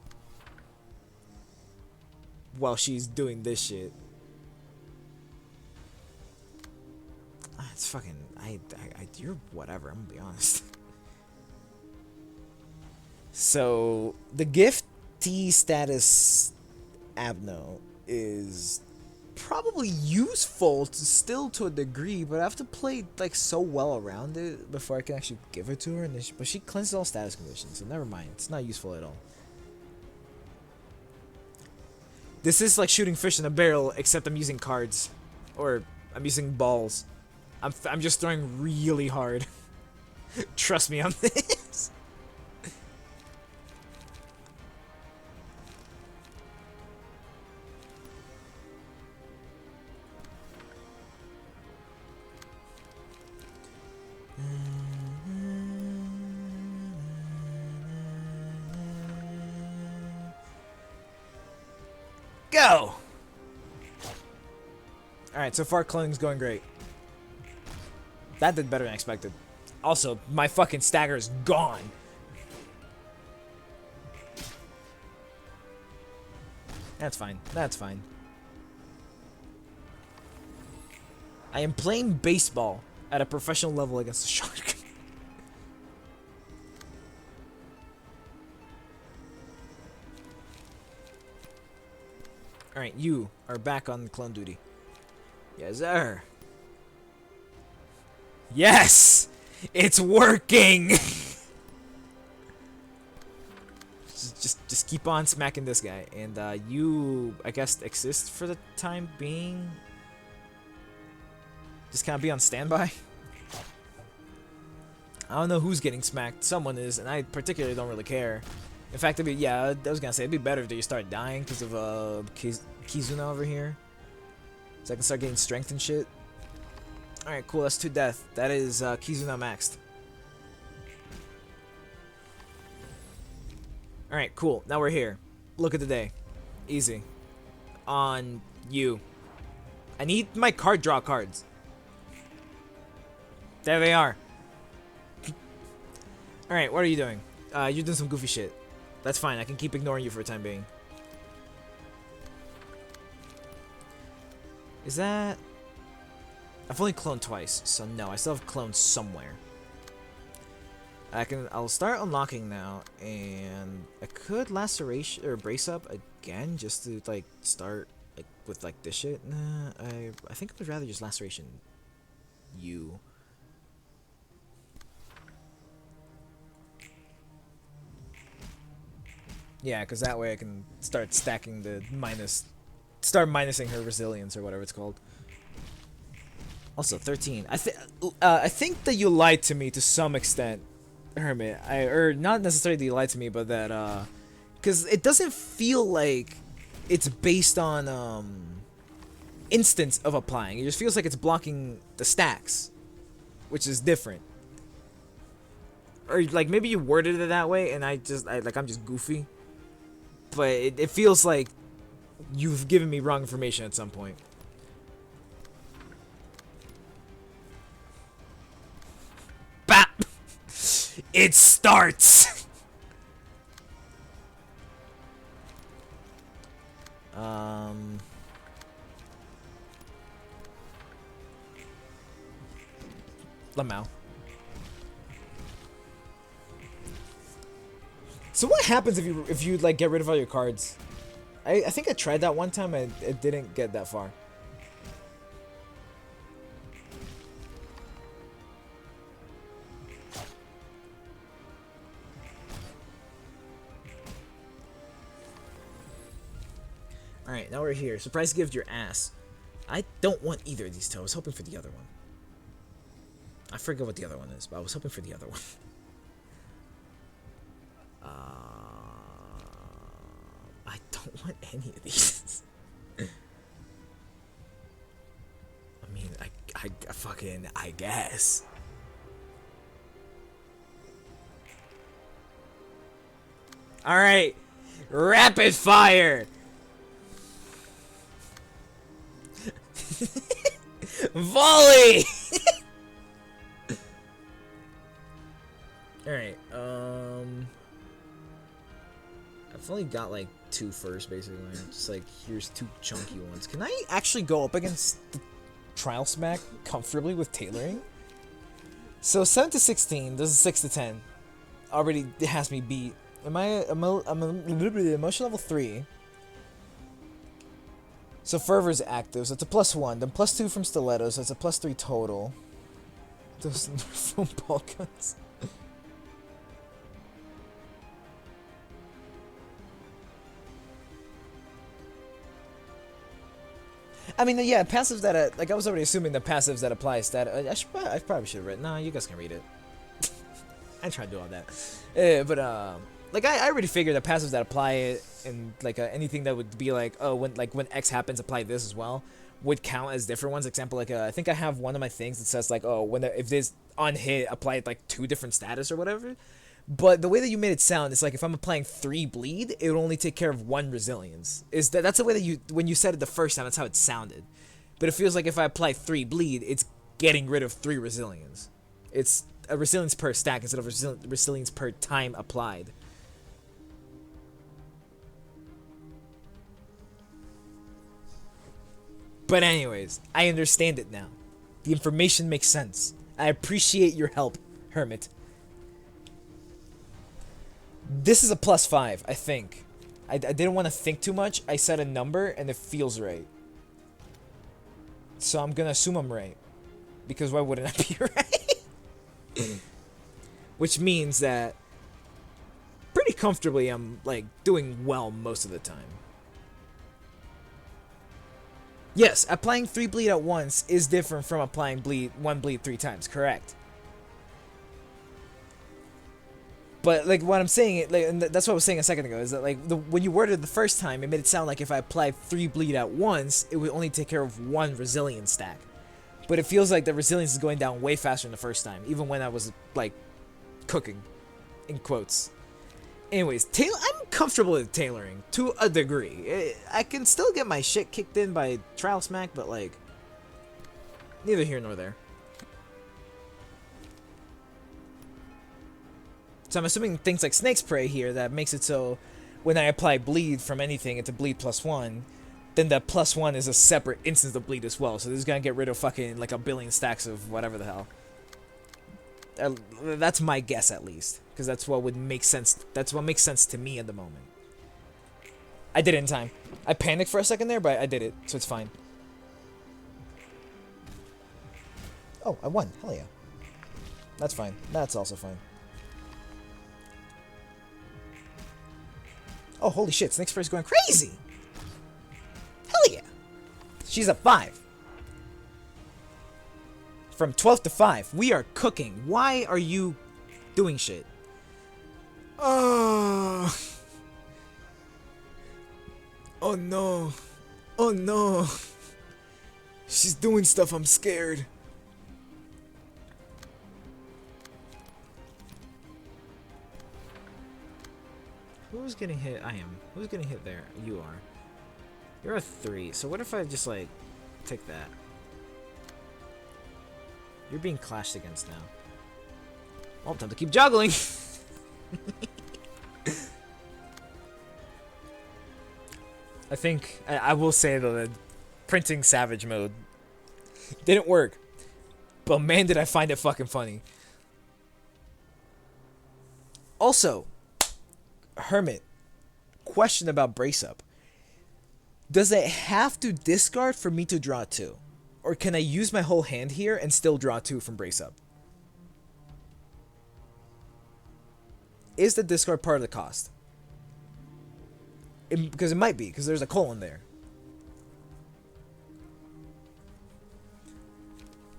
while she's doing this shit. It's fucking... you're whatever, I'm gonna be honest. So, the giftee status Abno is probably useful still to a degree, but I have to play like so well around it before I can actually give it to her. But she cleanses all status conditions, so never mind. It's not useful at all. This is like shooting fish in a barrel, except I'm using cards. Or I'm using balls. I'm just throwing really hard. Trust me on this. Go! Alright, so far cloning is going great. That did better than expected. Also, my fucking stagger is gone. That's fine. That's fine. I am playing baseball at a professional level against a shark. Alright, you are back on clone duty. Yes, sir. Yes! It's working! just keep on smacking this guy. And you, I guess, exist for the time being? Just kind of be on standby? I don't know who's getting smacked. Someone is, and I particularly don't really care. In fact, I was gonna say, it'd be better if you start dying because of Kizuna over here. So I can start getting strength and shit. Alright, cool, that's 2 death. That is Kizuna maxed. Alright, cool. Now we're here. Look at the day. Easy. On you. I need my card draw cards. There they are. Alright, what are you doing? You're doing some goofy shit. That's fine, I can keep ignoring you for the time being. Is that... I've only cloned twice, so no, I still have clones somewhere. I'll start unlocking now, and I could laceration or brace up again just to like start like with like this shit. Nah, I think I would rather just laceration you. Yeah, because that way I can start stacking the start minusing her resilience or whatever it's called. Also, 13. I think that you lied to me to some extent, Hermit. Or not necessarily you lied to me, but that because it doesn't feel like it's based on instance of applying. It just feels like it's blocking the stacks, which is different. Or like maybe you worded it that way, and I'm just goofy. But it feels like you've given me wrong information at some point. BAP! It starts! Lamau. So what happens if you like get rid of all your cards? I think I tried that one time and it didn't get that far. Alright, now we're here. Surprise gift your ass. I don't want either of these two. I was hoping for the other one. I forget what the other one is, but I was hoping for the other one. I don't want any of these. I mean, I guess. Alright. Rapid fire. Volley. Alright, I've only got like 2 first, basically. Just like, here's 2 chunky ones. Can I actually go up against the Trial Smack comfortably with tailoring? So 7 to 16, this is 6 to 10. Already has me beat. I'm emotion level 3. So Fervor is active, so it's a +1. Then +2 from Stiletto, so it's a +3 total. Those foam ball guns. I mean, yeah, passives that like I was already assuming the passives that apply stat. I probably should have read. Nah, you guys can read it. I tried to do all that, but like I already figured that passives that apply it and like anything that would be like, oh, when X happens, apply this as well, would count as different ones. Example, like I think I have one of my things that says like, oh, if this on hit, apply like 2 different status or whatever. But the way that you made it sound, it's like if I'm applying 3 bleed, it would only take care of 1 resilience. That's the way that when you said it the first time, that's how it sounded. But it feels like if I apply 3 bleed, it's getting rid of 3 resilience. It's a resilience per stack instead of resilience per time applied. But anyways, I understand it now. The information makes sense. I appreciate your help, Hermit. This is a +5, I think. I didn't want to think too much. I said a number and it feels right. So I'm gonna assume I'm right. Because why wouldn't I be right? Which means that pretty comfortably I'm like doing well most of the time. Yes, applying 3 bleed at once is different from applying 1 bleed 3 times, correct. But like what I'm saying, like, and that's what I was saying a second ago, is that like when you worded it the first time, it made it sound like if I applied 3 bleed at once, it would only take care of 1 resilience stack. But it feels like the resilience is going down way faster than the first time, even when I was like cooking, in quotes. Anyways, I'm comfortable with tailoring to a degree. I can still get my shit kicked in by trial smack, but like neither here nor there. So I'm assuming things like Snake's Prey here that makes it so when I apply bleed from anything, it's a bleed +1, then that +1 is a separate instance of bleed as well. So this is gonna get rid of fucking like a billion stacks of whatever the hell. That's my guess at least, because that's what would make sense. That's what makes sense to me at the moment. I did it in time. I panicked for a second there, but I did it, so it's fine. Oh, I won. Hell yeah. That's fine. That's also fine. Oh, holy shit, Snake's Prey is going crazy! Hell yeah! She's at 5. From 12 to 5. We are cooking. Why are you doing shit? Oh. Oh no. Oh no. She's doing stuff, I'm scared. Who's getting hit? I am. Who's getting hit there? You are. You're a 3. So what if I just like take that? You're being clashed against now. Oh, time to keep juggling. I think I will say though that printing Savage mode didn't work, but man did I find it fucking funny. Also, Hermit, question about Brace Up. Does it have to discard for me to draw 2? Or can I use my whole hand here and still draw 2 from Brace Up? Is the discard part of the cost? Because it might be, because there's a colon there.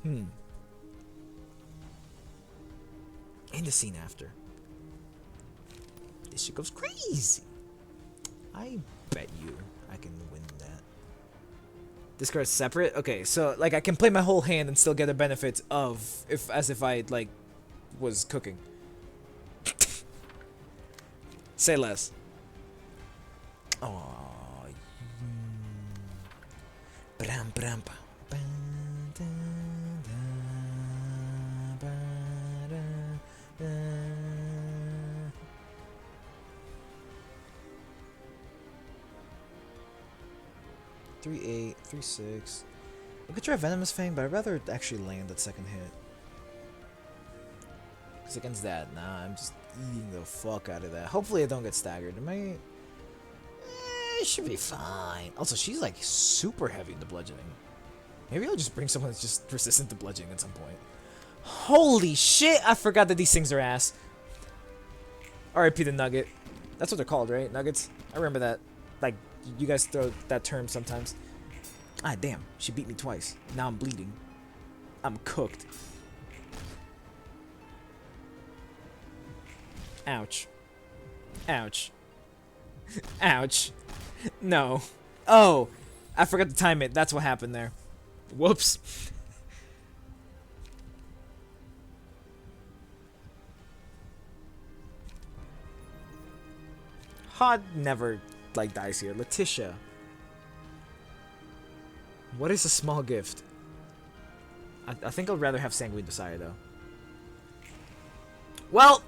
And the scene after. This shit goes crazy. I bet you I can win that. Discard separate? Okay, so like I can play my whole hand and still get the benefits of as if I like was cooking. Say less. Oh. Bram bram bam. 3-8, 3-6. I could try Venomous Fang, but I'd rather actually land that second hit. Because against that, nah, I'm just eating the fuck out of that. Hopefully I don't get staggered. Am I... it should be fine. Also, she's like super heavy into bludgeoning. Maybe I'll just bring someone that's just resistant to bludgeoning at some point. Holy shit, I forgot that these things are ass. RIP the Nugget. That's what they're called, right? Nuggets? I remember that. Like, you guys throw that term sometimes. Ah, damn. She beat me twice. Now I'm bleeding. I'm cooked. Ouch. Ouch. Ouch. No. Oh! I forgot to time it. That's what happened there. Whoops. Hod never like dies here. Letitia. What is a small gift? I think I'd rather have Sanguine Desire though. Well,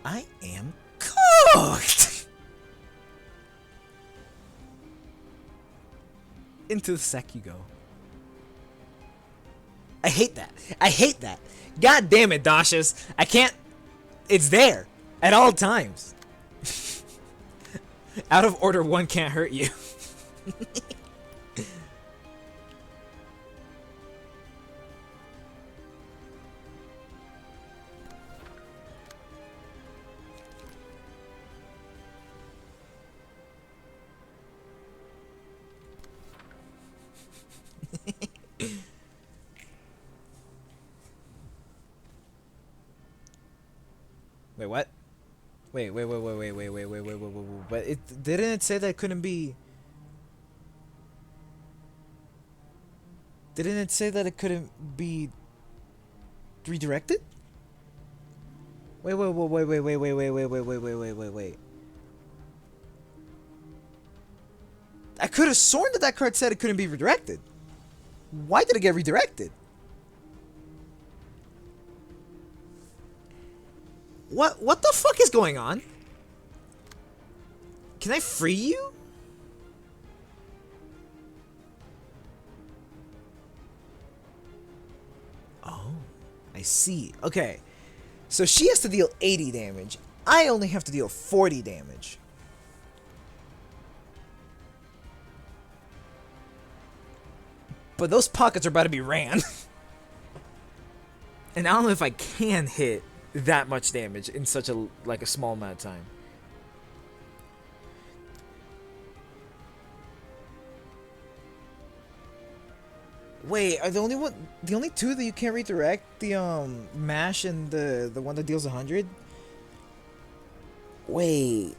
I am cooked. Into the sack you go. I hate that. I hate that. God damn it, Dashas. I can't. It's there at all times. Out of order 1 can't hurt you. Wait, what? Wait. But it didn't it say that it couldn't be. Didn't it say that it couldn't be redirected? Wait. I could have sworn that card said it couldn't be redirected. Why did it get redirected? What the fuck is going on? Can I free you? Oh, I see. Okay. So she has to deal 80 damage. I only have to deal 40 damage. But those pockets are about to be ran. And I don't know if I can hit that much damage in such a small amount of time. Wait, are the only two that you can't redirect the mash and the one that deals 100? Wait,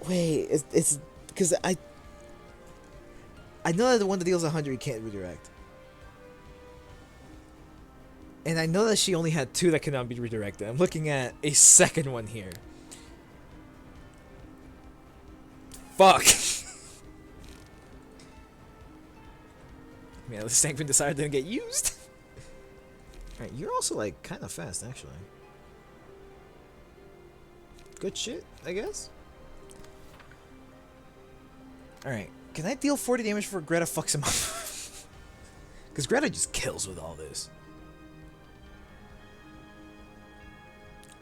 it's because I know that the one that deals 100 you can't redirect. And I know that she only had 2 that cannot be redirected. I'm looking at a second one here. Fuck. Man, the Sanguine Desire didn't get used. Alright, you're also like kind of fast actually. Good shit, I guess. Alright, can I deal 40 damage before Greta fucks him up? Because Greta just kills with all this.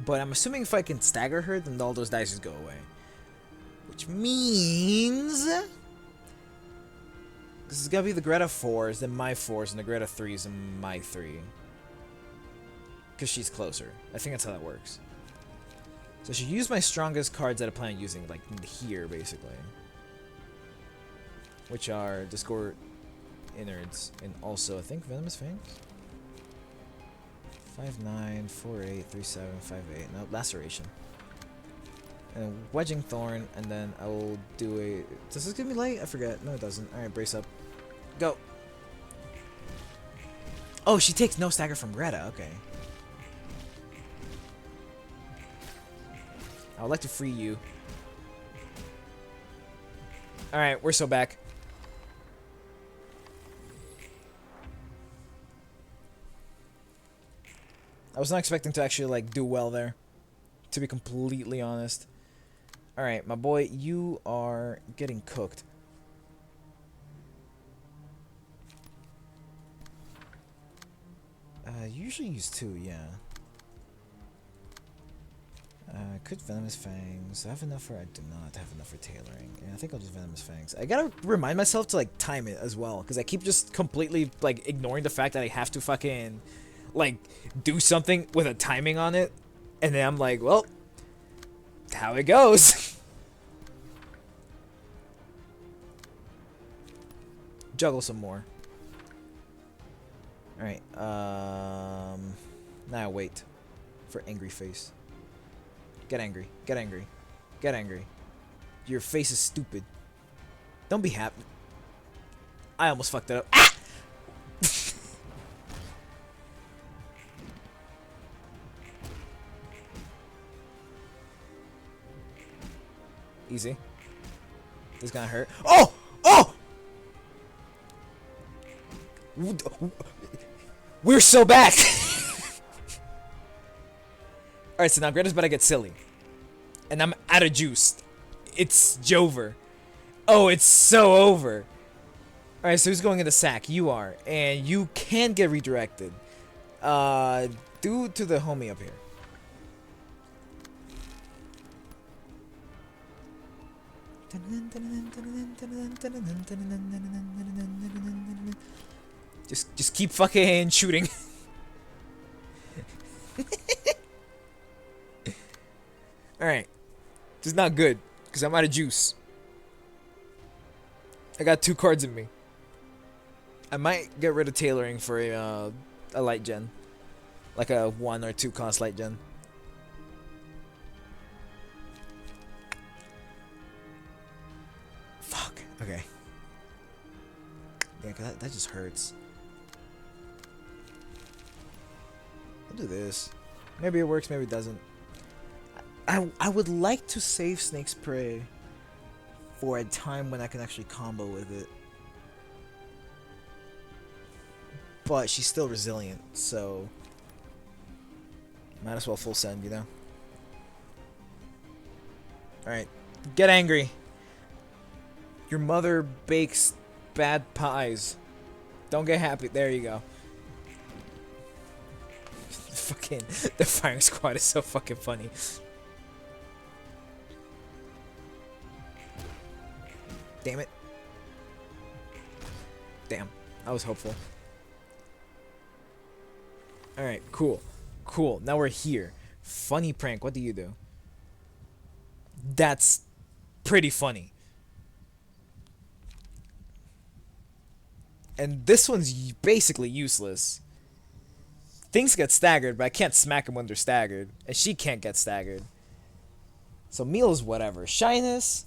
But I'm assuming if I can stagger her, then all those dice just go away. Which means... this is gonna be the Greta 4s, then my 4s, and the Greta 3s, and my 3. Because she's closer. I think that's how that works. So I should use my strongest cards that I plan on using, like here, basically. Which are Discord Innards, and also, I think, Venomous Fangs? 5-9, 4-8, 3-7, 5-8. No, Laceration. And Wedging Thorn, and then I will do a... does this give me light? I forget. No, it doesn't. Alright, brace up. Go! Oh, she takes no stagger from Greta. Okay. I would like to free you. Alright, we're so back. I was not expecting to actually, like, do well there. To be completely honest. Alright, my boy, you are getting cooked. You usually use 2, yeah. Could Venomous Fangs. I have enough for... I do not have enough for tailoring. Yeah, I think I'll just Venomous Fangs. I gotta remind myself to, like, time it as well. Because I keep just completely, like, ignoring the fact that I have to fucking... like, do something with a timing on it, and then I'm like, well, how it goes. Juggle some more. Alright, now wait for angry face. Get angry, get angry, get angry. Your face is stupid. Don't be happy. I almost fucked it up. Ah! Easy. This is gonna hurt. Oh! Oh! We're so back! Alright, so now Greta's about to get silly. And I'm out of juice. It's Jover. Oh, it's so over. Alright, so who's going in the sack? You are. And you can get redirected. Due to the homie up here. Just keep fucking shooting. Alright. This is not good, because I'm out of juice. I got 2 cards in me. I might get rid of tailoring for a light gen. Like a 1 or 2 cost light gen. Fuck. Okay. Yeah, cause that just hurts. I'll do this. Maybe it works, maybe it doesn't. I would like to save Snake's Prey for a time when I can actually combo with it. But she's still resilient, so might as well full send, you know? Alright, get angry. Your mother bakes bad pies. Don't get happy. There you go. Fucking, the firing squad is so fucking funny. Damn it. Damn, I was hopeful. Alright, cool. Cool, now we're here. Funny prank, what do you do? That's pretty funny. And this one's basically useless. Things get staggered, but I can't smack them when they're staggered. And she can't get staggered. So meal's whatever. Shyness,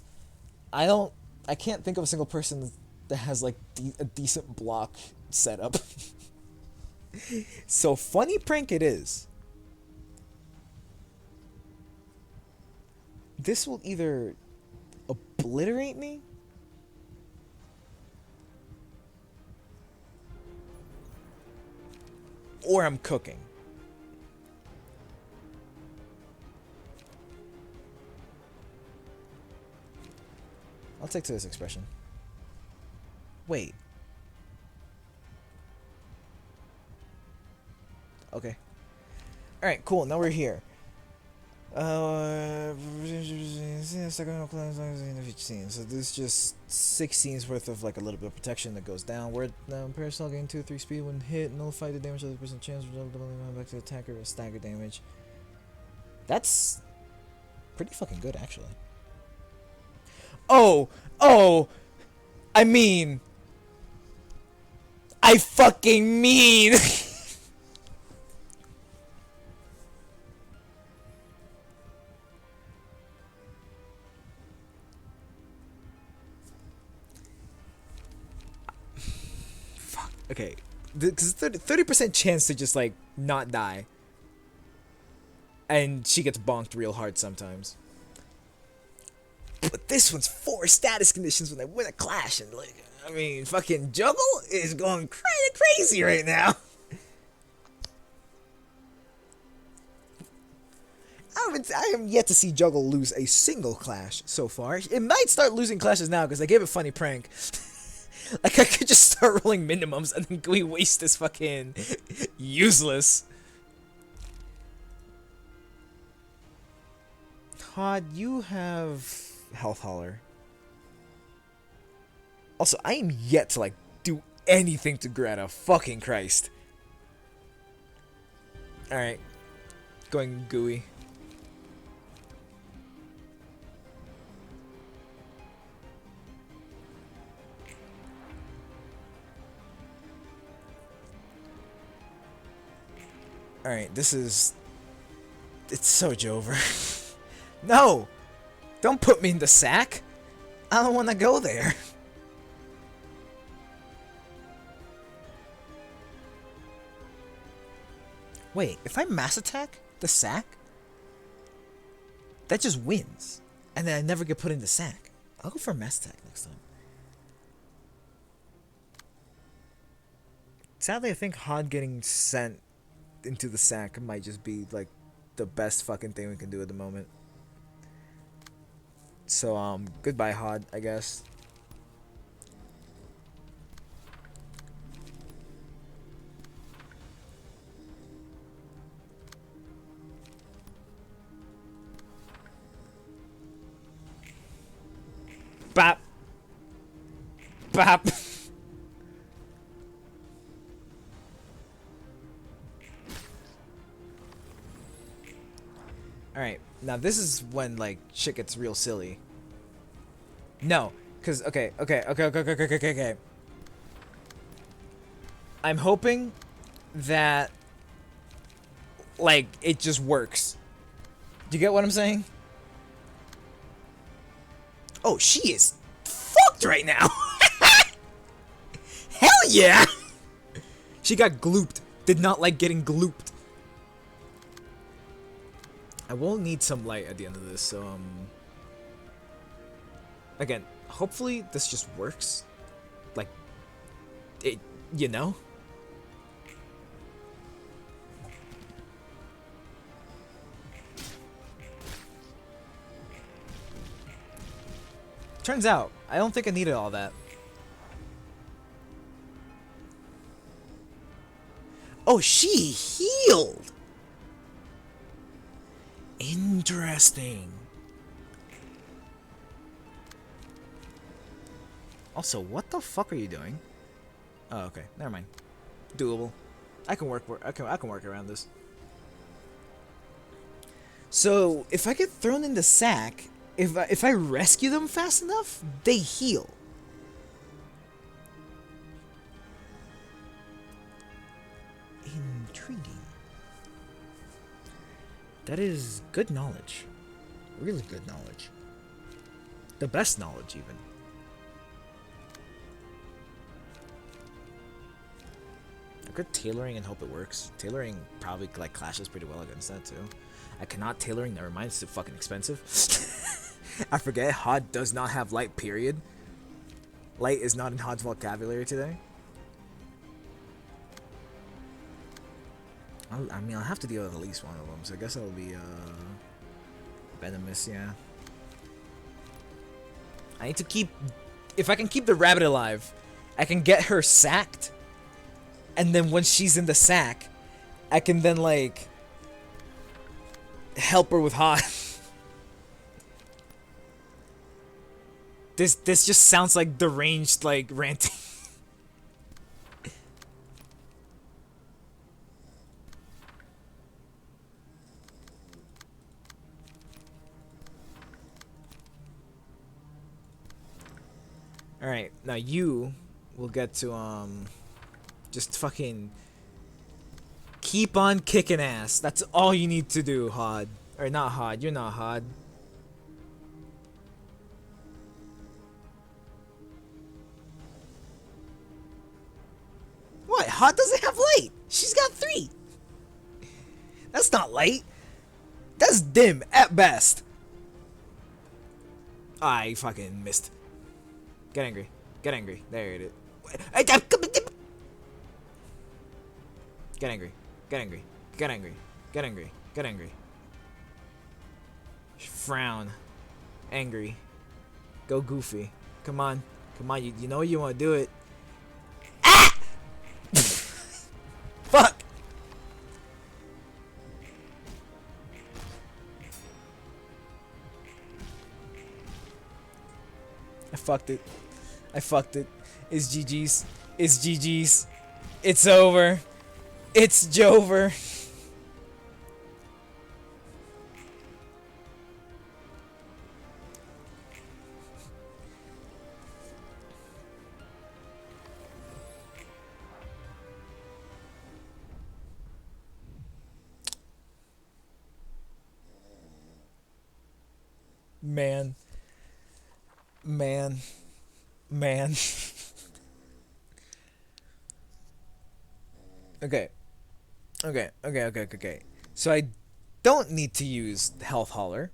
I can't think of a single person that has like a decent block setup. So funny prank it is. This will either obliterate me or I'm cooking. I'll take to this expression. Wait. Okay. Alright, cool. Now we're here. So there's just 6 scenes worth of like a little bit of protection that goes down. Where Parasol gain 2-3 speed when hit, nullify the damage of the person chance back to the attacker or stagger damage. That's pretty fucking good actually. Oh, I fucking mean. Fuck. Okay, because 30% chance to just like not die, and she gets bonked real hard sometimes. But this one's 4 status conditions when they win a clash, and like, I mean, fucking Juggle is going crazy right now. I am yet to see Juggle lose a single clash so far. It might start losing clashes now because I gave it funny prank. Like I could just start rolling minimums and then we waste this fucking useless. Todd, you have Health Hauler. Also, I am yet to like do anything to Greta. Fucking Christ. Alright. Going gooey. Alright, this is... It's so Jover. No! Don't put me in the sack! I don't want to go there. Wait, if I mass attack the sack, that just wins. And then I never get put in the sack. I'll go for a mass attack next time. Sadly, I think Hod getting sent into the sack might just be like the best fucking thing we can do at the moment. So goodbye Hod, I guess. Bop. Bop. Alright, now this is when, like, shit gets real silly. No, because, okay. I'm hoping that, like, it just works. Do you get what I'm saying? Oh, she is fucked right now. Hell yeah! She got glooped. Did not like getting glooped. I will need some light at the end of this, so, again, hopefully this just works. Like, it, you know? Turns out, I don't think I needed all that. Oh, she healed! Interesting. Also, what the fuck are you doing? Oh, okay. Never mind. Doable. I can work around this. So, if I get thrown in the sack, if I rescue them fast enough, they heal. Intriguing. That is good knowledge. Really good knowledge. The best knowledge, even. I could tailoring and hope it works. Tailoring probably, like, clashes pretty well against that, too. I cannot tailoring, never mind, it's too fucking expensive. I forget, HOD does not have light, period. Light is not in HOD's vocabulary today. I mean, I'll have to deal with at least one of them, so I guess it'll be, venomous, yeah. I need to keep... If I can keep the rabbit alive, I can get her sacked, and then when she's in the sack, I can then, like, help her with HOD. This just sounds like deranged, like, ranting. Alright, now you will get to, just fucking keep on kicking ass. That's all you need to do, HOD. Or not HOD, you're not HOD. What? HOD doesn't have light. She's got 3. That's not light. That's dim at best. I fucking missed. Get angry. Get angry. There it is. Get angry. Get angry. Get angry. Get angry. Get angry. Frown. Angry. Go goofy. Come on. Come on. You know you want to do it. Ah! Fuck. I fucked it. I fucked it. It's GG's. It's GG's. It's over. It's Jover. Man. Man. Man. Okay. Okay. So I don't need to use Health Hauler.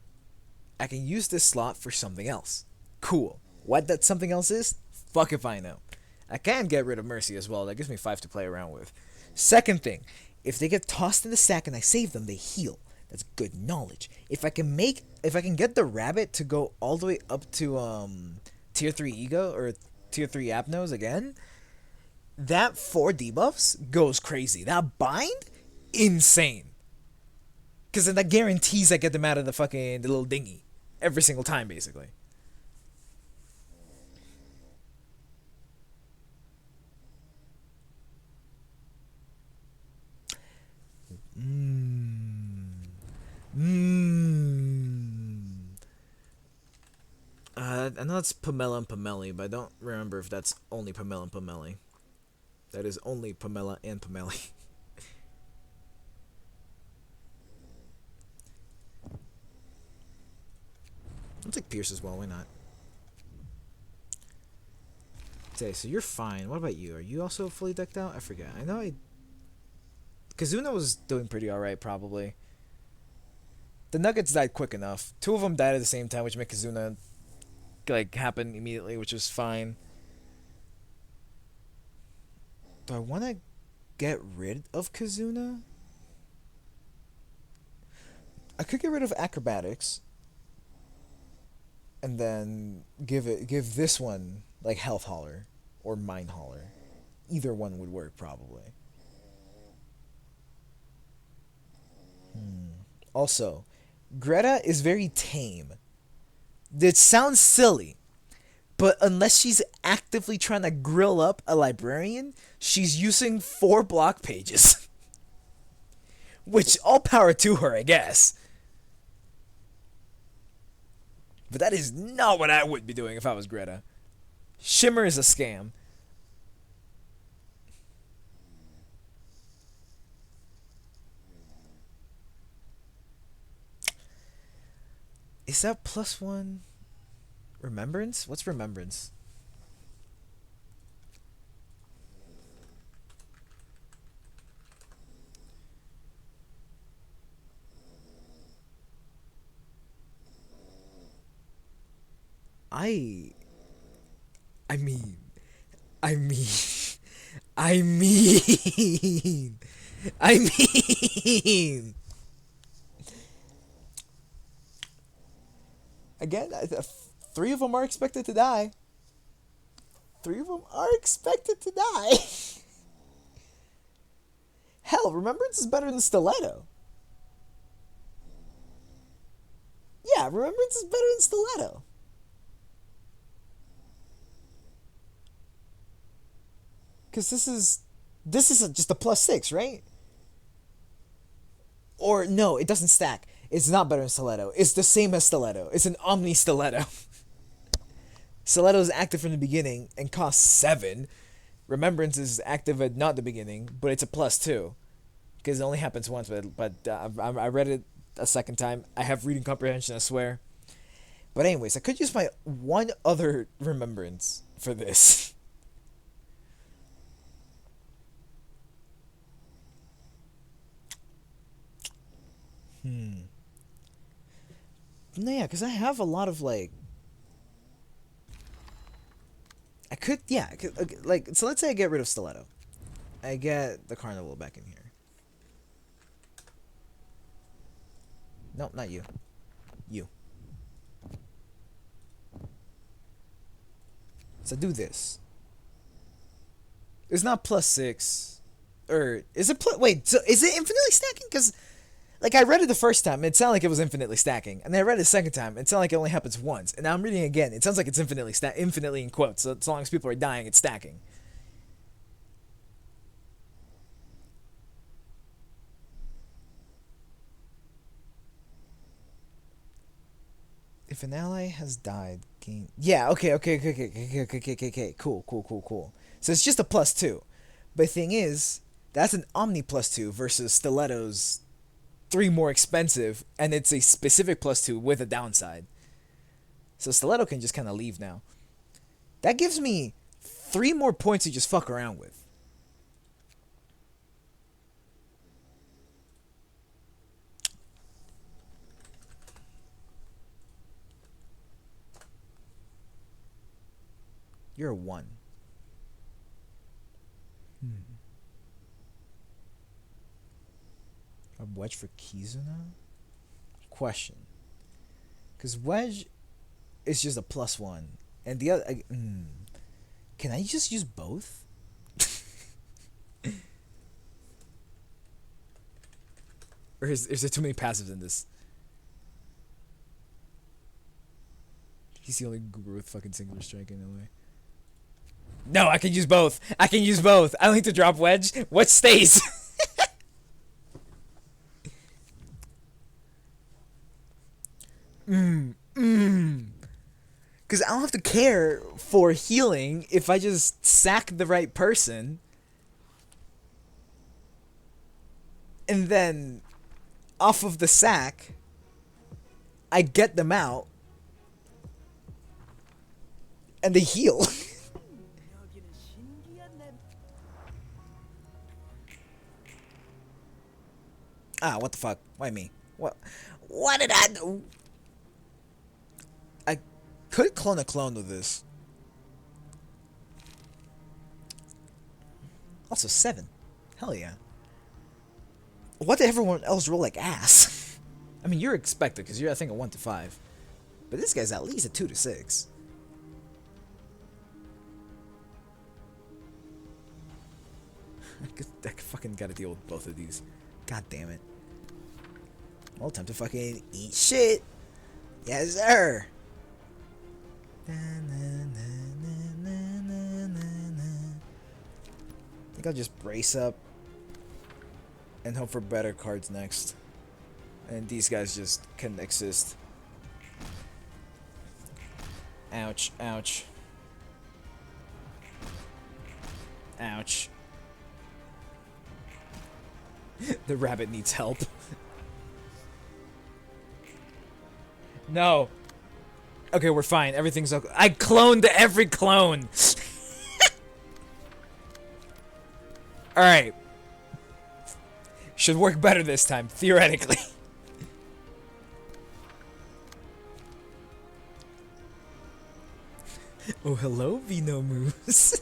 I can use this slot for something else. Cool. What that something else is? Fuck if I know. I can get rid of Mercy as well. That gives me 5 to play around with. Second thing, if they get tossed in the sack and I save them, they heal. That's good knowledge. If I can get the rabbit to go all the way up to tier 3 ego or tier 3 Apnos again, that 4 debuffs goes crazy. That bind, insane. Because then that guarantees I get them out of the little dinghy every single time, basically. know it's Pamela and Pameli, but I don't remember if that's only Pamela and Pameli. That is only Pamela and Pameli. I'll take Pierce as well, why not? Okay, so you're fine. What about you? Are you also fully decked out? I forget. I know Kazuna was doing pretty alright, probably. The Nuggets died quick enough. Two of them died at the same time, which made Kazuna, like, happen immediately, which was fine. Do I want to get rid of Kazuna? I could get rid of Acrobatics. And then give this one, like, Health Hauler. Or Mind Hauler. Either one would work, probably. Also, Greta is very tame. It sounds silly, but unless she's actively trying to grill up a librarian, she's using 4 block pages. Which, all power to her, I guess. But that is not what I would be doing if I was Greta. Shimmer is a scam. Is that +1 remembrance? What's remembrance? I mean, I mean, I mean, I mean. Again, 3 of them are expected to die. 3 of them are expected to die. Hell, Remembrance is better than Stiletto. Yeah, Remembrance is better than Stiletto. Because this is just a +6, right? Or no, it doesn't stack. It's not better than Stiletto. It's the same as Stiletto. It's an Omni Stiletto. Stiletto is active from the beginning and costs 7. Remembrance is active at not the beginning, but it's a +2 because it only happens once. But I read it a second time. I have reading comprehension, I swear. But anyways, I could use my one other remembrance for this. No, yeah, because I have a lot of, like... I could, yeah, like, so let's say I get rid of Stiletto. I get the Carnival back in here. Nope, not you. You. So do this. It's not +6. Or, is it wait, so is it infinitely stacking? Because... Like, I read it the first time, it sounded like it was infinitely stacking. And then I read it the second time, it sounded like it only happens once. And now I'm reading it again, it sounds like it's infinitely in quotes. So as long as people are dying, it's stacking. If an ally has died, gain... Yeah, okay. Cool. So it's just a +2. But the thing is, that's an Omni +2 versus Stiletto's 3 more expensive, and it's a specific +2 with a downside. So Stiletto can just kind of leave now. That gives me 3 more points to just fuck around with. You're a 1. A wedge for Kizuna? Question. Because wedge is just a +1. And the other... Can I just use both? Or is there too many passives in this? He's the only Goober with fucking singular strike in a way. No, I can use both. I don't need to drop wedge. Wedge stays. Because Because I don't have to care for healing if I just sack the right person. And then, off of the sack, I get them out. And they heal. Ah, what the fuck? Why me? What did I do? I could clone a clone with this. Also 7. Hell yeah. What did everyone else roll like ass? I mean, you're expected because you're, I think, a 1 to 5. But this guy's at least a 2 to 6. I fucking gotta deal with both of these. God damn it. Well, time to fucking eat shit. Yes, sir. I think I'll just brace up and hope for better cards next. And these guys just can exist. Ouch, ouch. Ouch. The rabbit needs help. No. Okay, we're fine. Everything's okay. I cloned every clone. Alright. Should work better this time, theoretically. Oh, hello, Vino Moose.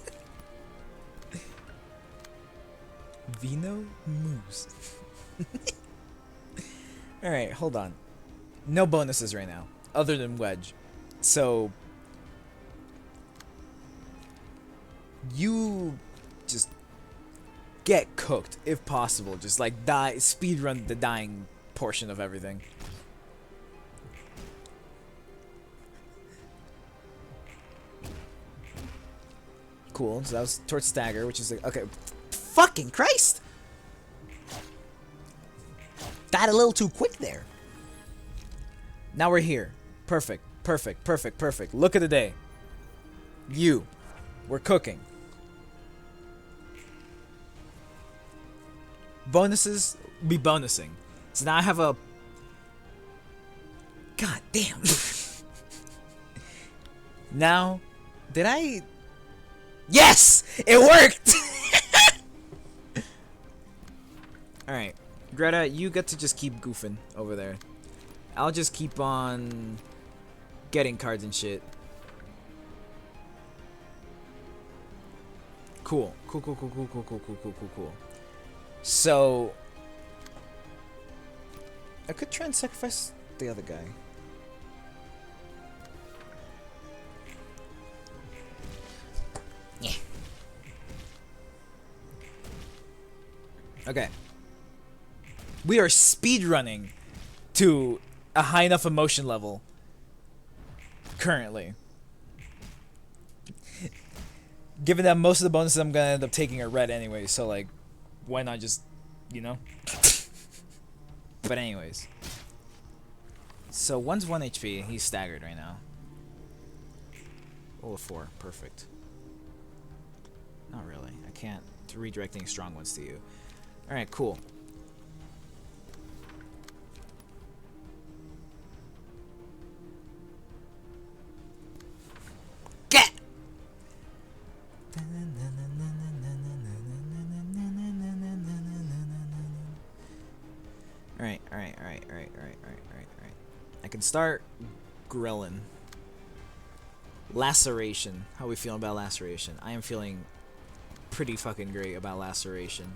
Vino Moose. Alright, hold on. No bonuses right now, other than Wedge. So, you just get cooked, if possible. Just like die, speedrun the dying portion of everything. Cool, so that was towards stagger, which is like, okay. Fucking Christ! Died a little too quick there. Now we're here. Perfect, perfect, perfect, perfect. Look at the day. We're cooking. Bonuses be bonusing. So now I have a... God damn. Now, did I... Yes! It worked! Alright. Greta, you get to just keep goofing over there. I'll just keep on getting cards and shit. Cool. Cool. So, I could try and sacrifice the other guy. Yeah. Okay. We are speedrunning to a high enough emotion level currently. Given that most of the bonuses I'm gonna end up taking are red anyway, so like, why not just, you know? But anyways. So one's 1 HP, he's staggered right now. Oh, a 4, perfect. Not really, I can't redirecting strong ones to you. Alright, cool. Get! Alright. I can start grilling. Laceration. How are we feeling about laceration? I am feeling pretty fucking great about laceration.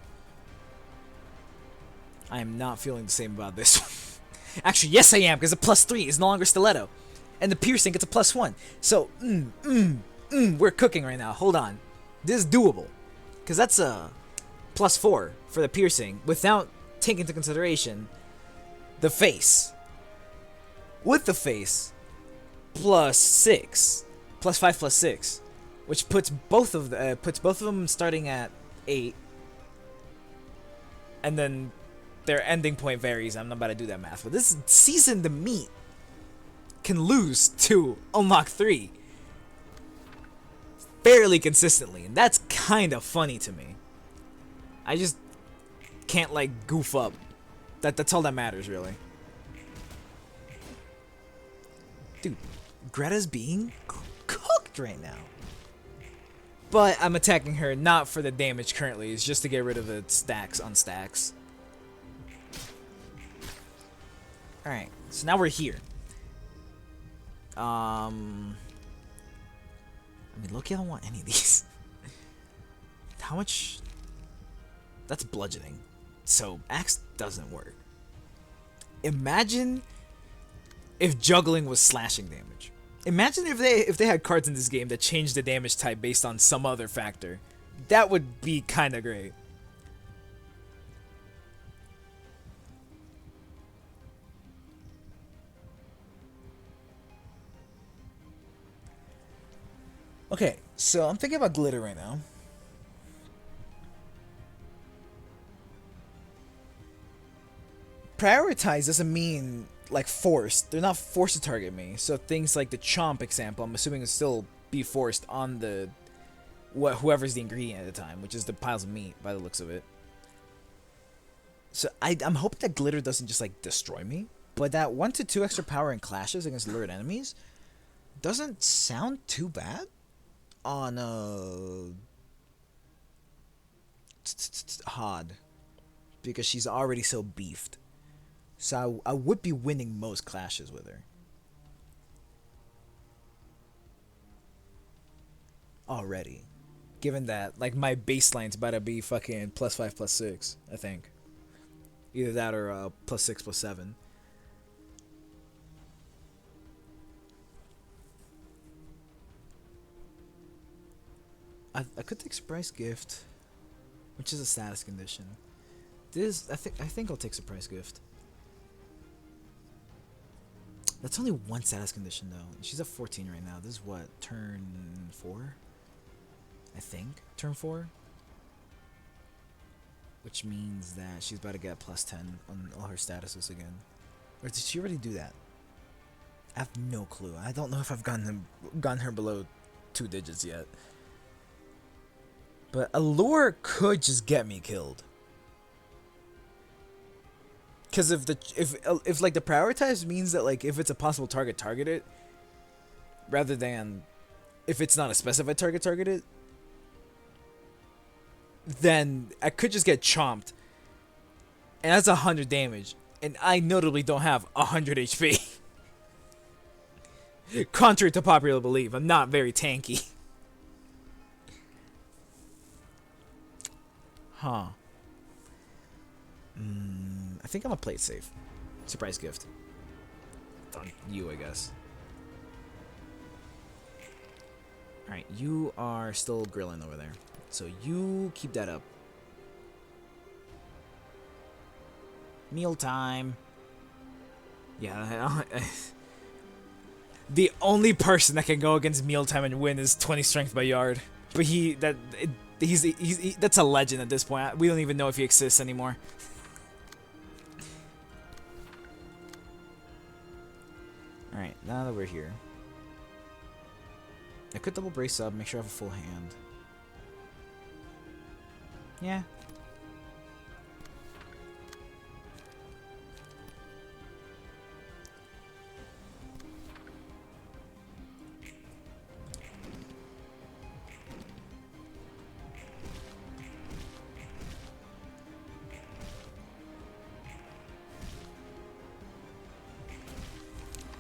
I am not feeling the same about this one. Actually, yes I am, because a +3 is no longer stiletto. And the piercing gets a +1. So, we're cooking right now. Hold on. This is doable. Because that's a +4 for the piercing, without taking into consideration the face. With the face, +6. +5, +6. Which puts both of them starting at 8. And then their ending point varies. I'm not about to do that math. But this seasoned meat can lose to unlock 3. fairly consistently, and that's kind of funny to me. I just can't like goof up. That's all that matters, really. Dude, Greta's being cooked right now. But I'm attacking her not for the damage currently, it's just to get rid of the stacks on stacks. Alright, so now we're here. I mean, look, I don't want any of these. How much? That's bludgeoning. So, axe doesn't work. Imagine if juggling was slashing damage. Imagine if they had cards in this game that changed the damage type based on some other factor. That would be kind of great. Okay, so I'm thinking about glitter right now. Prioritize doesn't mean like forced. They're not forced to target me. So things like the chomp example, I'm assuming will still be forced on the whoever's the ingredient at the time, which is the piles of meat by the looks of it. So I'm hoping that glitter doesn't just like destroy me, but that 1 to 2 extra power in clashes against lurid enemies doesn't sound too bad on Hod, because she's already so beefed. So I would be winning most clashes with her. Already. Given that, like, my baseline's about to be fucking +5, +6, I think. Either that or +6, +7. I could take Surprise Gift, which is a status condition. I think I'll take Surprise Gift. That's only one status condition though. She's at 14 right now. This is what, turn 4? I think turn 4. Which means that she's about to get +10 on all her statuses again. Or did she already do that? I have no clue. I don't know if I've gotten her below 2 digits yet. But Allure could just get me killed. Because if like the prioritize means that like if it's a possible target, target it, rather than if it's not a specified target, target it, then I could just get chomped, and that's 100 damage, and I notably don't have 100 HP. Contrary to popular belief, I'm not very tanky. Huh. I think I'm gonna play it safe. Surprise gift. On you, I guess. Alright, you are still grilling over there. So you keep that up. Meal time. Yeah, the only person that can go against mealtime and win is 20 strength by yard. But that's a legend at this point. We don't even know if he exists anymore. Alright, now that we're here. I could double brace up, make sure I have a full hand. Yeah.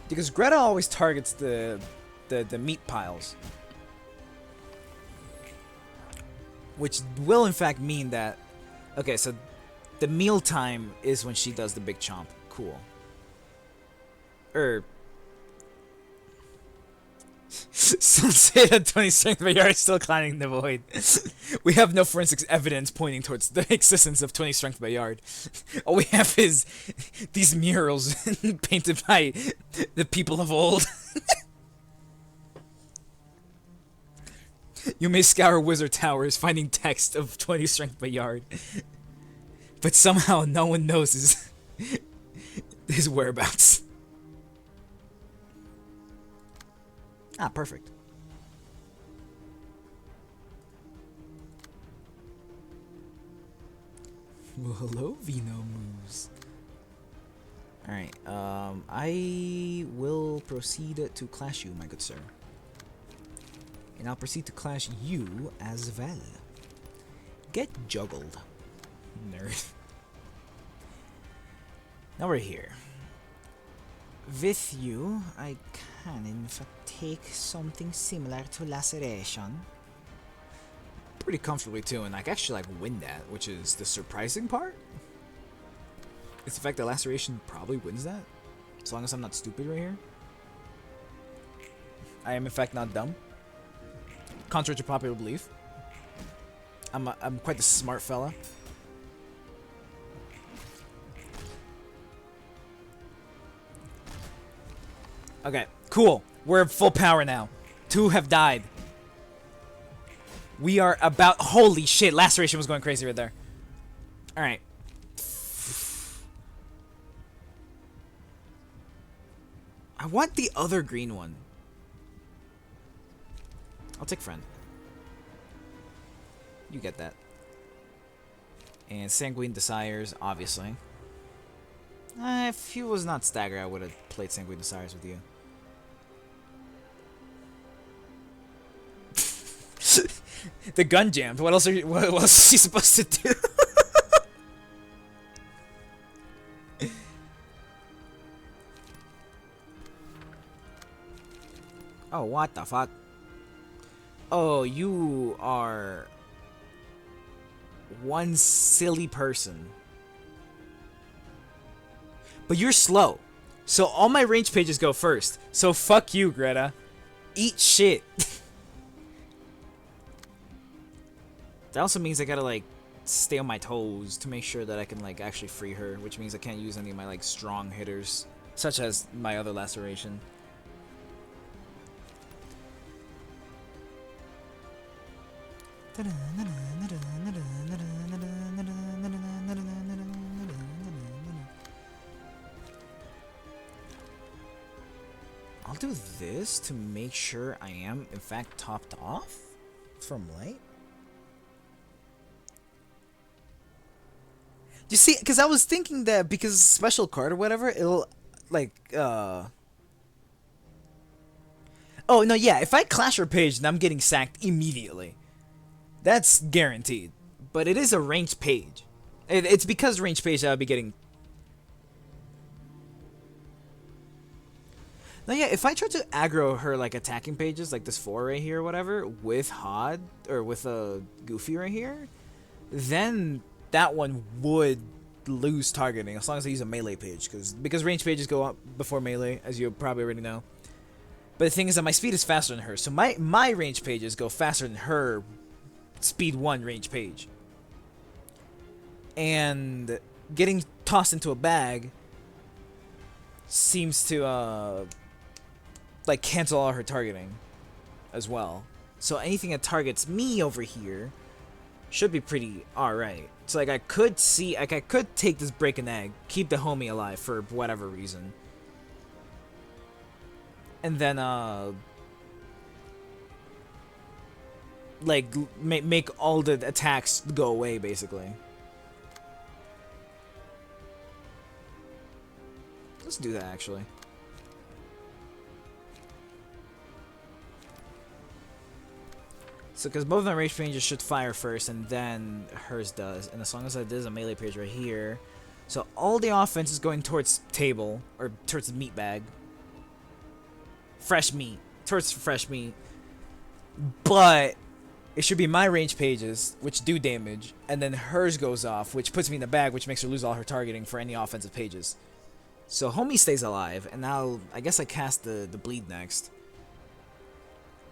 Because Greta always targets the meat piles. Which will in fact mean that... Okay, so the meal time is when she does the big chomp. Cool. Sunset at 20 strength, but you're still climbing the void. We have no forensics evidence pointing towards the existence of 20 strength by yard. All we have is these murals painted by the people of old. You may scour wizard towers finding text of 20 strength by yard, but somehow no one knows his whereabouts. Ah, perfect. Well, hello, Venomoose. Alright, I will proceed to clash you, my good sir. And I'll proceed to clash you as well. Get juggled, nerd. Now we're here. With you, I can in fact take something similar to laceration. Pretty comfortably too, and I can actually like win that, which is the surprising part. It's the fact that laceration probably wins that, as long as I'm not stupid right here. I am in fact not dumb. Contrary to popular belief, I'm quite the smart fella. Okay, cool. We're at full power now. 2 have died. We are about... Holy shit, laceration was going crazy right there. Alright. I want the other green one. I'll take friend. You get that. And Sanguine Desires, obviously. If he was not Stagger, I would have played Sanguine Desires with you. The gun jammed. What else is she supposed to do? Oh, what the fuck? Oh, you are one silly person. But you're slow. So all my range pages go first. So fuck you, Greta. Eat shit. That also means I gotta like stay on my toes to make sure that I can like actually free her, which means I can't use any of my like strong hitters, such as my other laceration. I'll do this to make sure I am in fact topped off from light. You see, because I was thinking that because it's a special card or whatever, it'll, like, Oh, no, yeah, if I clash her page, then I'm getting sacked immediately. That's guaranteed. But it is a ranged page. It's because ranged page that I'll be getting... Now, yeah, if I try to aggro her, like, attacking pages, like this 4 right here or whatever, with Hod, or with a Goofy right here, then... that one would lose targeting as long as I use a melee page, because range pages go up before melee, as you probably already know. But the thing is that my speed is faster than her, so my range pages go faster than her speed 1 range page. And getting tossed into a bag seems to like cancel all her targeting as well. So anything that targets me over here should be pretty alright. So like I could take this break an egg, keep the homie alive for whatever reason, and then like make all the attacks go away basically. Let's do that actually. So, because both of my range pages should fire first, and then hers does. And as long as there's a melee page right here, so all the offense is going towards table, or towards the meat bag. Fresh meat. Towards fresh meat. But it should be my range pages, which do damage, and then hers goes off, which puts me in the bag, which makes her lose all her targeting for any offensive pages. So homie stays alive, and now I guess I cast the bleed next.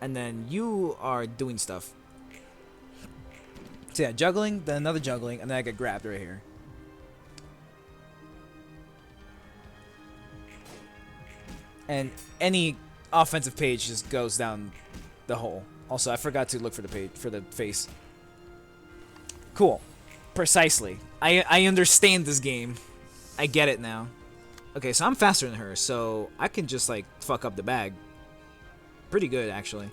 And then you are doing stuff. So yeah, juggling, then another juggling, and then I get grabbed right here. And any offensive page just goes down the hole. Also, I forgot to look for the page for the face. Cool. Precisely. I understand this game. I get it now. Okay, so I'm faster than her, so I can just like fuck up the bag. Pretty good, actually.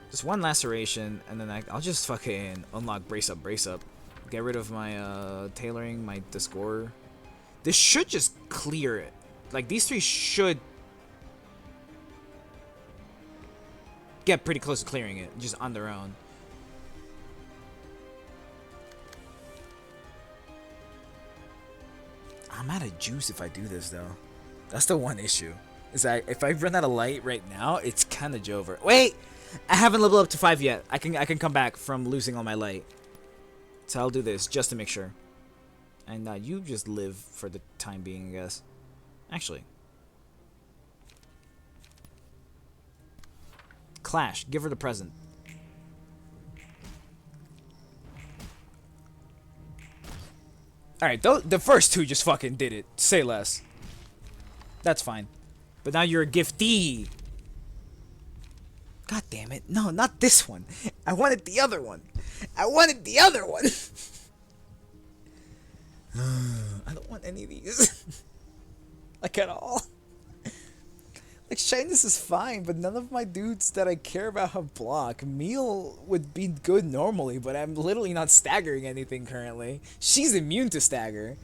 Just one laceration, and then I'll just fucking unlock brace up, brace up. Get rid of my tailoring, my discore. This should just clear it. Like, these three should get pretty close to clearing it, just on their own. I'm out of juice if I do this, though. That's the one issue. Is that if I run out of light right now, it's kind of over. Wait! I haven't leveled up to 5 yet. I can come back from losing all my light. So I'll do this just to make sure. And you just live for the time being, I guess. Actually. Clash. Give her the present. Alright, the first two just fucking did it. Say less. That's fine. But now you're a giftee. God damn it. No, not this one. I wanted the other one. I wanted the other one. I don't want any of these. Like, at all. Like, shyness is fine, but none of my dudes that I care about have block. Meal would be good normally, but I'm literally not staggering anything currently. She's immune to stagger.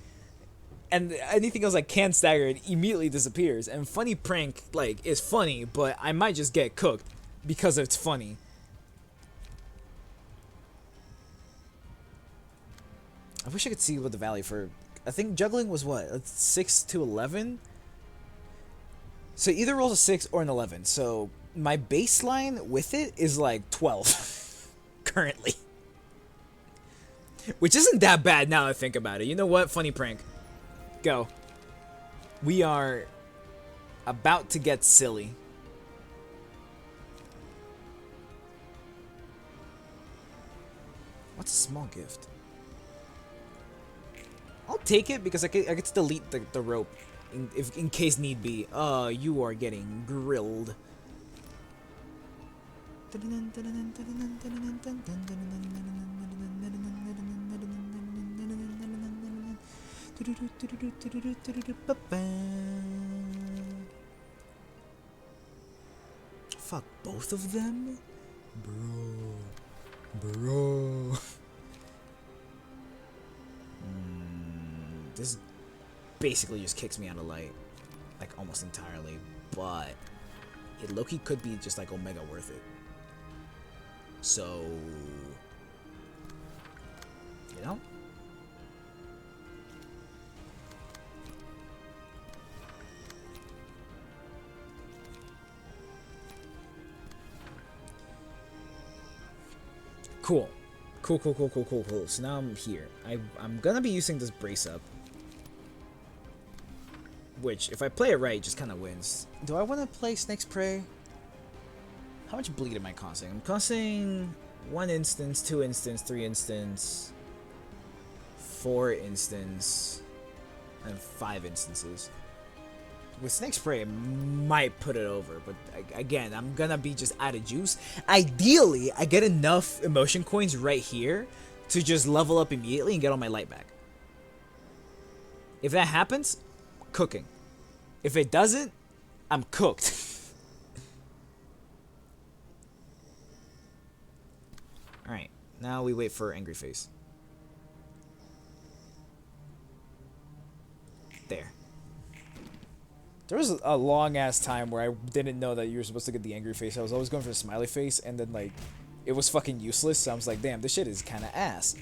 And anything else I can stagger, it immediately disappears. And funny prank, like, is funny, but I might just get cooked because it's funny. I wish I could see what the value for... I think juggling was what? 6 to 11? So either rolls a 6 or an 11. So my baseline with it is like 12 currently. Which isn't that bad now that I think about it. You know what? Funny prank. Go. We are about to get silly. What's a small gift? I'll take it because I get to delete the rope in case need be. You are getting grilled. Fuck both of them? Bro. This basically just kicks me out of light, like almost entirely, but it low-key could be just like Omega worth it. So, you know? Cool. Cool. So now I'm here. I'm gonna be using this brace up. Which, if I play it right, just kind of wins. Do I want to play Snake's Prey? How much bleed am I costing? I'm costing 1 instance, 2 instance, 3 instance, 4 instance, and 5 instances. With Snake's Prey, I might put it over, but again, I'm gonna be just out of juice. Ideally, I get enough emotion coins right here to just level up immediately and get all my light back. If that happens, cooking. If it doesn't, I'm cooked. Alright, now we wait for Angry Face. There. There was a long-ass time where I didn't know that you were supposed to get the Angry Face. I was always going for the Smiley Face, and then, like, it was fucking useless, so I was like, damn, this shit is kind of ass.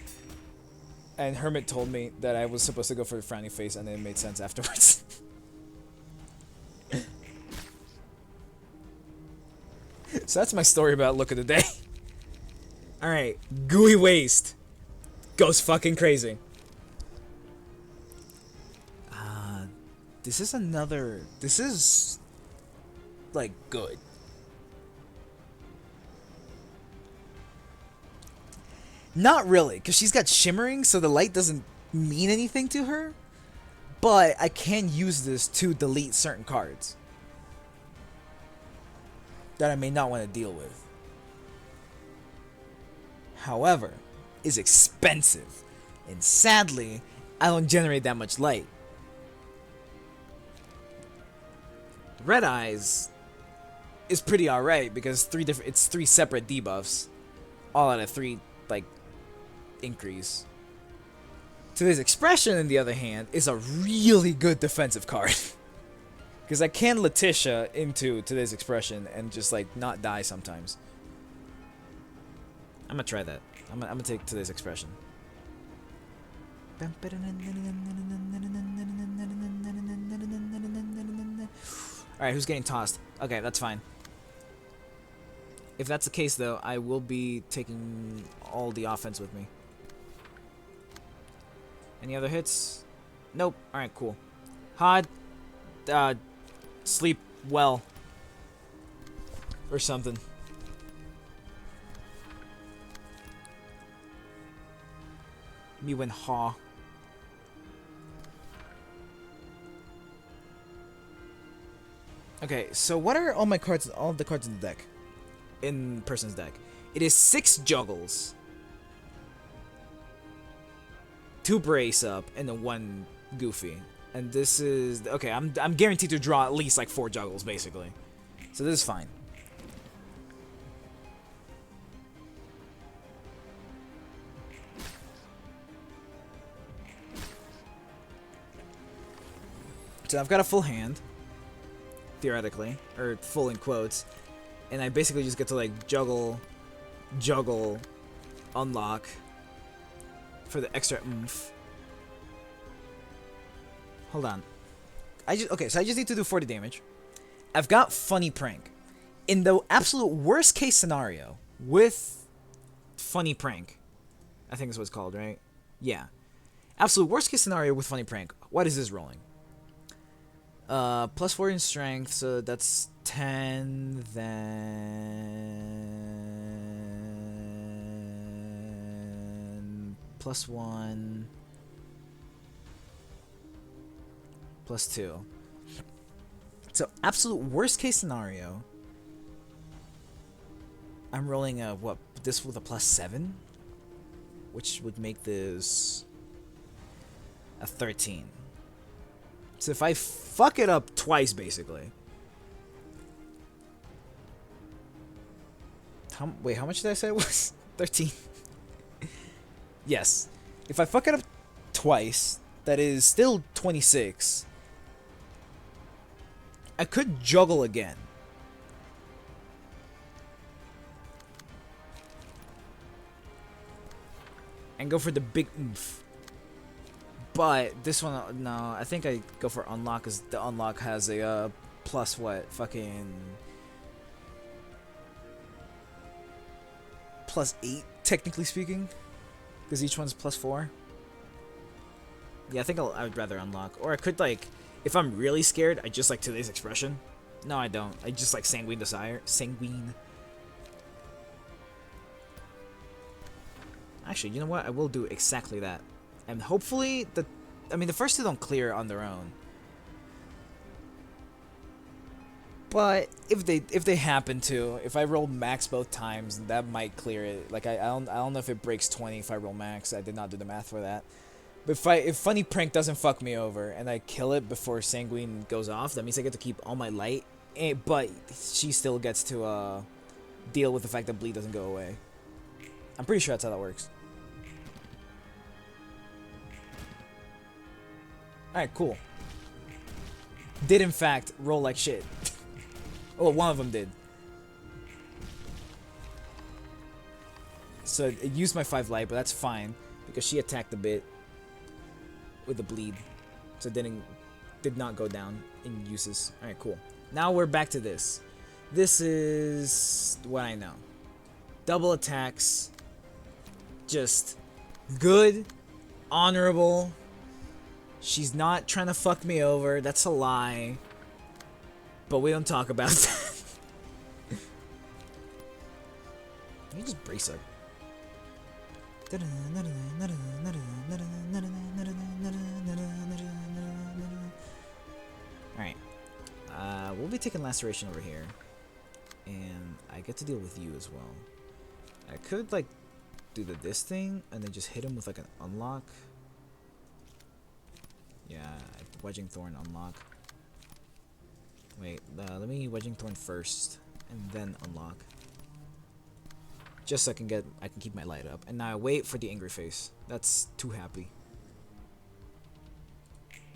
And Hermit told me that I was supposed to go for the Frowny Face, and then it made sense afterwards. So that's my story about Look of the Day. Alright, Gooey Waste goes fucking crazy. This is another... This is... like, good. Not really, because she's got shimmering, so the light doesn't mean anything to her. But I can use this to delete certain cards that I may not want to deal with. However, is expensive, and sadly, I don't generate that much light. Red Eyes is pretty alright because it's 3 separate debuffs, all at a 3 like increase. Today's Expression, on the other hand, is a really good defensive card. Because I can Letitia into Today's Expression and just, like, not die sometimes. I'm gonna try that. I'm gonna take Today's Expression. Alright, who's getting tossed? Okay, that's fine. If that's the case, though, I will be taking all the offense with me. Any other hits? Nope. Alright, cool. Hod, sleep well. Or something. Me win Ha. Okay, so what are all my cards, all the cards in the deck? In person's deck. It is 6 Juggles, 2 Brace Up, and then 1 Goofy. And this is... Okay, I'm guaranteed to draw at least like 4 Juggles, basically. So this is fine. So I've got a full hand, theoretically, or full in quotes, and I basically just get to like juggle, unlock for the extra oomph. Hold on. Okay, so I just need to do 40 damage. I've got Funny Prank. In the absolute worst case scenario with Funny Prank, I think that's what it's called, right? Yeah. Absolute worst case scenario with Funny Prank. What is this rolling? +4 in strength, so that's 10, then +1, +2. So, absolute worst case scenario, I'm rolling a, what, this with a +7? Which would make this a 13. So if I fuck it up twice, basically. Wait, how much did I say it was? 13. Yes. If I fuck it up twice, that is still 26. I could juggle again. And go for the big oomph. But this one, no, I think I go for unlock because the unlock has a plus what? Fucking +8, technically speaking, because each one's +4. Yeah, I think I would rather unlock. Or I could, like, if I'm really scared, I just like Today's Expression. No, I don't. I just like Sanguine Desire. Sanguine. Actually, you know what? I will do exactly that. And hopefully, the first two don't clear on their own. But if they happen to, if I roll max both times, that might clear it. Like I don't know if it breaks 20 if I roll max. I did not do the math for that. But if Funny Prank doesn't fuck me over and I kill it before Sanguine goes off, that means I get to keep all my light. But she still gets to deal with the fact that bleed doesn't go away. I'm pretty sure that's how that works. Alright, cool. Did in fact roll like shit. Oh, one of them did. So it used my 5 light, but that's fine because she attacked a bit with the bleed, so it did not go down in uses. All right, cool. Now we're back to this. This is what I know. Double attacks, just good, honorable. She's not trying to fuck me over. That's a lie. But we don't talk about that. You just brace her. Alright. We'll be taking Laceration over here. And I get to deal with you as well. I could, like, do this thing and then just hit him with, like, an unlock. Yeah, Wedging Thorn unlock. Wait, let me Wedging Thorn first, and then unlock. Just so I can keep my light up. And now I wait for the Angry Face. That's too happy.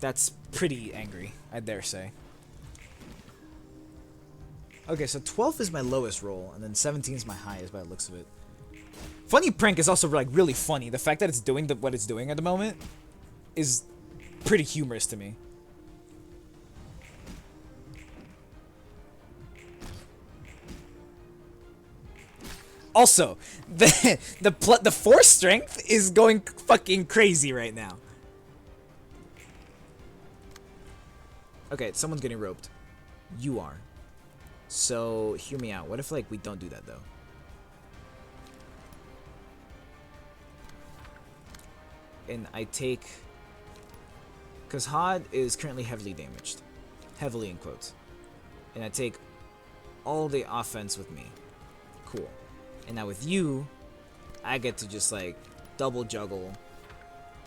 That's pretty angry, I dare say. Okay, so 12 is my lowest roll, and then 17 is my highest by the looks of it. Funny Prank is also like really funny. The fact that it's doing what it's doing at the moment is pretty humorous to me. Also, the force strength is going fucking crazy right now. Okay, someone's getting roped. You are. So, hear me out. What if, like, we don't do that, though? And I take... Because Hod is currently heavily damaged. Heavily in quotes. And I take all the offense with me. Cool. And now with you, I get to just, like, double juggle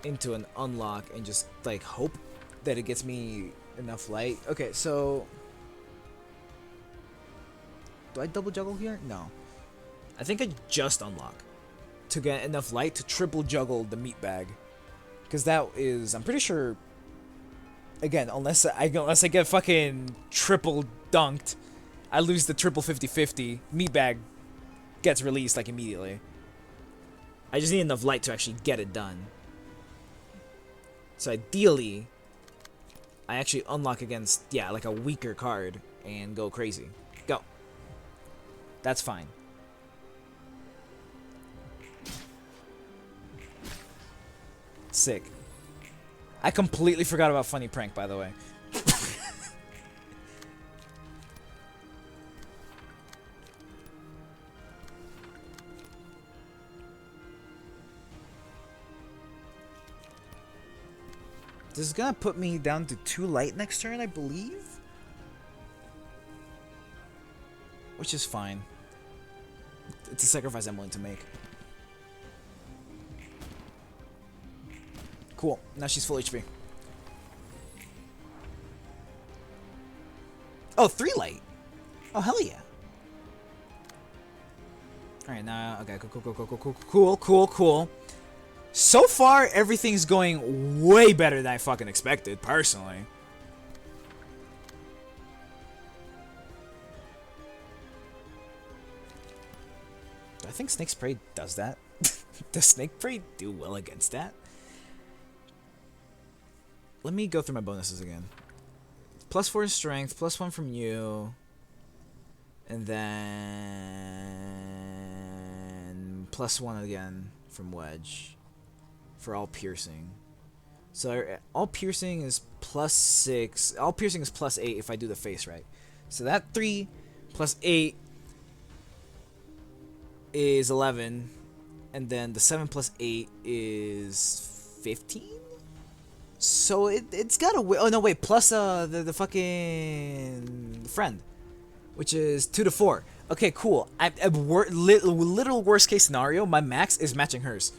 into an unlock and just, like, hope that it gets me enough light. Okay, so... Do I double juggle here? No. I think I just unlock to get enough light to triple juggle the meat bag. Because that is... I'm pretty sure... Again, unless I get fucking triple dunked, I lose the triple 50-50. Meat bag gets released, like, immediately. I just need enough light to actually get it done. So ideally... I actually unlock against, yeah, like a weaker card and go crazy. Go. That's fine. Sick. I completely forgot about Funny Prank, by the way. This is gonna put me down to 2 light next turn, I believe? Which is fine. It's a sacrifice I'm willing to make. Cool. Now she's full HP. Oh, 3 light. Oh, hell yeah. Alright, now... Okay, cool. So far, everything's going way better than I fucking expected, personally. Do I think Snake Spray does that? Does Snake Spray do well against that? Let me go through my bonuses again. +4 strength, +1 from you. And then... +1 again from Wedge. For all piercing. So all piercing is +6. All piercing is +8 if I do the face right. So that 3 +8 is 11. And then the 7 +8 is 15? So it's got a... Oh, no, wait. Plus the fucking friend. Which is 2 to 4. Okay, cool. Literal worst case scenario, my max is matching hers.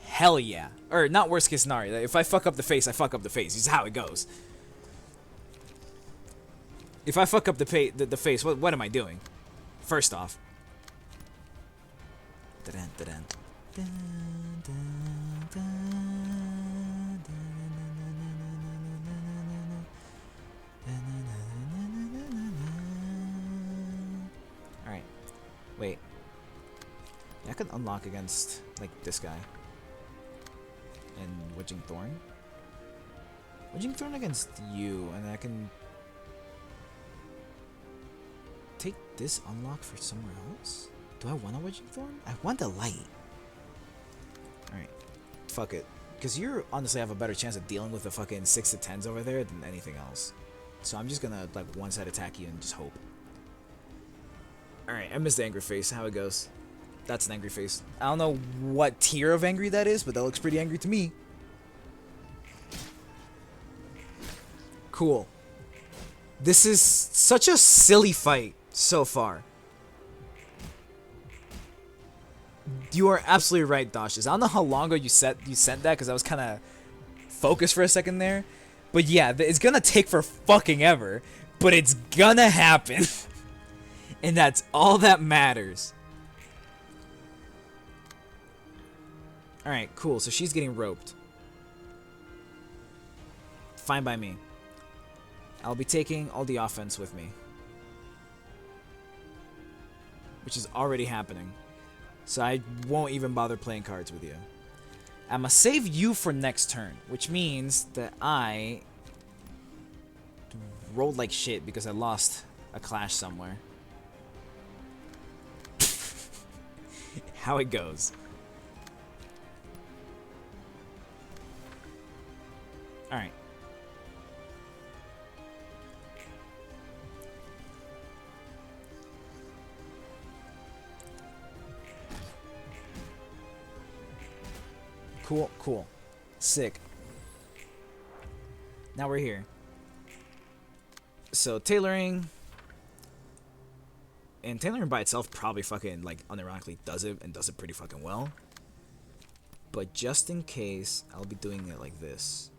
Hell yeah. Or, not worst case scenario. If I fuck up the face, I fuck up the face. This is how it goes. If I fuck up the face, what am I doing? First off. Alright. Wait. Yeah, I can unlock against, like, this guy. And Wedging Thorn? Wedging Thorn against you, and I can take this unlock for somewhere else? Do I want a Wedging Thorn? I want a light. Alright. Fuck it. Because you honestly have a better chance of dealing with the fucking 6 to 10s over there than anything else. So I'm just gonna, like, one-side attack you and just hope. Alright, I missed the angry face. How it goes. That's an angry face. I don't know what tier of angry that is, but that looks pretty angry to me. Cool. This is such a silly fight so far. You are absolutely right, Dashes. I don't know how long ago you sent that, because I was kind of focused for a second there. But yeah, it's gonna take for fucking ever. But it's gonna happen. And that's all that matters. Alright, cool. So she's getting roped. Fine by me. I'll be taking all the offense with me. Which is already happening. So I won't even bother playing cards with you. I'm gonna save you for next turn, which means that I rolled like shit because I lost a clash somewhere. How it goes. Alright. Cool, cool. Sick. Now we're here. So tailoring. And tailoring by itself probably fucking, like, unironically does it, and does it pretty fucking well. But just in case, I'll be doing it like this.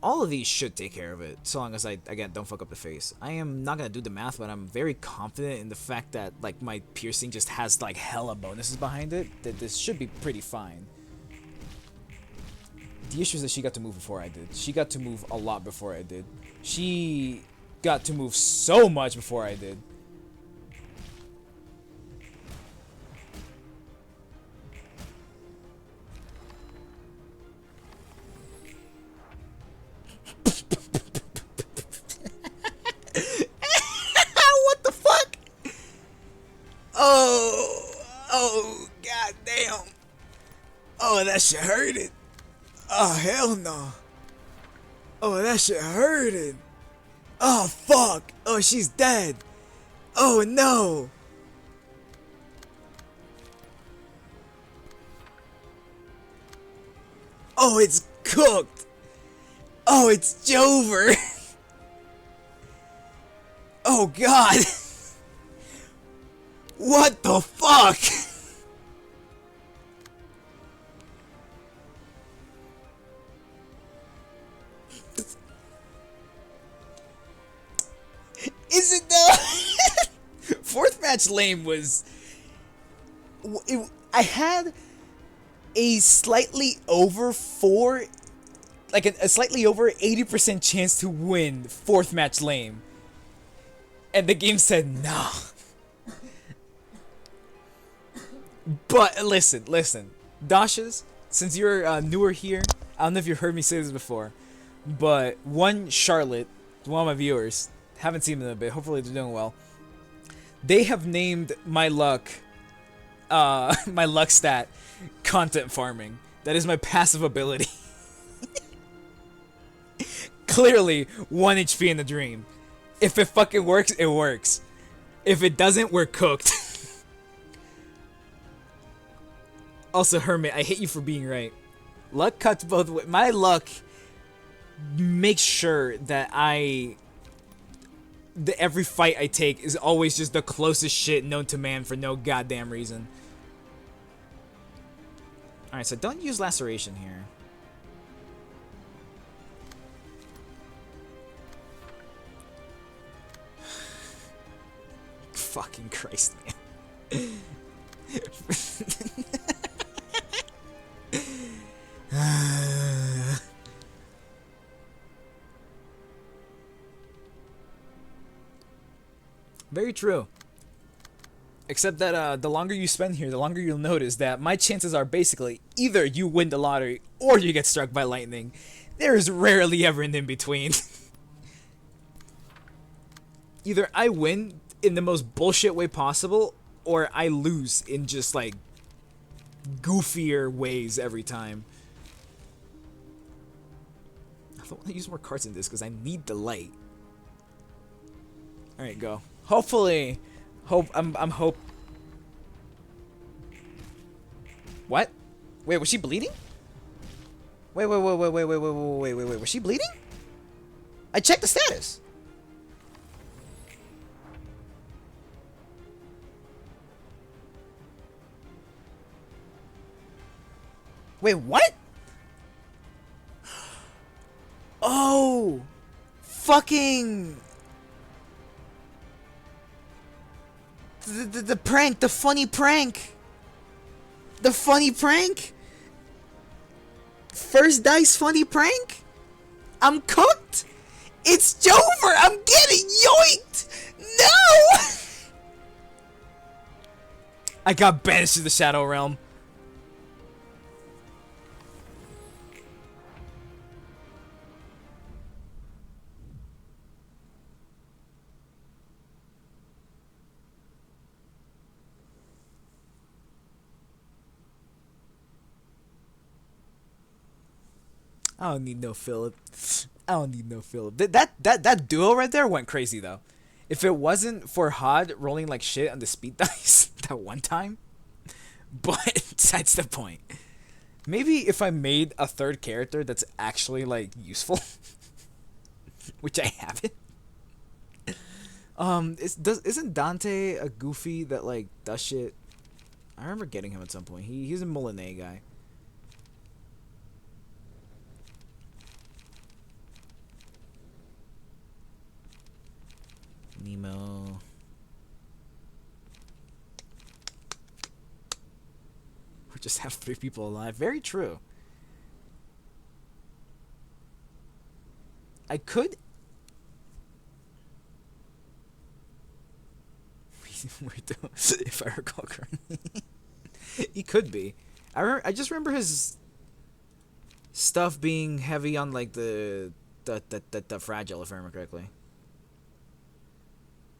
All of these should take care of it, so long as I, again, don't fuck up the face. I am not gonna do the math, but I'm very confident in the fact that, like, my piercing just has, like, hella bonuses behind it, that this should be pretty fine. The issue is that she got to move before I did. She got to move a lot before I did. She got to move so much before I did. What the fuck? Oh, goddamn. Oh, that shit hurted. Oh, hell no. Oh, that shit hurted. Oh, fuck. Oh, she's dead. Oh, no. Oh, it's cooked. Oh, it's Jover. Oh, God. What the fuck? Is it though? Fourth match lane was... I had a slightly over a slightly over 80% chance to win fourth match lane. And the game said, nah. But listen. Dashas, since you're newer here, I don't know if you've heard me say this before, but one Charlotte, one of my viewers, haven't seen them in a bit, hopefully they're doing well. They have named my luck stat content farming. That is my passive ability. Clearly 1 HP in the dream. If it fucking works, it works. If it doesn't, we're cooked. Also, Hermit, I hate you for being right. Luck cuts both ways. My luck makes sure that every fight I take is always just the closest shit known to man for no goddamn reason. Alright, so don't use laceration here. Fucking Christ, man. Very true. Except that the longer you spend here, the longer you'll notice that my chances are basically either you win the lottery or you get struck by lightning. There is rarely ever an in-between. Either I win in the most bullshit way possible, or I lose in just, like, goofier ways every time. I don't want to use more cards in this because I need the light. Alright, go. Hopefully, I'm hope. What? Wait, was she bleeding? Wait, was she bleeding? I checked the status. Wait, what? Oh! Fucking... The prank, the funny prank! The funny prank? First dice funny prank? I'm cooked! It's Jover! I'm getting yoinked! No! I got banished to the Shadow Realm. I don't need no Philip. I don't need no Philip. That duo right there went crazy though. If it wasn't for Hod rolling like shit on the speed dice that one time, but that's the point. Maybe if I made a third character that's actually like useful, which I haven't. Isn't Dante a goofy that like does shit? I remember getting him at some point. He's a Molinet guy. Nemo. Or just have 3 people alive. Very true. I could. If I recall correctly, he could be. I just remember his stuff being heavy on like the fragile, if I remember correctly.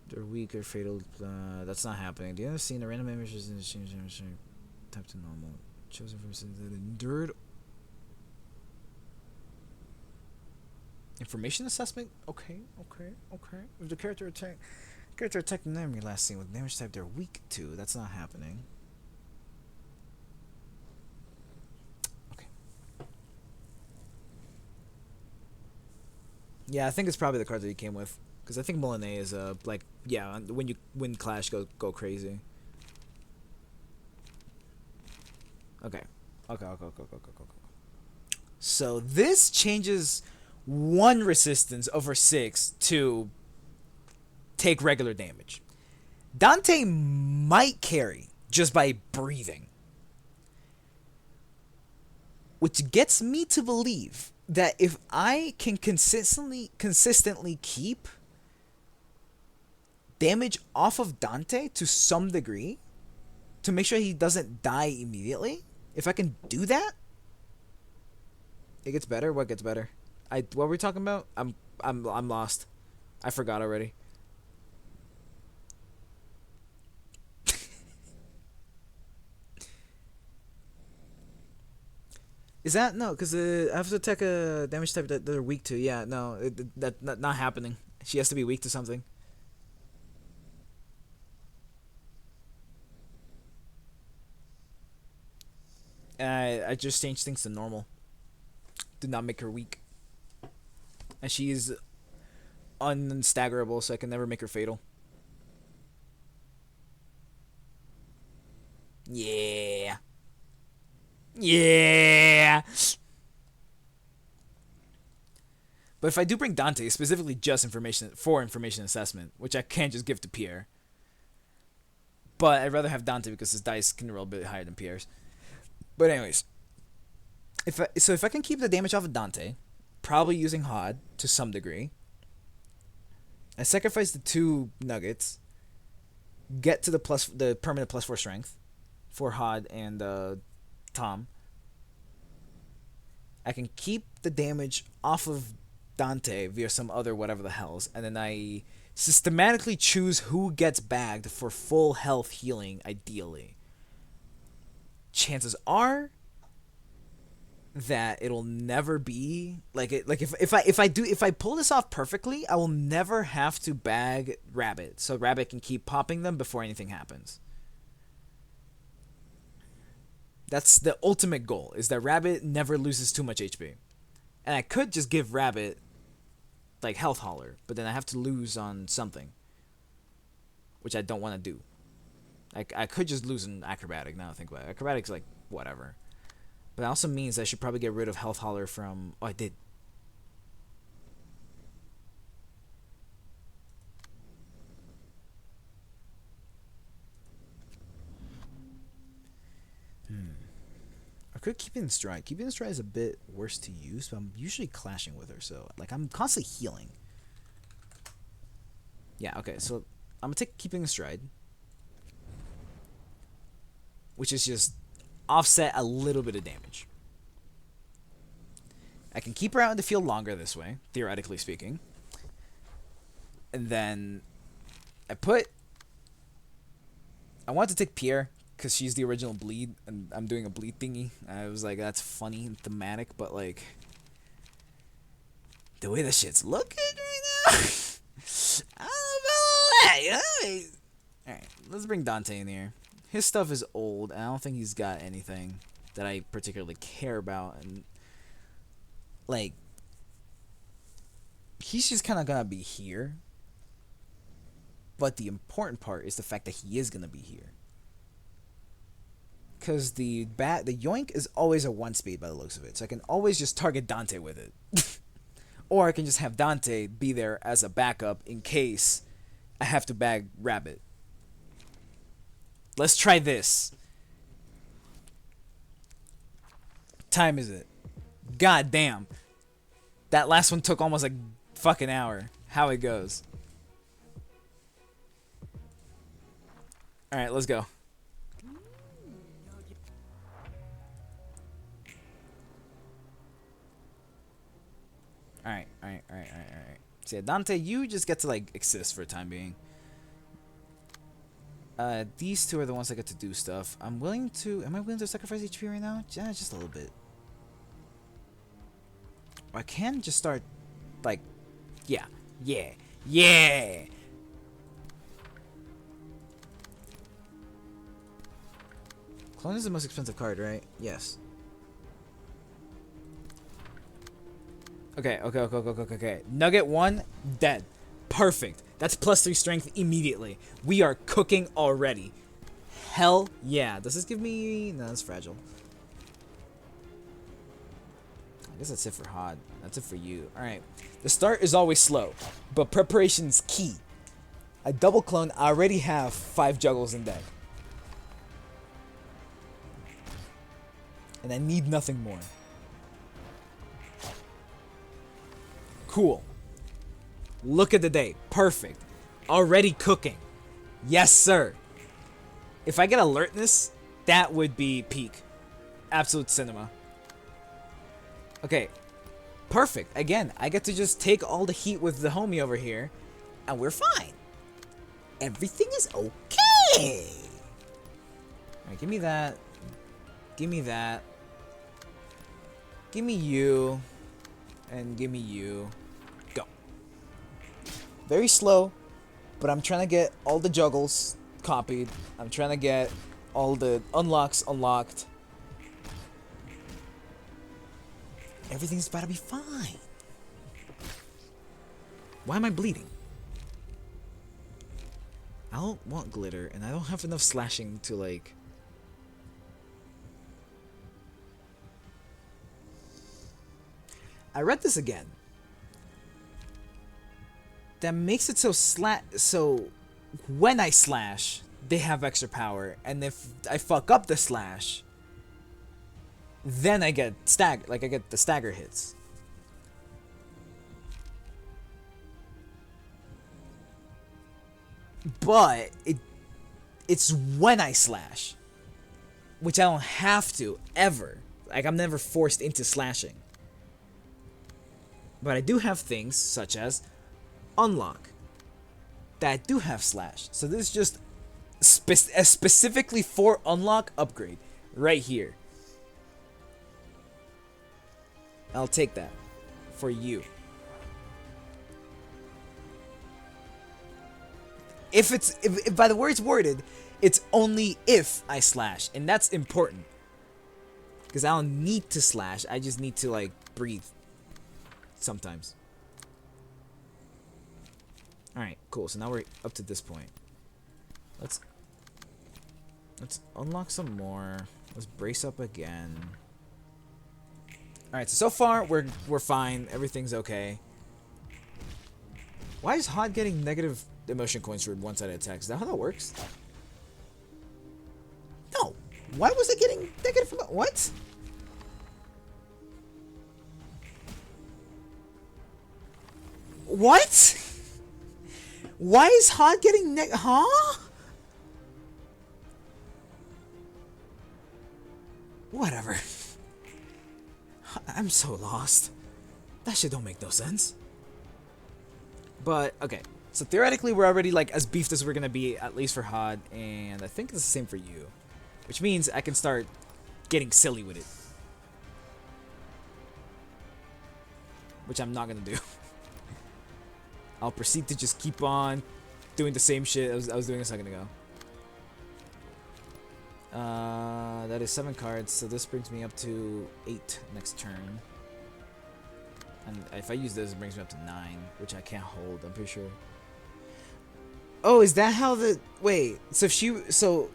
They're weak or fatal. That's not happening. Do you ever seen the random images in the change type to normal? Chosen versus that endured. Information assessment. Okay. If the character attacked an enemy last seen with damage type they're weak to, that's not happening. Okay. Yeah, I think it's probably the card that he came with. Because I think Molinet is like, yeah, when you win Clash, go crazy. Okay. So this changes 1 resistance over 6 to take regular damage. Dante might carry just by breathing. Which gets me to believe that if I can consistently keep damage off of Dante to some degree to make sure he doesn't die immediately, if I can do that, it gets better. What gets better? What were we talking about? I'm lost. I forgot already. Is that no? Because I have to attack a damage type that they're weak to. Yeah, no, that not happening. She has to be weak to something. And I just changed things to normal. Did not make her weak. And she is unstaggerable, so I can never make her fatal. Yeah. Yeah. But if I do bring Dante, specifically just information assessment, which I can't just give to Pierre. But I'd rather have Dante because his dice can roll a bit higher than Pierre's. But anyways, if I can keep the damage off of Dante, probably using Hod to some degree, I sacrifice the 2 nuggets, get to the permanent +4 strength for Hod and Tom. I can keep the damage off of Dante via some other whatever the hells, and then I systematically choose who gets bagged for full health healing, ideally. Chances are that it'll never be like it. Like if I pull this off perfectly, I will never have to bag Rabbit, so Rabbit can keep popping them before anything happens. That's the ultimate goal: is that Rabbit never loses too much HP. And I could just give Rabbit like health hauler, but then I have to lose on something, which I don't want to do. I could just lose an acrobatic. Now I think about it. Acrobatic's like whatever, but it also means I should probably get rid of health hauler from. Oh, I did. could keep it in stride. Keeping it in stride is a bit worse to use, but I'm usually clashing with her, so like I'm constantly healing. Yeah, okay, so I'm gonna take keeping in stride, which is just offset a little bit of damage. I can keep her out in the field longer this way, theoretically speaking. And then I want to take Pierre because she's the original bleed, and I'm doing a bleed thingy. I was like, that's funny and thematic, but like the way the shit's looking right now, I don't know about that, you know? All right, let's bring Dante in here. His stuff is old, and I don't think he's got anything that I particularly care about, and like he's just kind of gonna be here. But the important part is the fact that he is gonna be here. Because the yoink is always a 1-speed by the looks of it. So I can always just target Dante with it. Or I can just have Dante be there as a backup in case I have to bag Rabbit. Let's try this. Time is it? God damn. That last one took almost a fucking hour. How it goes. Alright, let's go. Alright. So yeah, Dante, you just get to like exist for the time being. These two are the ones that get to do stuff. Am I willing to sacrifice HP right now? Yeah, just a little bit. Or I can just start like, yeah. Clone is the most expensive card, right? Yes. Okay. Nugget 1, dead. Perfect. That's +3 strength immediately. We are cooking already. Hell yeah. Does this give me... No, that's fragile. I guess that's it for Hod. That's it for you. Alright. The start is always slow, but preparation's key. I double clone. I already have 5 juggles in deck. And I need nothing more. Cool. Look at the day. Perfect. Already cooking. Yes, sir. If I get alertness, that would be peak. Absolute cinema. Okay. Perfect. Again, I get to just take all the heat with the homie over here, and we're fine. Everything is okay. Alright, give me that. Give me that. Give me you. And give me you. Go. Very slow, but I'm trying to get all the juggles copied. I'm trying to get all the unlocks unlocked. Everything's about to be fine. Why am I bleeding? I don't want glitter, and I don't have enough slashing to, like... I read this again. That makes it so when I slash, they have extra power, and if I fuck up the slash, then I get I get the stagger hits. But it's when I slash, which I don't have to ever. Like, I'm never forced into slashing. But I do have things such as unlock that do have slash. So this is just a specifically for unlock upgrade right here. I'll take that for you. If by the words worded, it's only if I slash, and that's important. Because I don't need to slash, I just need to like breathe. Sometimes. Alright, cool. So now we're up to this point. Let's unlock some more. Let's brace up again. Alright, so far we're fine. Everything's okay. Why is Hod getting negative emotion coins for one-sided attacks? Is that how that works? No. Why was it getting negative? What? What? Why is Hod getting huh? Whatever. I'm so lost. That shit don't make no sense. But, okay. So theoretically, we're already, like, as beefed as we're gonna be, at least for Hod. And I think it's the same for you. Which means I can start getting silly with it. Which I'm not gonna do. I'll proceed to just keep on doing the same shit I was doing a second ago. That is 7 cards, so this brings me up to 8 next turn. And if I use this, it brings me up to 9, which I can't hold, I'm pretty sure. Oh, is that how the... Wait, so if she... So...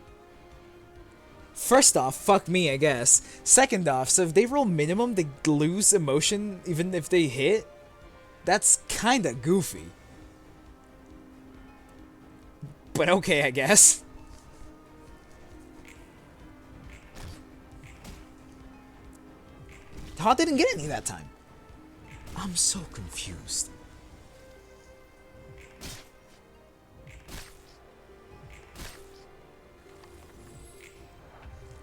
First off, fuck me, I guess. Second off, so if they roll minimum, they lose emotion even if they hit? That's kinda goofy. But okay, I guess. Hod didn't get any that time. I'm so confused.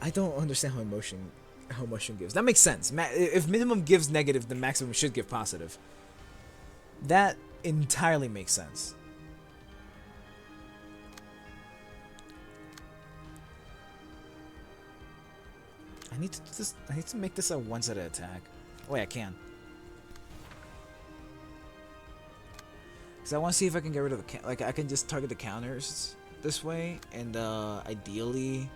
I don't understand how emotion gives. That makes sense. If minimum gives negative, then maximum should give positive. That entirely makes sense. I need to do this. I need to make this a one-sided attack. Oh, wait, I can. Because I want to see if I can get rid of the... Like, I can just target the counters this way. And, ideally...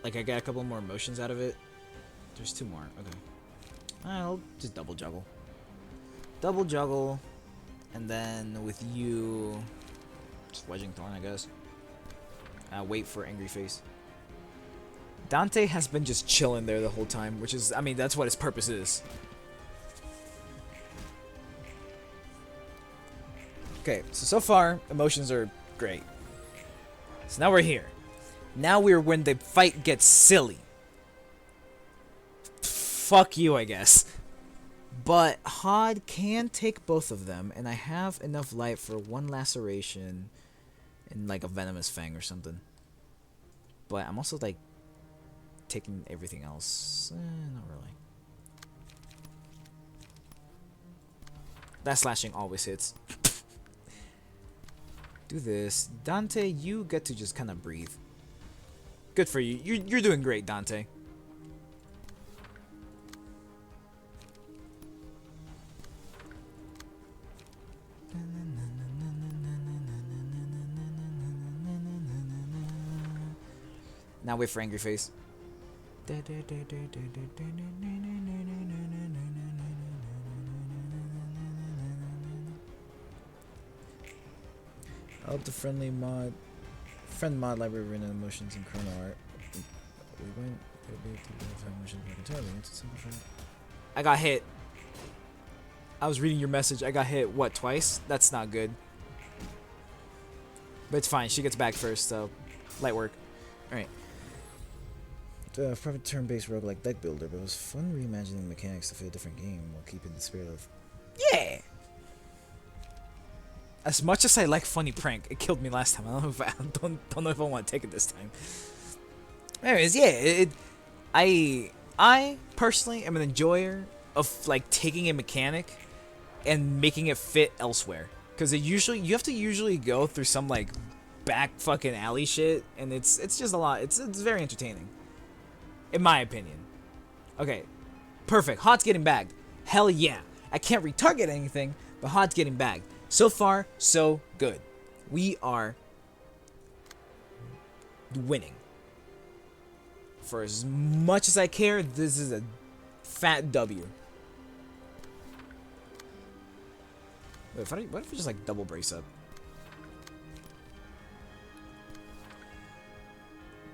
Like, I get a couple more emotions out of it. There's 2 more. Okay. I'll just double juggle. Double juggle. And then with you... Just Wedging Thorn, I guess. Wait for Angry Face. Dante has been just chilling there the whole time, which is, I mean, that's what his purpose is. Okay, so far, emotions are great. So now we're here. Now we're when the fight gets silly. Fuck you, I guess. But Hod can take both of them, and I have enough light for 1 laceration and like a venomous fang or something. But I'm also like taking everything else. Not really. That slashing always hits. Do this. Dante, you get to just kind of breathe. Good for you. You're doing great, Dante. Now wait for Angry Face. I hope the friend mod library ran emotions and chrono art. We went emotions entirely. I got hit. I was reading your message. I got hit, what, twice? That's not good. But it's fine. She gets back first, so light work. Alright. Private turn-based roguelike deck builder, but it was fun reimagining the mechanics to fit a different game while keeping the spirit of... Yeah! As much as I like funny prank, it killed me last time. I don't know if I want to take it this time. Anyways, yeah, I personally am an enjoyer of like taking a mechanic and making it fit elsewhere, because you have to usually go through some like back fucking alley shit, and it's just a lot. It's very entertaining, in my opinion. Okay, perfect. Hod's getting bagged. Hell yeah. I can't retarget anything, but Hod's getting bagged. So far, so good. We are winning. For as much as I care, this is a fat W. Wait, what if we just like double brace up?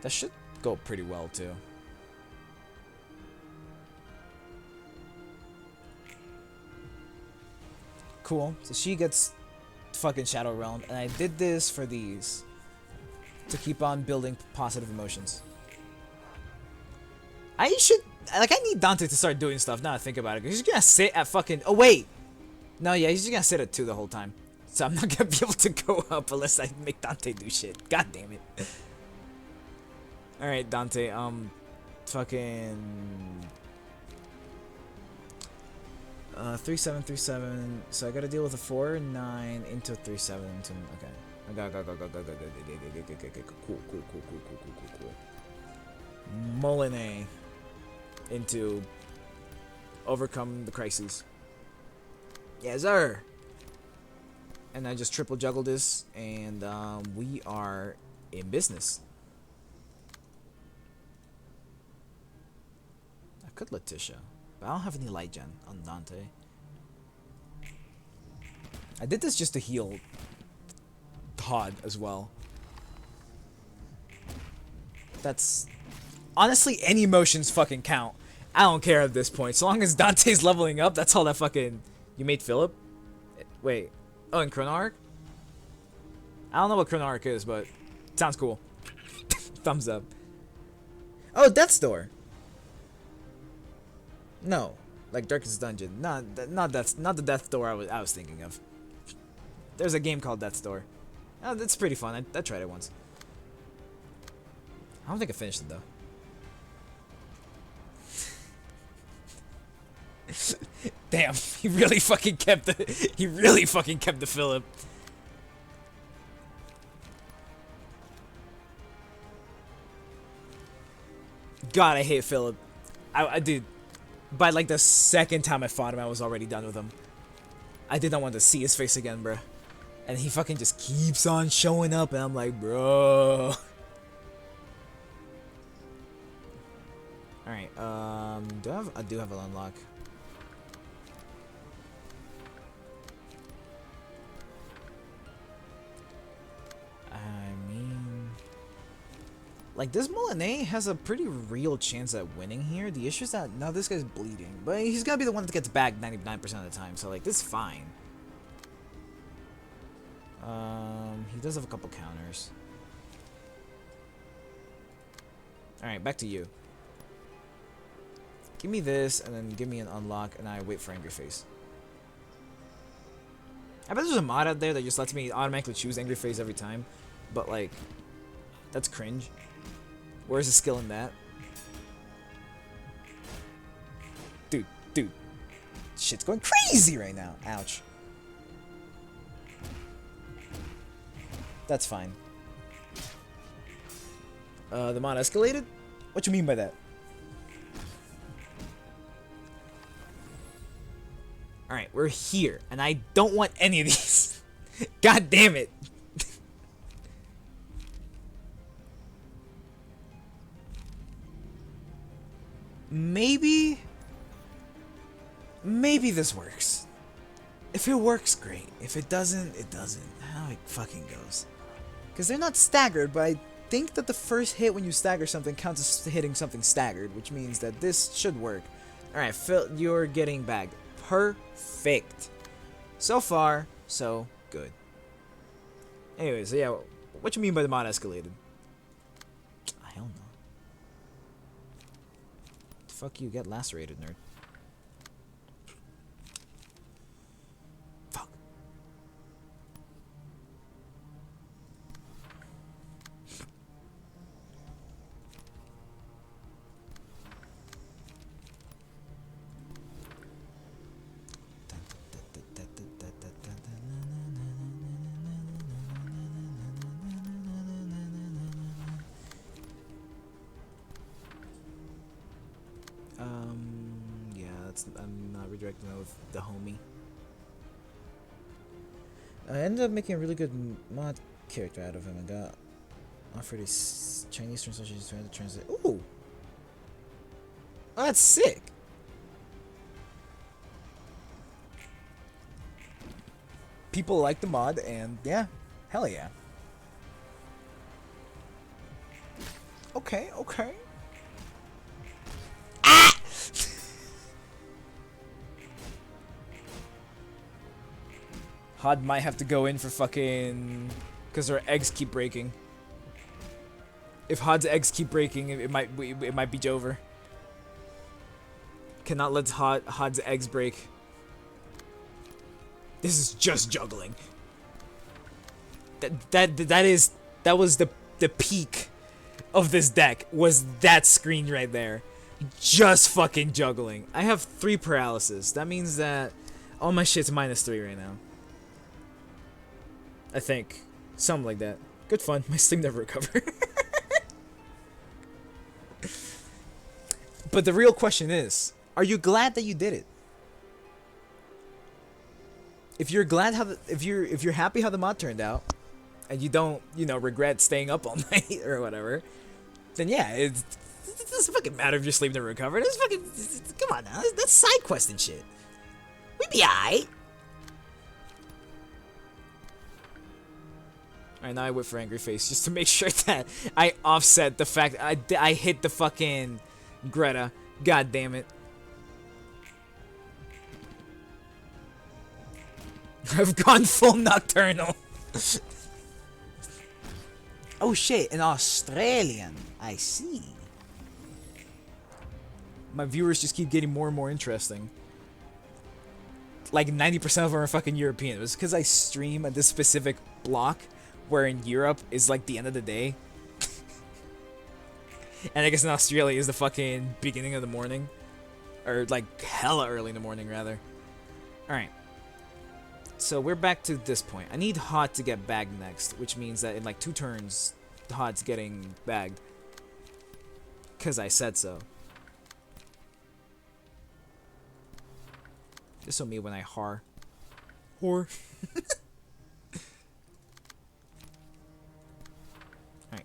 That should go pretty well too. Cool. So she gets fucking Shadow Realm, and I did this for these to keep on building positive emotions. I should, like, I need Dante to start doing stuff now that I think about it. Cause he's gonna sit at fucking, oh wait. No, yeah, he's just gonna sit at 2 the whole time. So I'm not gonna be able to go up unless I make Dante do shit. God damn it. Alright, Dante, fucking 3737. So I gotta deal with a 4-9 into 3-7 into, okay. I got cool. Molinet into overcome the crises. Yes, sir. And I just triple juggle this, and we are in business. I could Letitia, but I don't have any light gen on Dante. I did this just to heal Todd as well. That's honestly, any motions fucking count. I don't care at this point. So long as Dante's leveling up, that's all that fucking. You made Philip? Wait. Oh, in Chrono Arc? I don't know what Chrono Arc is, but it sounds cool. Thumbs up. Oh, Death's Door. No, like Darkest Dungeon. Not the Death's Door I was thinking of. There's a game called Death's Door. Oh, that's pretty fun. I tried it once. I don't think I finished it though. Damn, he really fucking kept the Philip. God, I hate Philip. I did. By like the second time I fought him, I was already done with him. I did not want to see his face again, bro. And he fucking just keeps on showing up, and I'm like, bro. Alright, I do have an unlock. I mean, like, this Molinet has a pretty real chance at winning here. The issue is that now this guy's bleeding, but he's gonna be the one that gets bagged 99% of the time. So like, this is fine. He does have a couple counters. All right, back to you. Give me this, and then give me an unlock, and I wait for Angry Face. I bet there's a mod out there that just lets me automatically choose Angry Face every time, but like, that's cringe. Where's the skill in that? Dude. Shit's going crazy right now. Ouch. That's fine. The mod escalated? What you mean by that? Alright, we're here, and I don't want any of these. God damn it. Maybe this works. If it works, great. If it doesn't, it doesn't. How it fucking goes. Because they're not staggered, but I think that the first hit when you stagger something counts as hitting something staggered, which means that this should work. Alright, Phil, you're getting bagged. Perfect. So far, so good. Anyways, so yeah, what you mean by the mod escalated? I don't know. Fuck you, get lacerated, nerd. Fuck. Yeah, I'm not redirecting that with the homie. I ended up making a really good mod character out of him. I got offered a Chinese translation to translate. Ooh! Oh, that's sick! People like the mod, and yeah, hell yeah. Okay. Ah! Hod might have to go in for fucking... because her eggs keep breaking. If Hod's eggs keep breaking, it might be over. Cannot let Hod's eggs break. This is just juggling. That was the peak of this deck, was that screen right there. Just fucking juggling. I have 3 paralysis. That means that all my shit's -3 right now. I think. Something like that. Good fun. My sleep never recovered. But the real question is, are you glad that you did it? If you're glad if you're happy how the mod turned out, and you don't, regret staying up all night or whatever, then yeah, it doesn't fucking matter if your sleep never recovered. It's fucking, come on now, that's side quest and shit. We'd be alright. Alright, now I wait for Angry Face just to make sure that I offset the fact I hit the fucking Greta. God damn it. I've gone full nocturnal. Oh shit, an Australian. I see. My viewers just keep getting more and more interesting. Like 90% of them are fucking European. It's because I stream at this specific block where in Europe is like the end of the day. And I guess in Australia is the fucking beginning of the morning. Or like hella early in the morning rather. Alright. So we're back to this point. I need Hot to get bagged next, which means that in like 2 turns, Hot's getting bagged. Because I said so. This will me when I whore. Alright,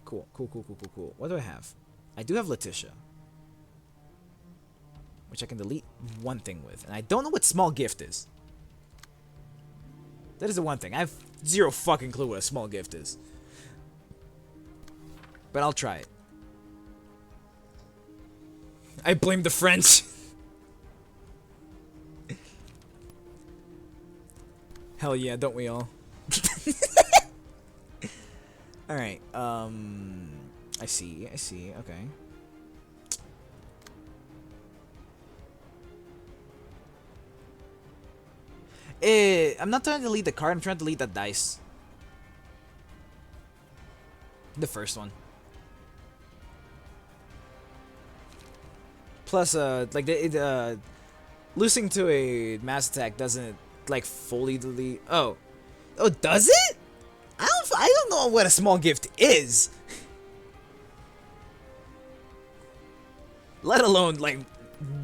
cool. What do I have? I do have Letitia. Which I can delete one thing with. And I don't know what small gift is. That is the one thing. I have 0 fucking clue what a small gift is. But I'll try it. I blame the French. Hell yeah, don't we all? Alright, I see, okay. I'm not trying to delete the card, I'm trying to delete that dice. The first one. Plus, losing to a mass attack doesn't, like, fully delete. Oh, does it? I don't know what a small gift is. Let alone, like,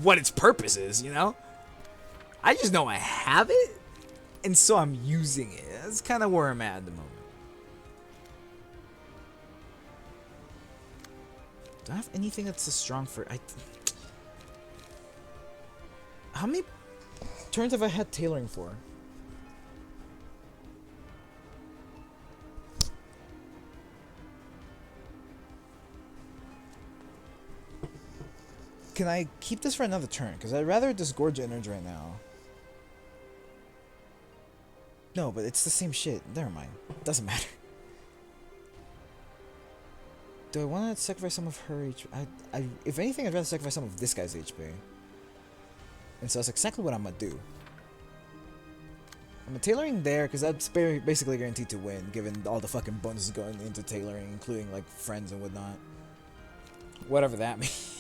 what its purpose is, you know? I just know I have it, and so I'm using it. That's kind of where I'm at the moment. Do I have anything that's a strong for... How many turns have I had tailoring for? Can I keep this for another turn? Because I'd rather disgorge energy right now. No, but it's the same shit. Never mind. Doesn't matter. Do I want to sacrifice some of her HP? If anything, I'd rather sacrifice some of this guy's HP. And so that's exactly what I'm going to do. I'm tailoring there because that's basically guaranteed to win, given all the fucking bonuses going into tailoring, including like friends and whatnot. Whatever that means.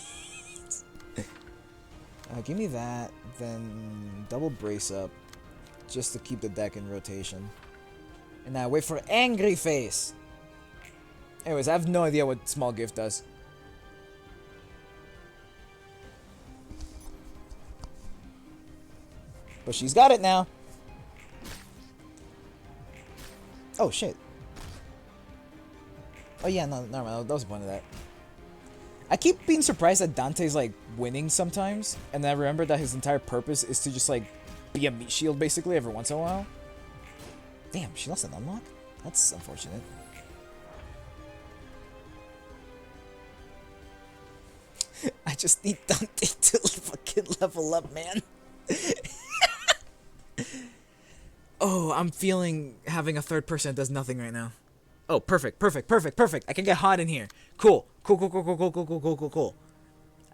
Give me that, then double brace up, just to keep the deck in rotation. And now wait for Angry Face! Anyways, I have no idea what small gift does. But she's got it now! Oh shit. Oh yeah, no, never mind, that was the point of that. I keep being surprised that Dante's like winning sometimes, and then I remember that his entire purpose is to just like be a meat shield basically every once in a while. Damn, she lost an unlock? That's unfortunate. I just need Dante to fucking level up, man. Oh, I'm feeling having a third person that does nothing right now. Oh, perfect. I can get Hot in here. Cool.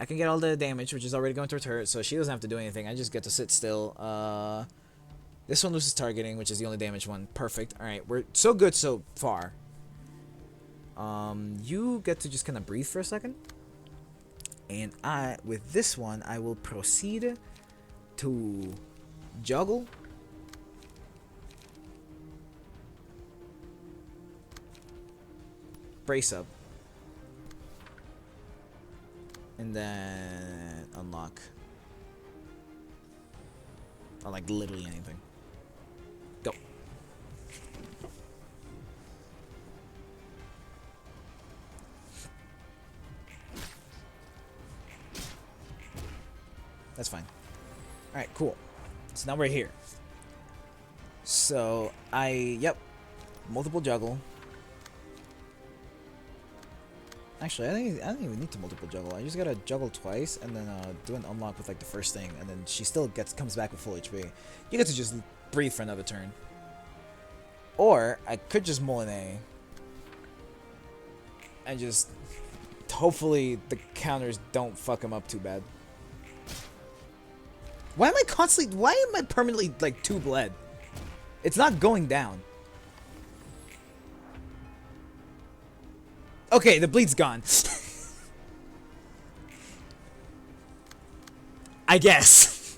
I can get all the damage, which is already going towards her, so she doesn't have to do anything. I just get to sit still. This one loses targeting, which is the only damage one. Perfect. Alright, we're so good so far. You get to just kind of breathe for a second. And with this one, I will proceed to juggle. Brace up. And then unlock. Or like literally anything. Go. That's fine. Alright, cool. So now we're here. So yep. Multiple juggle. Actually, I don't even need to multiple juggle. I just gotta juggle twice and then do an unlock with like the first thing, and then she still comes back with full HP. You get to just breathe for another turn. Or I could just Molinet and just hopefully the counters don't fuck him up too bad. Why am I permanently like 2 bled? It's not going down. Okay, the bleed's gone. I guess.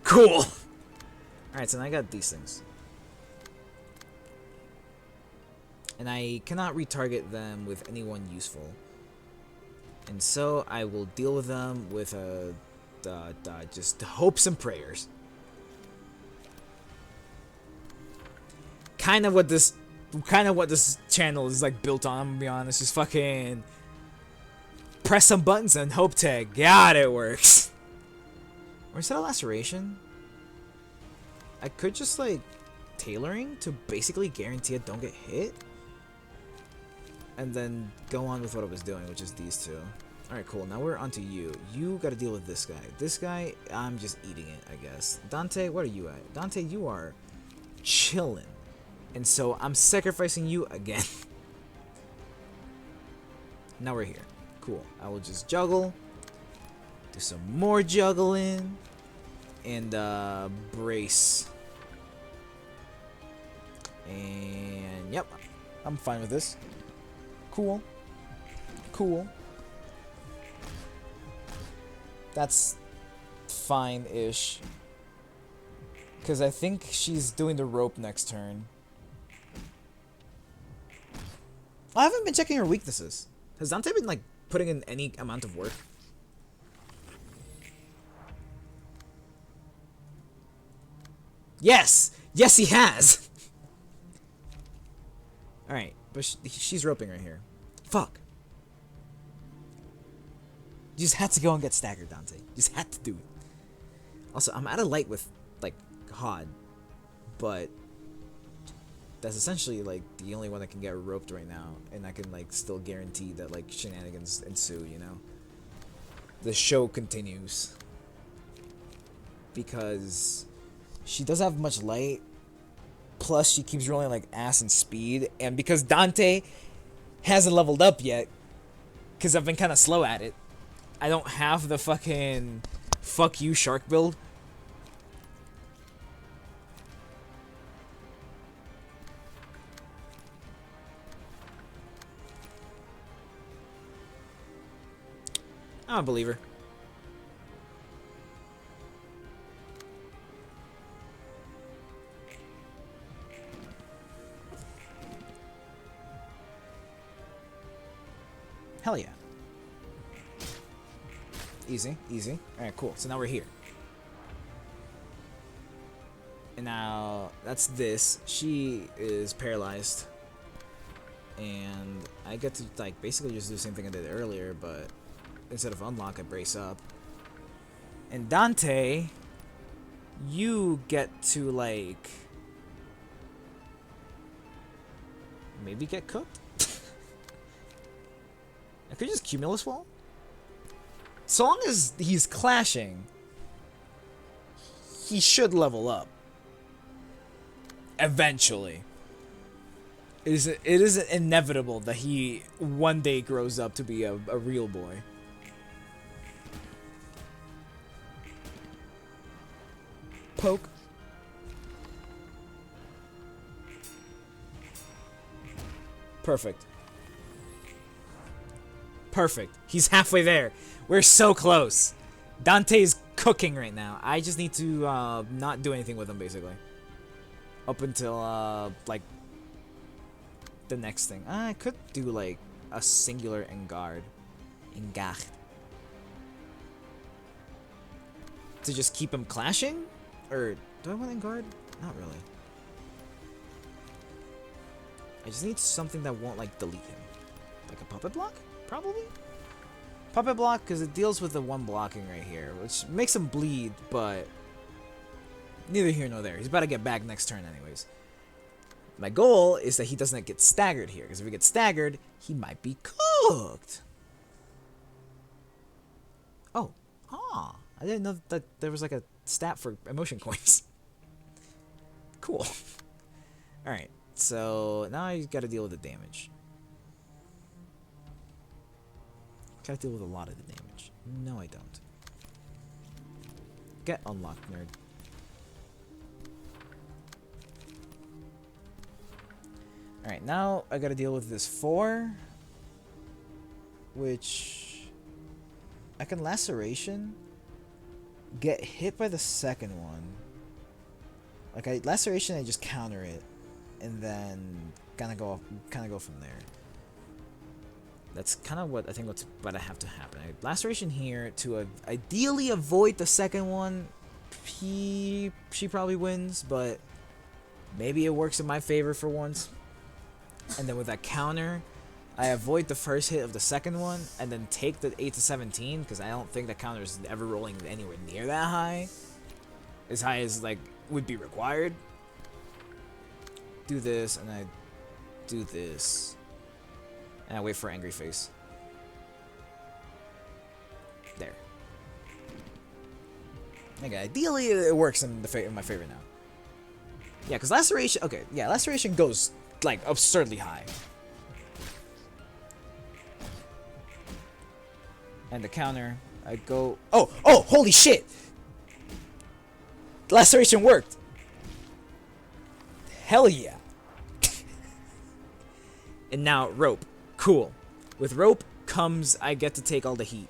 Cool. Alright, so now I got these things. And I cannot retarget them with anyone useful. And so I will deal with them with just hopes and prayers. Kind of what this channel is like built on, I'm gonna be honest. Just fucking press some buttons and hope to God it works. Or is that a laceration? I could just like tailoring to basically guarantee it don't get hit. And then go on with what I was doing, which is these two. Alright, cool. Now we're onto you. You gotta deal with this guy. This guy, I'm just eating it, I guess. Dante, what are you at? Dante, you are chilling. And so I'm sacrificing you again. Now we're here. Cool. I will just juggle. Do some more juggling. And brace. And yep. I'm fine with this. Cool. Cool. That's fine-ish. Because I think she's doing the rope next turn. I haven't been checking her weaknesses. Has Dante been, like, putting in any amount of work? Yes! Yes, he has! Alright, but she's roping right here. Fuck. You just had to go and get staggered, Dante. You just had to do it. Also, I'm out of light with, like, Hod. But that's essentially, like, the only one that can get roped right now. And I can, like, still guarantee that, like, shenanigans ensue, you know? The show continues. Because she doesn't have much light. Plus, she keeps rolling, like, ass and speed. And because Dante hasn't leveled up yet, because I've been kind of slow at it, I don't have the fucking fuck you shark build. I'm a believer. Hell yeah. Easy, easy. Alright, cool. So now we're here. And now, that's this. She is paralyzed. And I get to, like, basically just do the same thing I did earlier, but instead of unlock, I brace up. And Dante, you get to, like, maybe get cooked? I could just Cumulus Wall? So long as he's clashing, he should level up. Eventually. It is inevitable that he one day grows up to be a real boy. poke. Perfect. Perfect. He's halfway there. We're so close. Dante's cooking right now. I just need to not do anything with him, basically. Up until, like, the next thing. I could do, like, a singular Engard. Engard. To just keep him clashing? Or do I want Engard? Not really. I just need something that won't, like, delete him. Like a puppet block? Probably? Puppet block, because it deals with the one blocking right here, which makes him bleed, but neither here nor there. He's about to get back next turn anyways. My goal is that he doesn't get staggered here, because if he gets staggered, he might be cooked. Oh. Ah. I didn't know that there was like a stat for emotion coins. Cool. Alright, so now I gotta deal with the damage. Gotta deal with a lot of the damage. No, I don't. Get unlocked, nerd. Alright, now I gotta deal with this 4. Which... I can Laceration. Get hit by the second one. Like, Laceration, I just counter it. And then kind of go from there. That's kind of what I think what's about to have to happen. Laceration here to ideally avoid the second one. She probably wins, but maybe it works in my favor for once. And then with that counter, I avoid the first hit of the second one, and then take the 8 to 17 because I don't think that counter is ever rolling anywhere near that high, as high as like would be required. Do this, and I do this. And I wait for Angry Face. There. Okay, ideally it works in my favor now. Yeah, because Laceration... Okay, yeah, Laceration goes, like, absurdly high. And the counter, I go... Oh! Oh! Holy shit! Laceration worked! Hell yeah! And now, Rope. Cool. With Rope comes I get to take all the heat.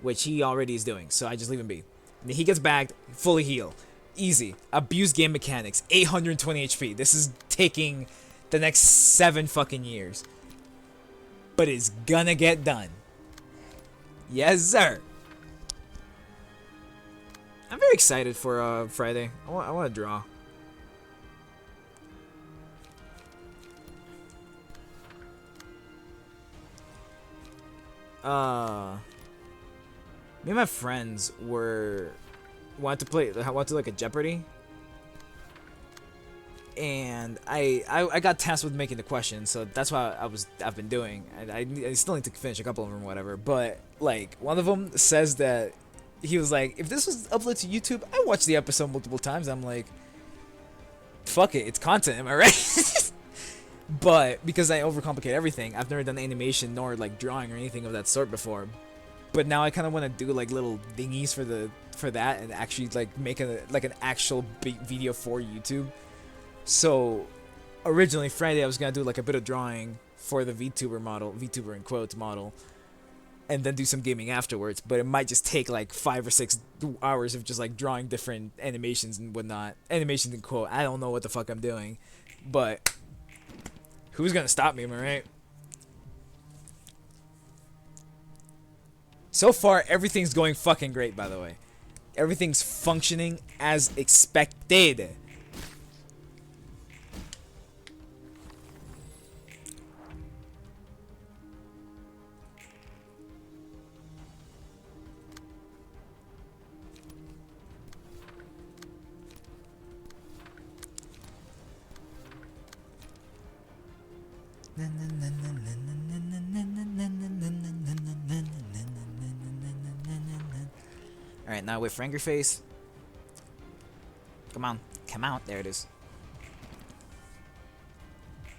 Which he already is doing, so I just leave him be. And he gets bagged, fully heal. Easy. Abuse game mechanics. 820 HP. This is taking the next 7 fucking years. But it's gonna get done. Yes, sir. I'm very excited for Friday. I want to draw. Me and my friends wanted to like a Jeopardy, and I got tasked with making the questions, so that's what I've been doing. And I still need to finish a couple of them or whatever. But like one of them says that he was like, if this was uploaded to YouTube, I watched the episode multiple times. I'm like, fuck it, it's content, am I right? But because I overcomplicate everything, I've never done animation nor like drawing or anything of that sort before. But now I kind of want to do like little thingies for that and actually like make an actual big video for YouTube. So originally Friday I was gonna do like a bit of drawing for the VTuber in quotes model, and then do some gaming afterwards. But it might just take like 5 or 6 hours of just like drawing different animations and whatnot. Animations in quote. I don't know what the fuck I'm doing, but who's gonna stop me? Am I right? So far, everything's going fucking great, by the way. Everything's functioning as expected. Alright, now wait for Angry Face. Come on. Come out. There it is.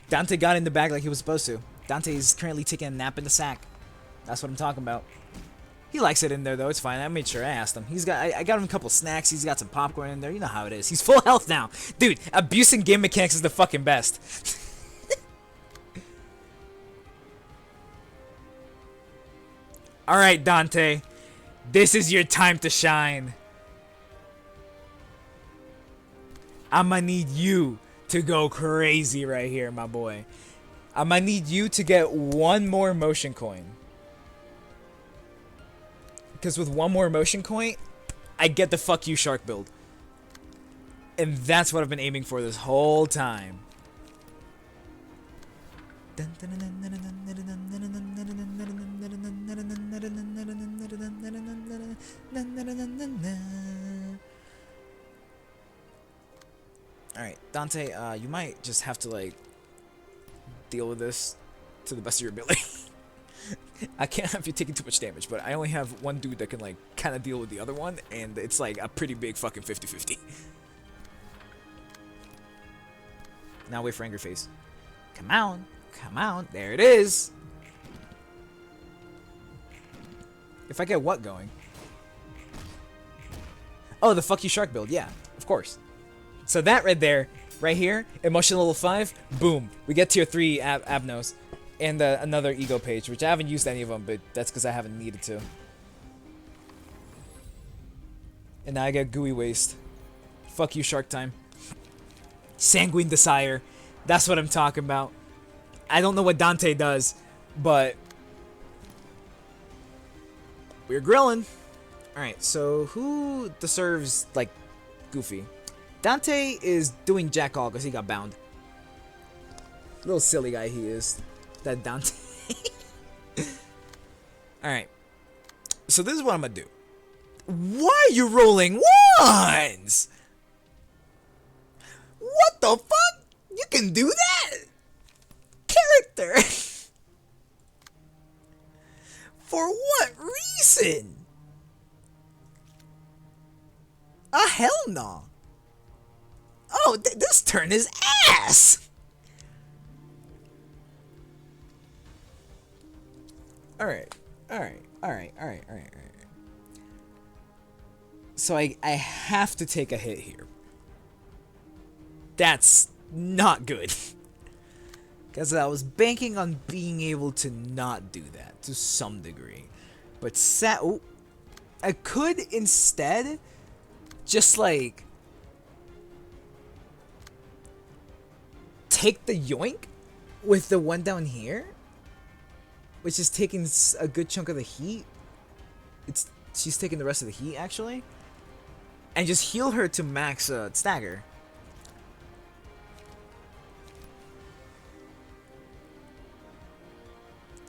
Dante got in the bag like he was supposed to. Dante is currently taking a nap in the sack. That's what I'm talking about. He likes it in there though. It's fine. I made sure I asked him. I got him a couple snacks. He's got some popcorn in there. You know how it is. He's full health now, dude. Abusing game mechanics is the fucking best. All right, Dante, this is your time to shine. I'ma need you to go crazy right here, my boy. I'ma need you to get one more emotion coin. Because with one more emotion coin, I get the fuck you shark build. And that's what I've been aiming for this whole time. Alright, Dante, you might just have to, like, deal with this to the best of your ability. I can't have you taking too much damage, but I only have one dude that can, like, kind of deal with the other one, and it's, like, a pretty big fucking 50-50. Now wait for Angry Face. Come on. Come on. There it is. If I get what going? Oh, the fuck you shark build. Yeah, of course. So that right there, right here, emotion level 5, boom. We get tier 3 Abnos. And another ego page, which I haven't used any of them, but that's because I haven't needed to. And now I get gooey waste. Fuck you, shark time. Sanguine desire. That's what I'm talking about. I don't know what Dante does, but we're grilling. Alright, so who deserves, like, Goofy? Dante is doing jack all because he got bound. Little silly guy he is. That Dante. Alright. So this is what I'm gonna do. Why are you rolling ones? What the fuck? You can do that? Character. For what reason? Hell no. Oh, this turn is ass. Alright. So I have to take a hit here. That's not good. Because I was banking on being able to not do that to some degree. But I could instead just, like, take the yoink with the one down here, which is taking a good chunk of the heat. She's taking the rest of the heat, actually. And just heal her to max stagger.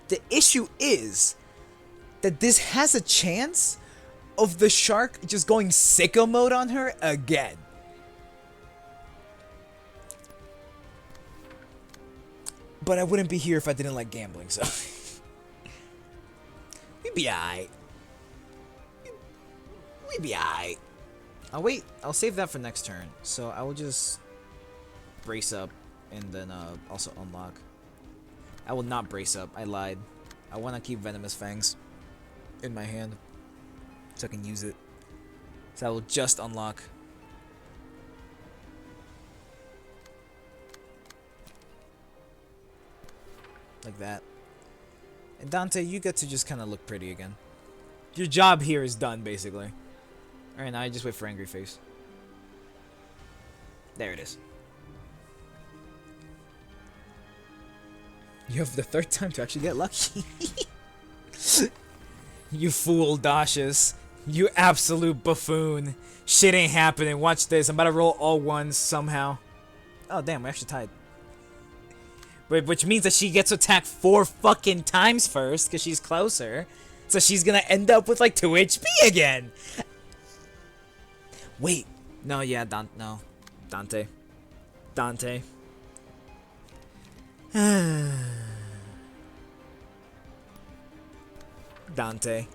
The issue is that this has a chance of the shark just going sicko mode on her again. But I wouldn't be here if I didn't like gambling, so... We'd be alright. We'd be alright. I'll wait. I'll save that for next turn. So I will just brace up and then also unlock. I will not brace up. I lied. I want to keep Venomous Fangs in my hand so I can use it. So I will just unlock. Like that. And Dante, you get to just kind of look pretty again. Your job here is done, basically. Alright, now I just wait for Angry Face. There it is. You have the third time to actually get lucky. You fool, Dashus. You absolute buffoon. Shit ain't happening. Watch this. I'm about to roll all ones somehow. Oh, damn. We're actually tied. Wait, which means that she gets attacked 4 fucking times first because she's closer. So she's gonna end up with like 2 HP again. Wait. No, yeah, no. Dante. Dante. Dante.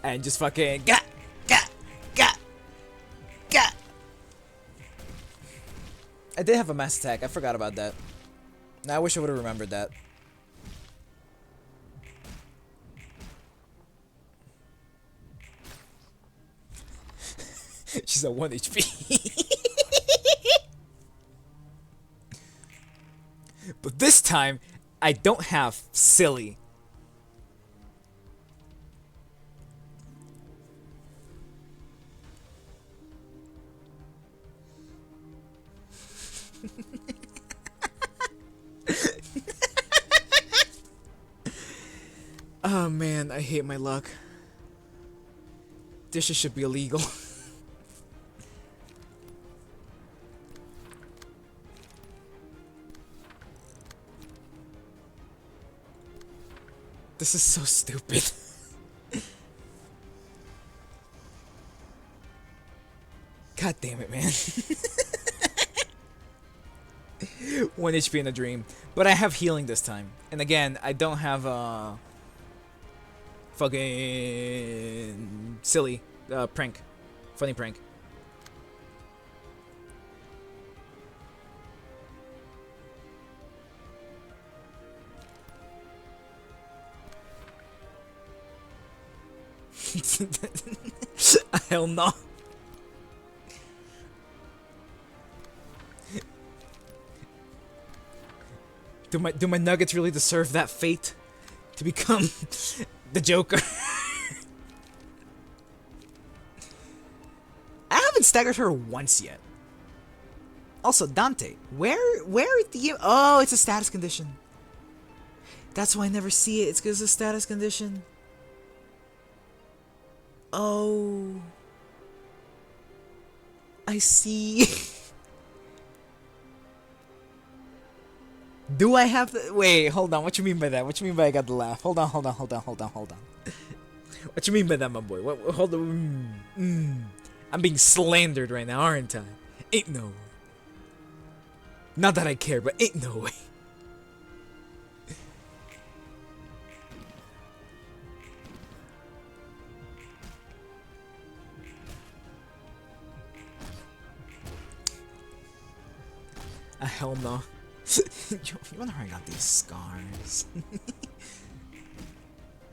And just fucking I did have a mass attack. I forgot about that. Now I wish I would have remembered that. She's at 1 HP. But this time, I don't have silly. Oh man, I hate my luck. Dishes should be illegal. This is so stupid. God damn it, man. 1 HP in a dream. But I have healing this time. And again, I don't have fucking silly prank. Funny prank. Hell no. Do my nuggets really deserve that fate to become the Joker? I haven't staggered her once yet. Also, Dante, where do you? Oh, it's a status condition. That's why I never see it. It's because it's a status condition. Oh, I see. Do I have the... Wait, hold on. What you mean by that? What you mean by I got the laugh? Hold on. What you mean by that, my boy? Hold on. I'm being slandered right now, aren't I? Ain't no way. Not that I care, but ain't no way. Hell no. You wonder how I got these scars.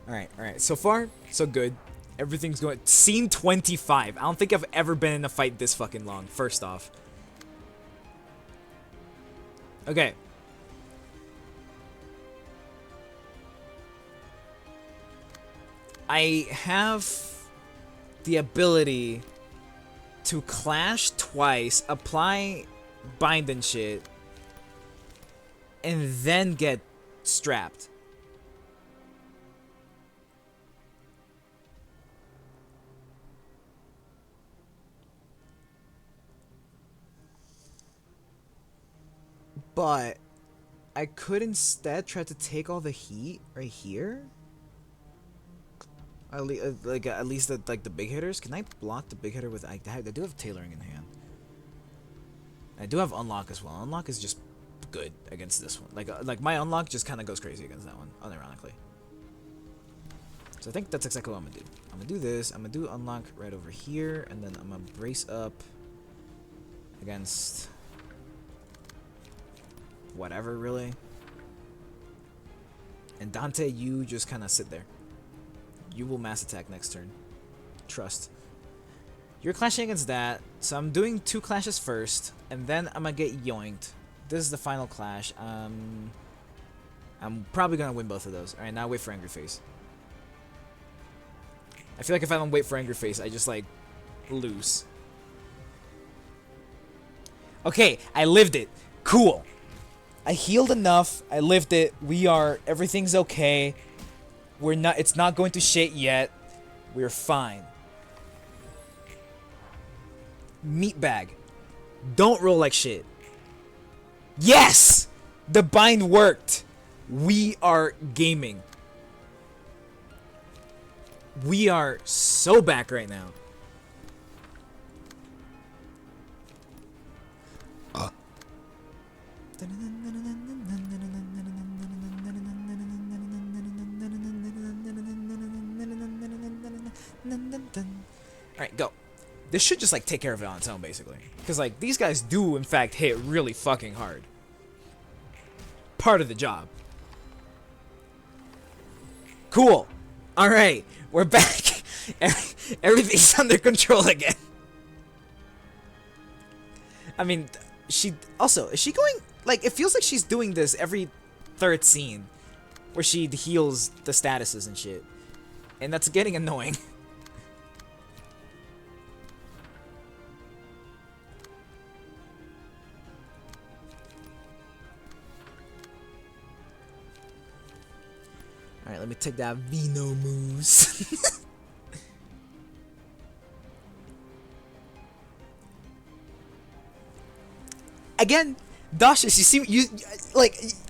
Alright. So far, so good. Everything's going... Scene 25. I don't think I've ever been in a fight this fucking long, first off. Okay. I have the ability to clash twice, apply bind and shit, and then get strapped. But I could instead try to take all the heat right here. At least the big hitters. Can I block the big hitter with? I do have tailoring in hand. I do have unlock as well. Unlock is just good against this one. Like my unlock just kind of goes crazy against that one, unironically. So I think that's exactly what I'm gonna do. I'm gonna do this. I'm gonna do unlock right over here, and then I'm gonna brace up against whatever, really. And Dante, you just kind of sit there. You will mass attack next turn. Trust. You're clashing against that, so I'm doing 2 clashes first, and then I'm gonna get yoinked. This is the final clash. I'm probably gonna win both of those. Alright, now wait for Angry Face. I feel like if I don't wait for Angry Face, I just, like, lose. Okay, I lived it. Cool. I healed enough. I lived it. Everything's okay. It's not going to shit yet. We're fine. Meatbag. Don't roll like shit. Yes! The bind worked. We are gaming. We are so back right now. Alright, go. This should just like take care of it on its own, basically. Because like these guys do in fact hit really fucking hard. Part of the job. Cool. All right, we're back. Everything's under control again. I mean, she also is she going like it feels like she's doing this every third scene, where she heals the statuses and shit, and that's getting annoying. Alright, let me take that Vino moves. Again, Dasha, you see,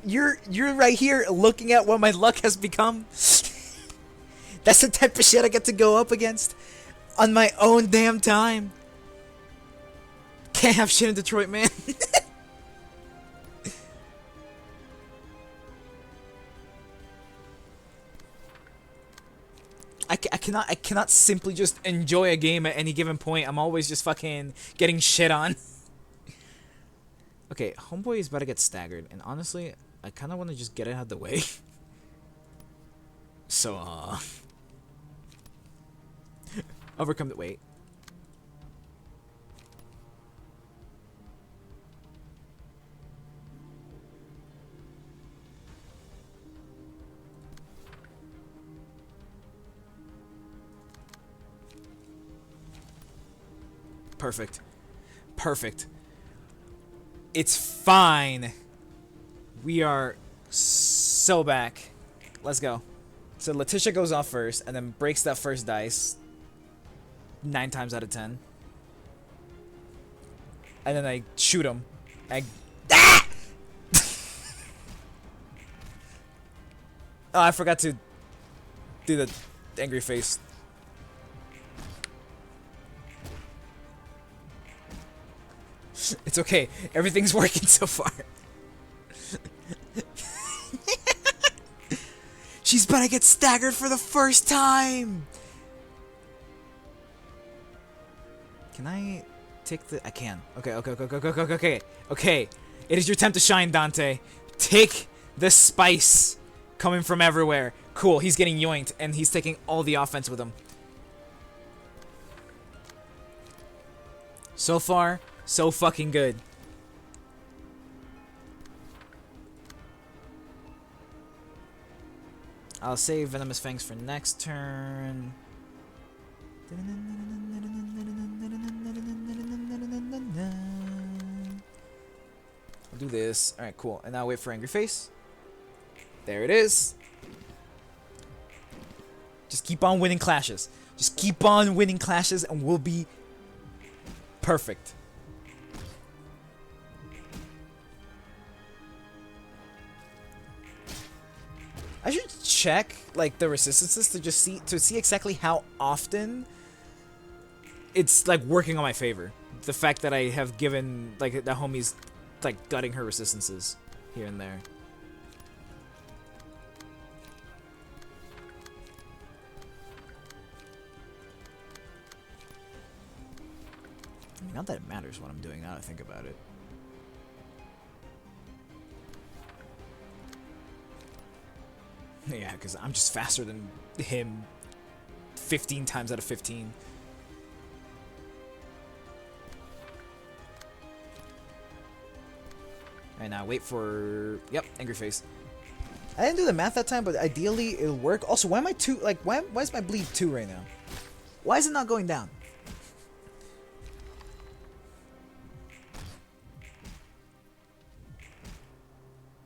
you're right here looking at what my luck has become. That's the type of shit I get to go up against on my own damn time. Can't have shit in Detroit, man. I cannot simply just enjoy a game at any given point. I'm always just fucking getting shit on. Okay, homeboy is about to get staggered, and honestly, I kind of want to just get it out of the way. So, overcome the weight. Perfect. Perfect. It's fine. We are so back. Let's go. So Letitia goes off first and then breaks that first dice 9 times out of 10. And then I shoot him. Ah! Oh, I forgot to do the angry face. It's okay. Everything's working so far. She's about to get staggered for the first time. Can I take the... I can. Okay. It is your time to shine, Dante. Take the spice coming from everywhere. Cool, he's getting yoinked, and he's taking all the offense with him. So far, so fucking good. I'll save Venomous Fangs for next turn. I'll do this. Alright, cool. And now wait for Angry Face. There it is. Just keep on winning clashes. Just keep on winning clashes and we'll be perfect. I should check like the resistances to see exactly how often it's like working on my favor. The fact that I have given like the homie's like gutting her resistances here and there. I mean, not that it matters what I'm doing now that I think about it. Yeah, because I'm just faster than him 15 times out of 15. Alright, now wait for... Yep, Angry Face. I didn't do the math that time, but ideally it'll work. Also, why am I 2... Like, why is my bleed 2 right now? Why is it not going down?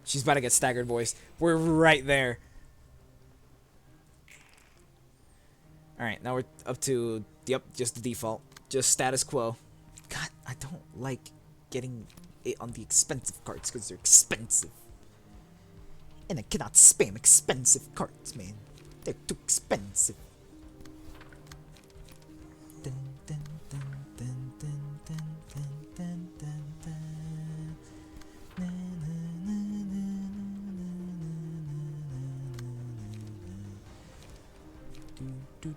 She's about to get staggered, boys. We're right there. Alright, now we're up to, yep, just the default. Just status quo. God, I don't like getting it on the expensive cards because they're expensive. And I cannot spam expensive cards, man. They're too expensive. Dun, dun, dun, dun, dun, dun, dun, dun, dun. Na, na, na, na, na, na, na, na, na. Do, do,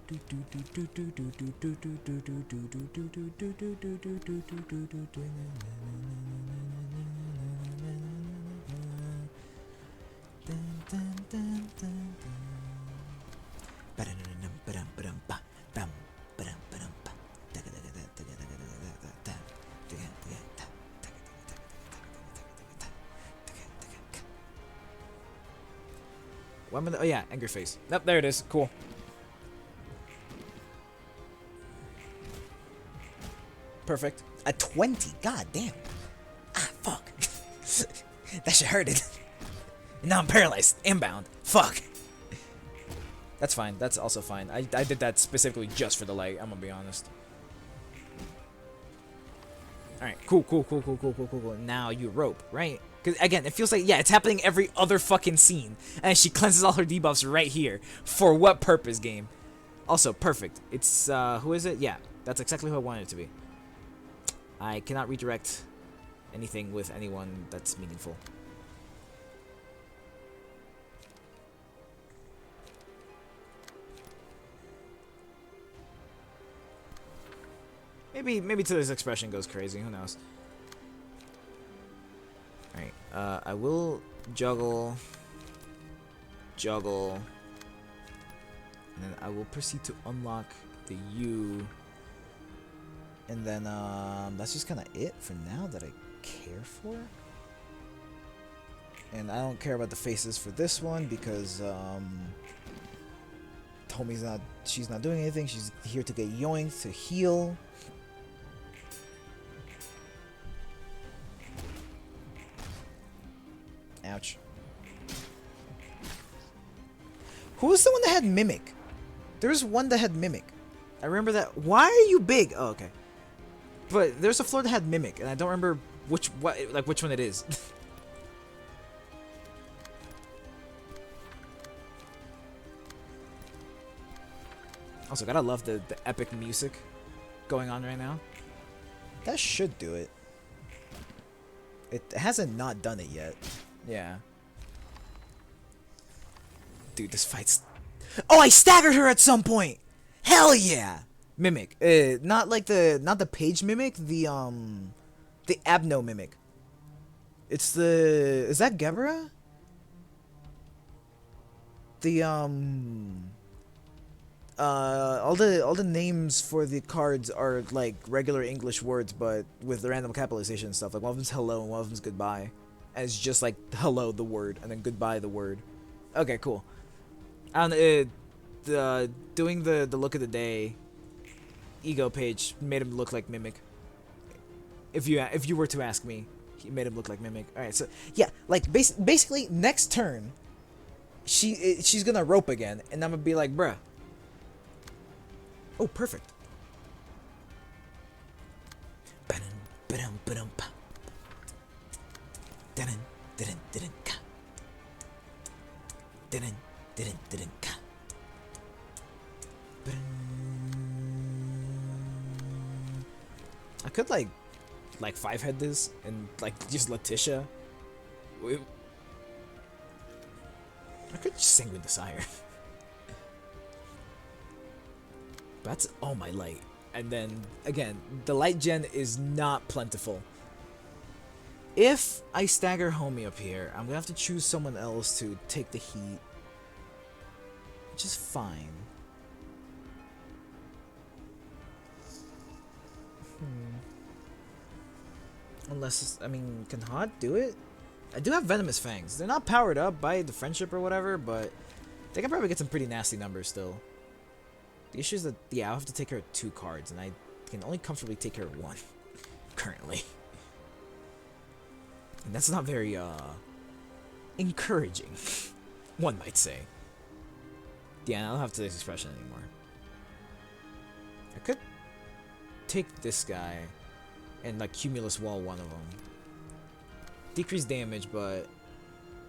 Oh yeah, angry face. Nope, there it is. Cool. Perfect. A 20. God damn. Ah, fuck. That shit hurted. And now I'm paralyzed. Inbound. Fuck. That's fine. That's also fine. I did that specifically just for the light. I'm gonna be honest. Alright, cool. Now you rope, right? Because, again, it feels like, yeah, it's happening every other fucking scene. And she cleanses all her debuffs right here. For what purpose, game? Also, perfect. It's, who is it? Yeah, that's exactly who I wanted it to be. I cannot redirect anything with anyone that's meaningful. Maybe till this expression goes crazy. Who knows? Alright, I will juggle, and then I will proceed to unlock the U, and then that's just kind of it for now that I care for. And I don't care about the faces for this one because she's not doing anything. She's here to get yoinked, to heal. Ouch. Who was the one that had Mimic? There was one that had Mimic. I remember that. Why are you big? Oh, okay. But there's a floor that had Mimic, and I don't remember which one it is. Also, gotta love the epic music going on right now. That should do it. It hasn't not done it yet. Yeah. Dude, this fight's... Oh, I staggered her at some point! Hell yeah! Mimic. Not the page mimic, the Abno mimic. It's the... Is that Gebra? The, all the names for the cards are like regular English words, but with the random capitalization and stuff. Like one of them's hello and one of them's goodbye. And it's just like hello the word and then goodbye the word. Okay, cool. And doing the look of the day ego page made him look like Mimic. If you were to ask me, he made him look like Mimic. All right, so yeah, like basically next turn, she's gonna rope again, and I'm gonna be like, bruh. Oh, perfect. I could like 5-head this and like just Letitia. I could just sing with Desire. That's all my light. And then, again, the light gen is not plentiful. If I stagger Homie up here, I'm gonna have to choose someone else to take the heat. Which is fine. Unless, I mean, can Hot do it? I do have Venomous Fangs. They're not powered up by the friendship or whatever, but they can probably get some pretty nasty numbers still. The issue is that, yeah, I'll have to take care of 2 cards, and I can only comfortably take care of 1, currently. And that's not very, encouraging, one might say. Yeah, I don't have today's expression anymore. I could take this guy and, like, Cumulus Wall one of them. Decrease damage, but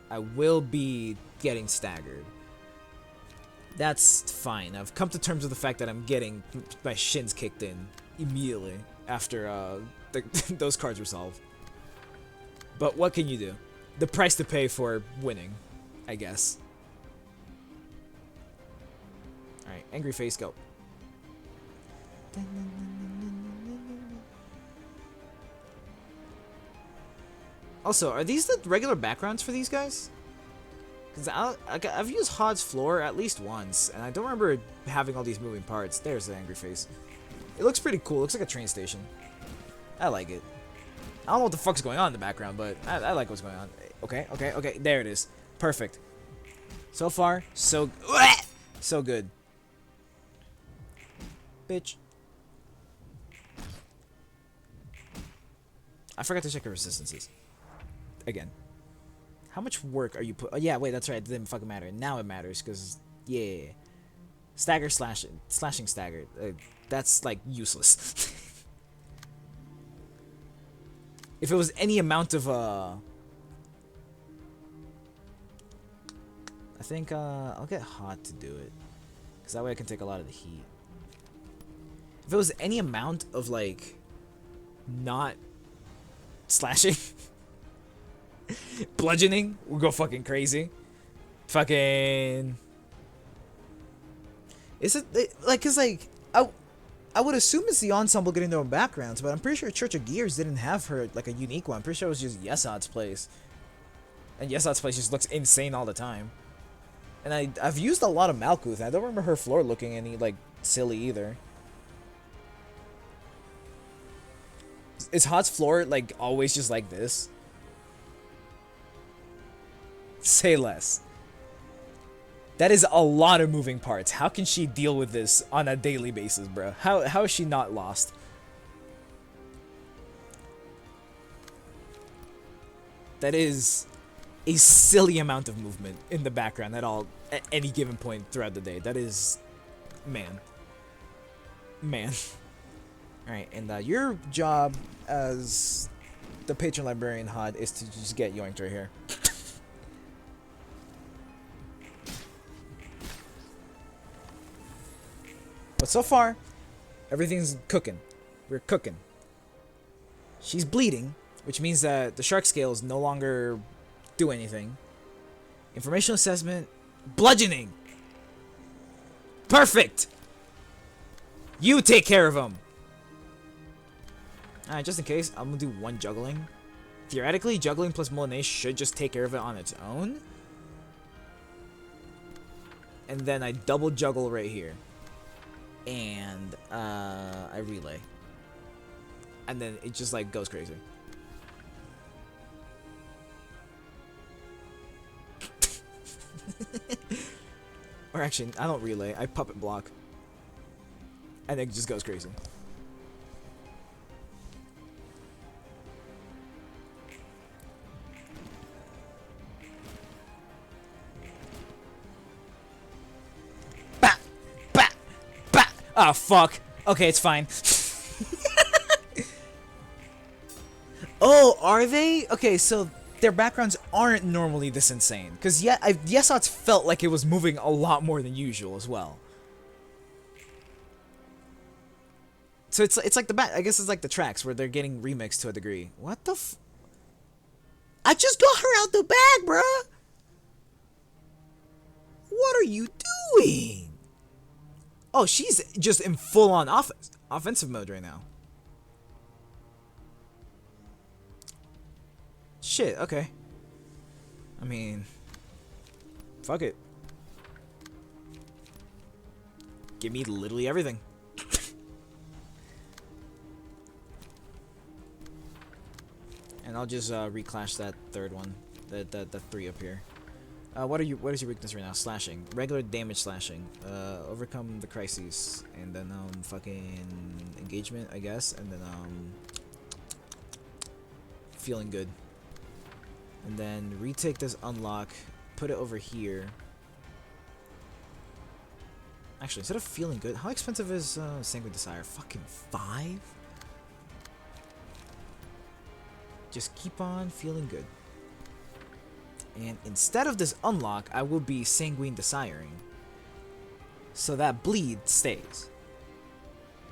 I will be getting staggered. That's fine. I've come to terms with the fact that I'm getting my shins kicked in immediately after those cards resolve. But what can you do? The price to pay for winning, I guess. Alright, angry face, go. Also, are these the regular backgrounds for these guys? Because I've used Hod's floor at least once, and I don't remember having all these moving parts. There's the angry face. It looks pretty cool. It looks like a train station. I like it. I don't know what the fuck's going on in the background, but I like what's going on. Okay, okay, okay. There it is. Perfect. So far, so good. Bitch. I forgot to check her resistances. Again. How much work are you put? Oh, yeah, wait, that's right. It didn't fucking matter. Now it matters, because, yeah. Stagger, slashing. Slashing, stagger. That's, like, useless. If it was any amount of, I think, I'll get Hot to do it. Because that way I can take a lot of the heat. If it was any amount of, like, not slashing... bludgeoning, we'll go fucking crazy. Fucking... Is it, like, cause, like, I would assume it's the ensemble getting their own backgrounds, but I'm pretty sure Church of Gears didn't have her, like, a unique one. I'm pretty sure it was just Yesod's place. And Yesod's place just looks insane all the time. And I've used a lot of Malkuth, and I don't remember her floor looking any, like, silly either. Is Hot's floor, like, always just like this? Say less. That is a lot of moving parts. How can she deal with this on a daily basis, bro? How is she not lost? That is a silly amount of movement in the background at any given point throughout the day. That is, man. Alright, and your job as the patron librarian Hod is to just get yoinked right here. But so far, everything's cooking. We're cooking. She's bleeding, which means that the shark scales no longer do anything. Informational assessment, bludgeoning. Perfect. You take care of him. Alright, just in case, I'm gonna do one juggling. Theoretically, juggling plus Moliné should just take care of it on its own. And then I double juggle right here. And I relay. And then it just like goes crazy. Or actually, I don't relay, I puppet block. And it just goes crazy. Oh, fuck. Okay, it's fine. Oh, are they? Okay, so their backgrounds aren't normally this insane. Because Yesod's felt like it was moving a lot more than usual as well. So it's like the back. I guess it's like the tracks where they're getting remixed to a degree. What the f... I just got her out the bag, bruh! What are you doing? Oh, she's just in full-on offensive mode right now. Shit, okay. I mean... Fuck it. Give me literally everything. And I'll just reclash that third one. The 3 up here. What is your weakness right now? Slashing. Regular damage slashing. Overcome the crises. And then, fucking engagement, I guess. And then, feeling good. And then retake this unlock. Put it over here. Actually, instead of feeling good, how expensive is Sanguine Desire? Fucking 5? Just keep on feeling good. And instead of this unlock, I will be Sanguine Desiring. So that bleed stays.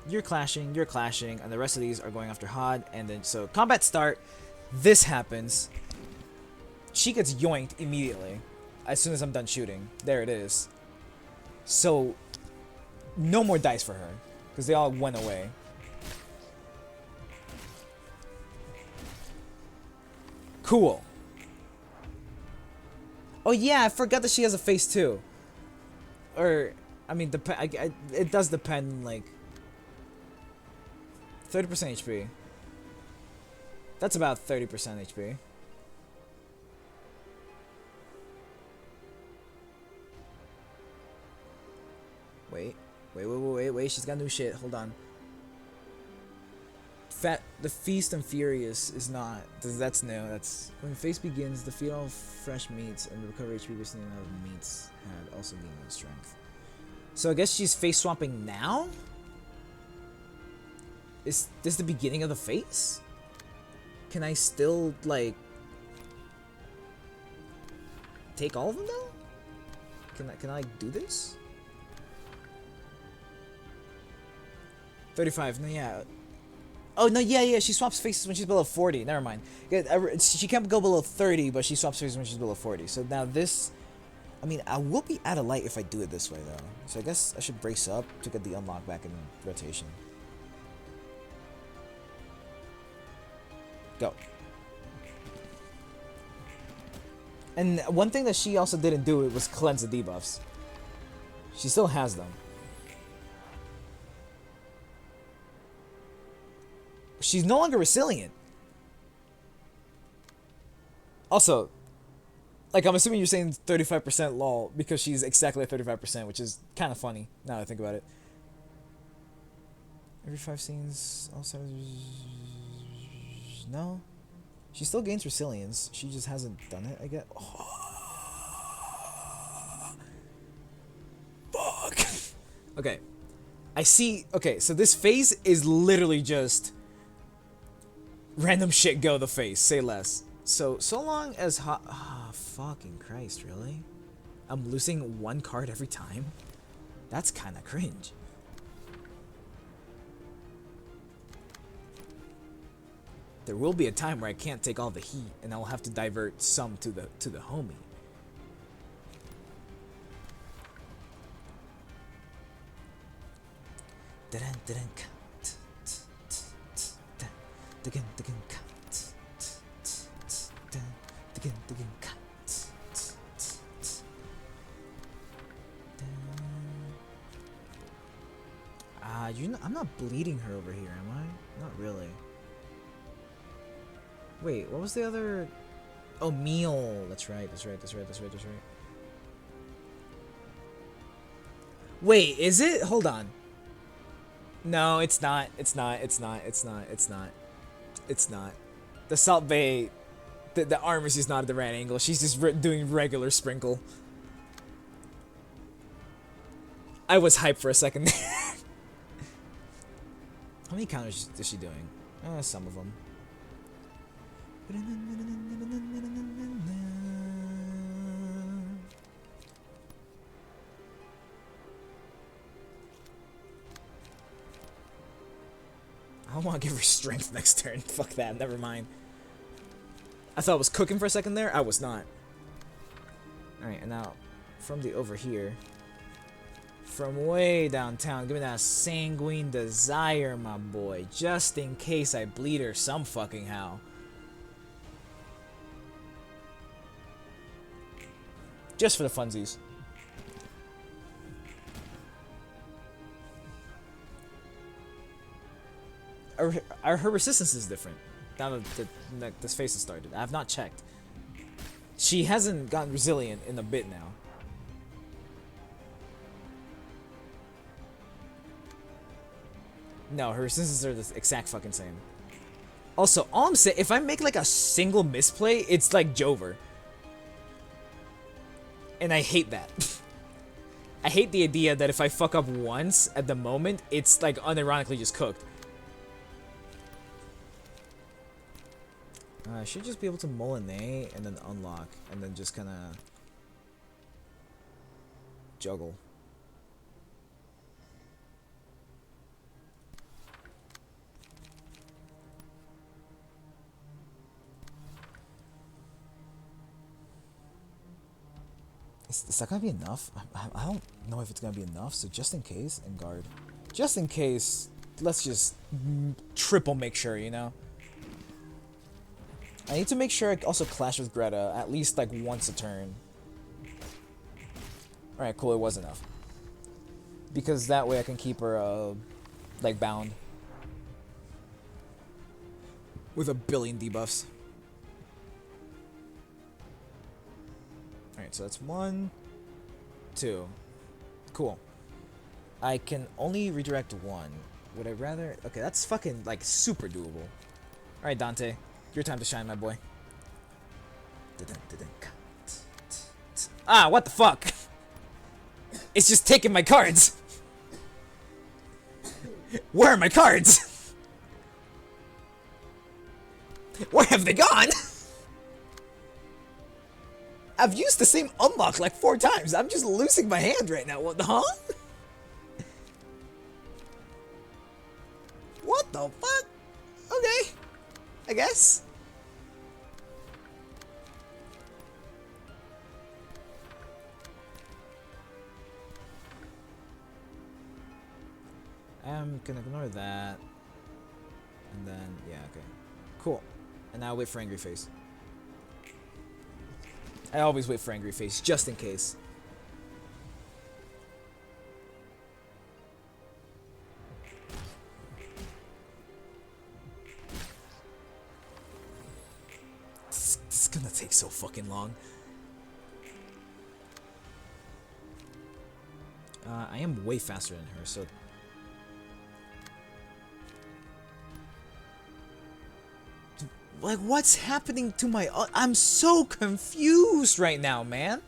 You're clashing, and the rest of these are going after Hod. And then, so combat start, this happens. She gets yoinked immediately. As soon as I'm done shooting. There it is. So, no more dice for her because they all went away. Cool. Oh yeah, I forgot that she has a face too. Or, I mean, it does depend, like, 30% HP. That's about 30% HP. Wait. She's got new shit. Hold on. The Feast and Furious is not. That's new. That's when Face begins. The feed all fresh meats and the recover HP recently out of meats had also gained strength. So I guess she's face swapping now. Is this the beginning of the face? Can I still like take all of them though? Can I do this? 35. No, yeah. Oh, no, yeah, she swaps faces when she's below 40. Never mind. She can't go below 30, but she swaps faces when she's below 40. So now this... I mean, I will be out of light if I do it this way, though. So I guess I should brace up to get the unlock back in rotation. Go. And one thing that she also didn't do was cleanse the debuffs. She still has them. She's no longer resilient. Also, like, I'm assuming you're saying 35% lol because she's exactly at 35%, which is kind of funny now that I think about it. Every 5 scenes, also... No. She still gains resilience. She just hasn't done it, I guess. Oh. Fuck. Okay. I see... Okay, so this phase is literally just... random shit go the face, say less. So long as fucking Christ, really? I'm losing one card every time? That's kinda cringe. There will be a time where I can't take all the heat and I'll have to divert some to the homie. I'm not bleeding her over here, am I? Not really. Wait, what was the other? Oh, meal. That's right. Wait, is it? Hold on. No, it's not. It's not. The Salt Bay, the armor is just not at the right angle. She's just doing regular sprinkle. I was hyped for a second. How many counters is she doing? Some of them. I don't want to give her strength next turn. Fuck that. Never mind. I thought I was cooking for a second there. I was not. Alright, and now from the over here. From way downtown. Give me that sanguine desire, my boy. Just in case I bleed her some fucking how. Just for the funsies. Her resistance is different. Now that this phase has started. I have not checked. She hasn't gotten resilient in a bit now. No, her resistances are the exact fucking same. Also, all I'm saying, if I make like a single misplay, it's like Jover. And I hate that. I hate the idea that if I fuck up once at the moment, it's like unironically just cooked. I should just be able to Molinet and then unlock and then just kind of juggle. Is that gonna be enough? I don't know if it's gonna be enough, so just in case, and guard. Just in case, let's just triple make sure, you know? I need to make sure I also clash with Greta at least like once a turn. Alright, cool, it was enough. Because that way I can keep her, like, bound. With a billion debuffs. Alright, so that's 1, 2. Cool. I can only redirect 1. Would I rather... Okay, that's fucking, like, super doable. Alright, Dante. Your time to shine, my boy. Ah, what the fuck? It's just taking my cards. Where are my cards? Where have they gone? I've used the same unlock like 4 times. I'm just losing my hand right now. What the huh? What the fuck? Okay. I guess. I'm gonna ignore that. And then, yeah, okay. Cool. And now wait for Angry Face. I always wait for Angry Face, just in case. This is gonna take so fucking long. I am way faster than her, so... Like, what's happening to my... I'm so confused right now, man.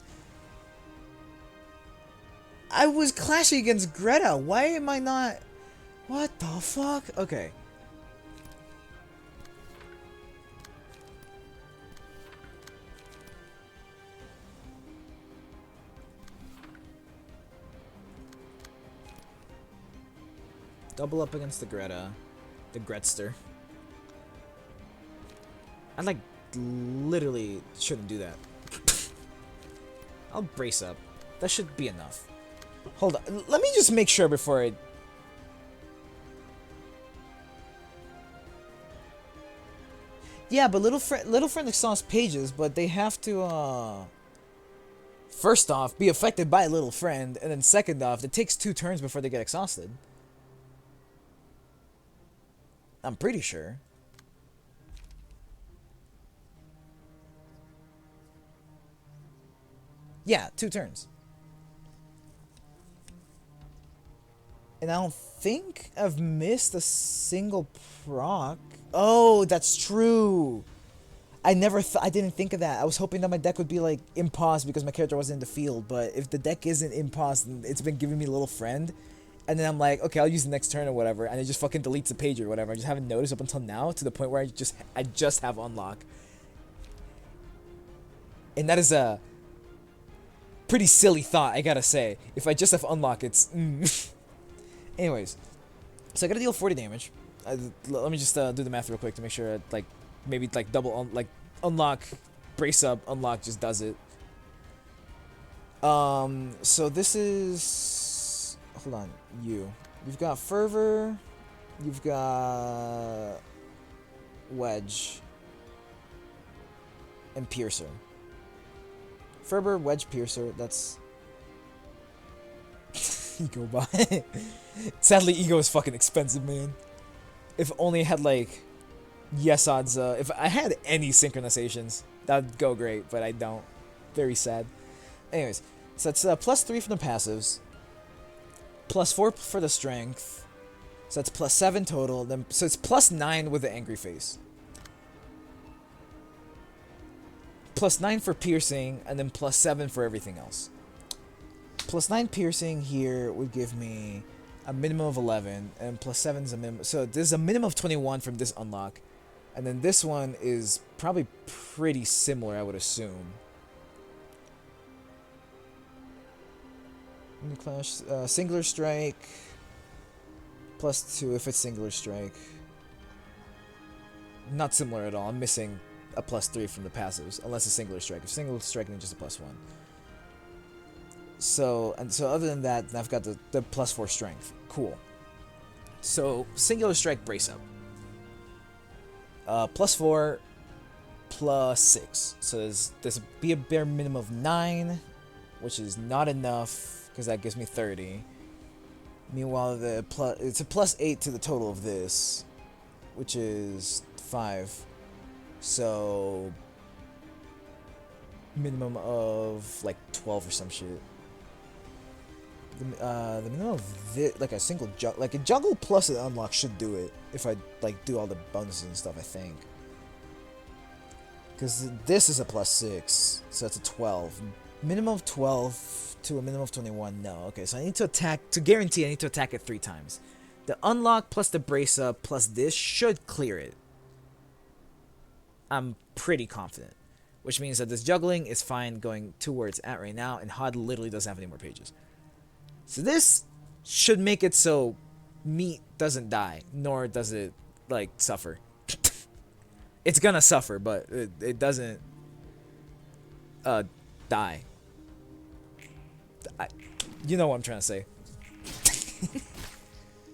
I was clashing against Greta. Why am I not... What the fuck? Okay. Double up against the Greta. The Gretster. I, like, literally shouldn't do that. I'll brace up. That should be enough. Hold on. Let me just make sure before I... Yeah, but Little Friend exhausts pages, but they have to, first off, be affected by Little Friend, and then second off, it takes 2 turns before they get exhausted. I'm pretty sure. Yeah, 2 turns. And I don't think I've missed a single proc. Oh, that's true. I didn't think of that. I was hoping that my deck would be like impost because my character wasn't in the field, but if the deck isn't impost, then it's been giving me Little Friend. And then I'm like, okay, I'll use the next turn or whatever, and it just fucking deletes the page or whatever. I just haven't noticed up until now, to the point where I just have unlock. And that is a pretty silly thought, I gotta say. If I just have unlock, it's... Anyways, so I gotta deal 40 damage. Let me just do the math real quick to make sure, like, maybe like double, unlock, brace up, unlock just does it. So this is... Hold on, You've got Fervor, you've got Wedge, and Piercer. Fervor, Wedge, Piercer, that's... Ego buy. Sadly, Ego is fucking expensive, man. If only I had, like, yes odds, if I had any synchronizations, that'd go great, but I don't. Very sad. Anyways, so that's +3 from the passives, +4 for the strength, so that's +7 total, then so it's +9 with the Angry Face. +9 for piercing, and then +7 for everything else. +9 piercing here would give me a minimum of 11, and +7 is a minimum. So there's a minimum of 21 from this unlock, and then this one is probably pretty similar, I would assume. Clash, singular strike, +2 if it's singular strike. Not similar at all. I'm missing a +3 from the passives, unless it's singular strike. If singular strike, then just a +1. So other than that, I've got the +4 strength. Cool. So singular strike brace up. +4, +6. So there's be a bare minimum of 9, which is not enough because that gives me 30. Meanwhile, it's a +8 to the total of this, which is 5. So minimum of like 12 or some shit. The minimum of this, like a single juggle, like a juggle plus an unlock should do it if I like do all the bonuses and stuff. I think because this is a +6, so that's a 12. Minimum of 12 to a minimum of 21. No, okay, so I need to attack to guarantee. I need to attack it 3 times. The unlock plus the brace up plus this should clear it. I'm pretty confident, which means that this juggling is fine going to where it's at right now, and HUD literally doesn't have any more pages. So this should make it so meat doesn't die, nor does it like suffer. It's gonna suffer, but it doesn't die. You know what I'm trying to say.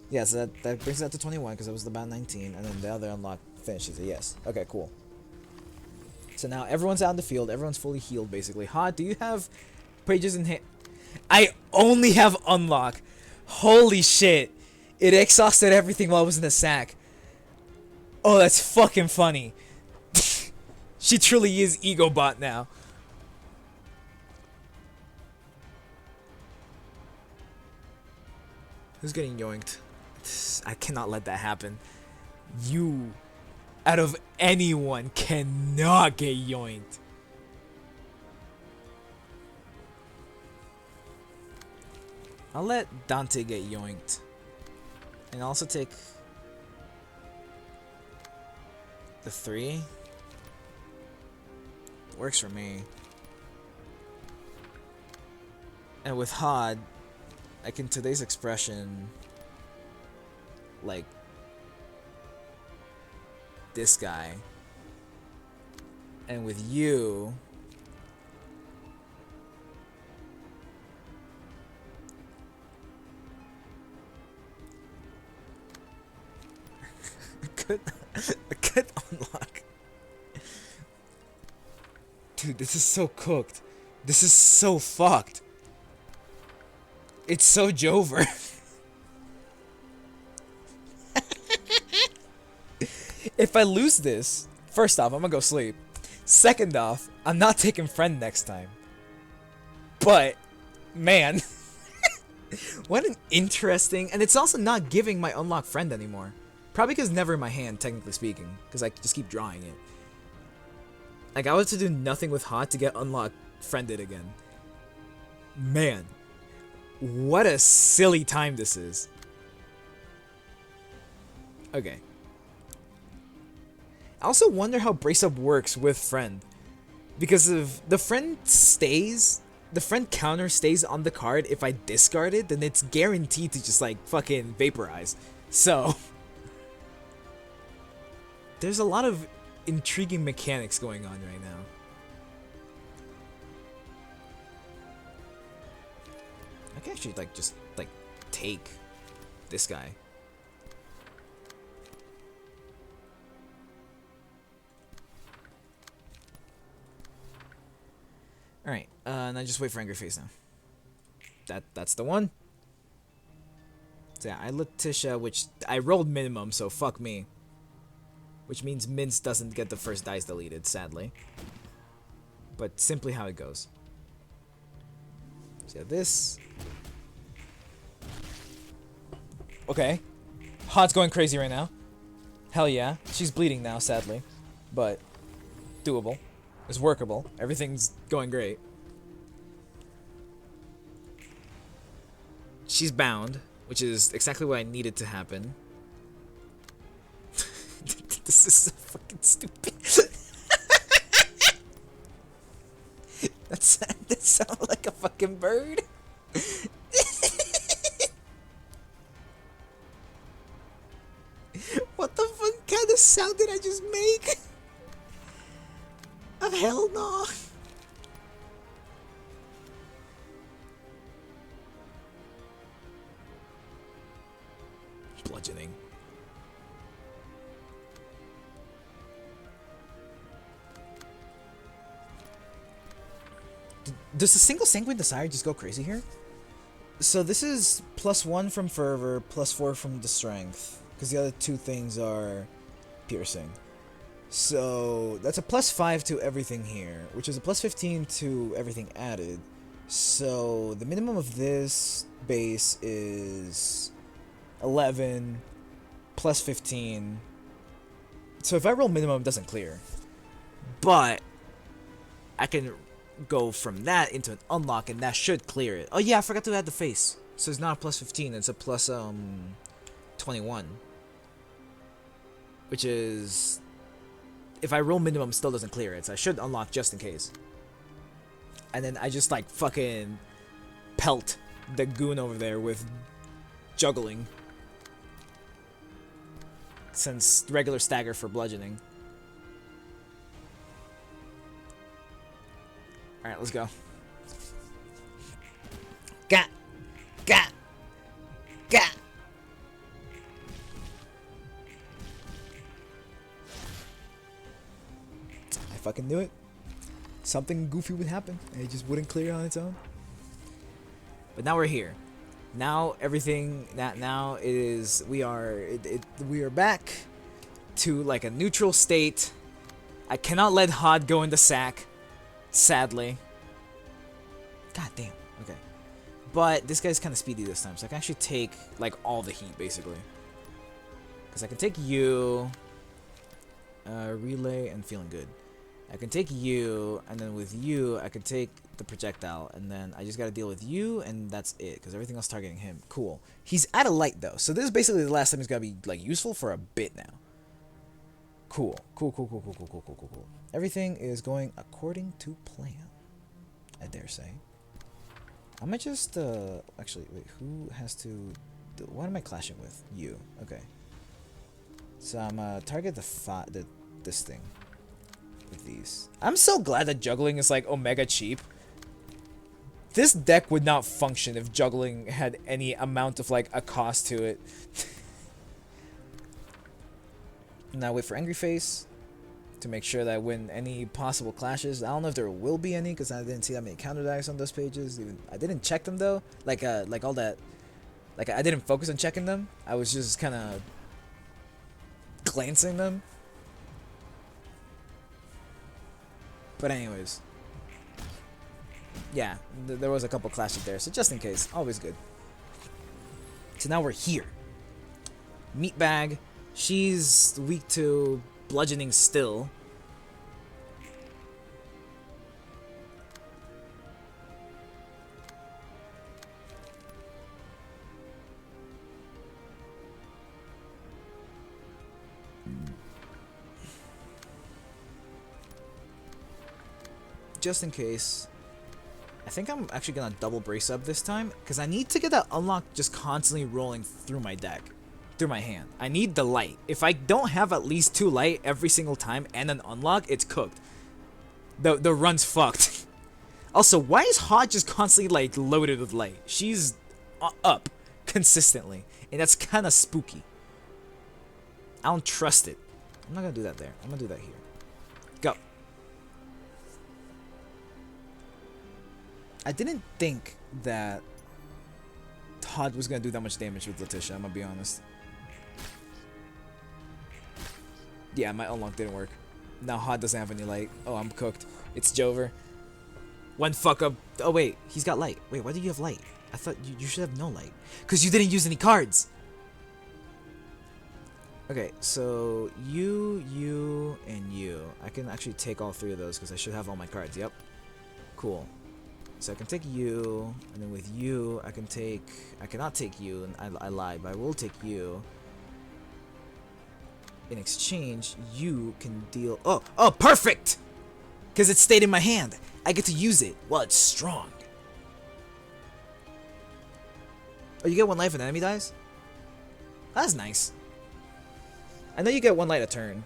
Yeah, so that brings that to 21 because it was about 19, and then the other unlock finishes it. Yes. Okay, cool. So now everyone's out in the field. Everyone's fully healed, basically. Ha, do you have pages in hand? I only have unlock. Holy shit. It exhausted everything while I was in the sack. Oh, that's fucking funny. She truly is ego bot now. Who's getting yoinked? I cannot let that happen. You, out of anyone, cannot get yoinked. I'll let Dante get yoinked. And I'll also take the 3. Works for me. And with HUD, I can today's expression like this guy. And with you, a good unlock. Dude, this is so cooked. This is so fucked. It's so Jover. If I lose this, first off, I'm gonna go sleep. Second off, I'm not taking friend next time. But, man. What an interesting... And it's also not giving my unlock friend anymore. Probably because never in my hand, technically speaking. Because I just keep drawing it. Like, I was to do nothing with Hot to get unlock friended again. Man. What a silly time this is. Okay. I also wonder how Brace Up works with friend. Because if the friend stays... The friend counter stays on the card if I discard it, then it's guaranteed to just, like, fucking vaporize. So... There's a lot of intriguing mechanics going on right now. I can actually, like, just, like, take this guy. Alright, and I just wait for Angry Face now. That's the one. So yeah, I Letitia, which I rolled minimum, so fuck me. Which means Mince doesn't get the first dice deleted, sadly. But simply how it goes. So yeah, this. Okay. Hot's going crazy right now. Hell yeah. She's bleeding now, sadly. But doable. It's workable. Everything's going great. She's bound, which is exactly what I needed to happen. This is so fucking stupid. That sounded like a fucking bird. What the fuck kind of sound did I just make? Oh, hell no. bludgeoning. Does the single sanguine desire just go crazy here? So this is +1 from fervor, +4 from the strength, because the other two things are piercing. So that's a +5 to everything here, which is a +15 to everything added. So the minimum of this base is 11 +15. So if I roll minimum, it doesn't clear. But I can go from that into an unlock, and that should clear it. Oh yeah, I forgot to add the face. So it's not a +15, it's a plus 21. Which is, if I roll minimum, still doesn't clear it. So I should unlock just in case. And then I just like fucking pelt the goon over there with juggling. Since regular stagger for bludgeoning. Alright, let's go. Got! Got! Got! I fucking knew it. Something goofy would happen, and it just wouldn't clear on its own. But now we're here. Now everything that now is we are back to like a neutral state. I cannot let Hod go in the sack, sadly. God damn. Okay. But this guy's kind of speedy this time, so I can actually take like all the heat basically. Because I can take you, relay, and feeling good. I can take you, and then with you, I can take the projectile, and then I just gotta deal with you, and that's it, because everything else targeting him. Cool. He's out of light, though, so this is basically the last time he's gonna be, like, useful for a bit now. Cool. Cool. Everything is going according to plan, I dare say. I might just, actually, wait, who has to, what am I clashing with? You. Okay. So I'm, target this thing. With these. I'm so glad that juggling is like omega cheap. This deck would not function if juggling had any amount of like a cost to it. Now wait for angry face to make sure that I win any possible clashes. I don't know if there will be any because I didn't see that many counter dice on those pages. Even I didn't check them though. Like all that. Like I didn't focus on checking them. I was just kind of glancing them. But anyways, yeah, there was a couple clashes there, so just in case, always good. So now we're here. Meatbag, she's weak to bludgeoning still. Just in case, I think I'm actually gonna double brace up this time because I need to get that unlock just constantly rolling through my deck, through my hand. I need the light. If I don't have at least 2 light every single time and an unlock, it's cooked. The run's fucked. Also, why is Hot just constantly like loaded with light? She's up consistently, and that's kind of spooky. I don't trust it. I'm not gonna do that there. I'm gonna do that here. Go. I didn't think that Todd was gonna do that much damage with Letitia, I'm gonna be honest. Yeah, my unlock didn't work. Now Hod doesn't have any light. Oh, I'm cooked. It's Jover. One fuck up. Oh wait, he's got light. Wait, why do you have light? I thought you should have no light. Because you didn't use any cards! Okay, so you, and you. I can actually take all 3 of those because I should have all my cards. Yep. Cool. So I can take you, and then with you, I cannot take you, and I lied, but I will take you. In exchange, you can deal, oh, perfect! Because it stayed in my hand. I get to use it while it's strong. Oh, you get 1 life if an enemy dies? That's nice. I know you get 1 light a turn.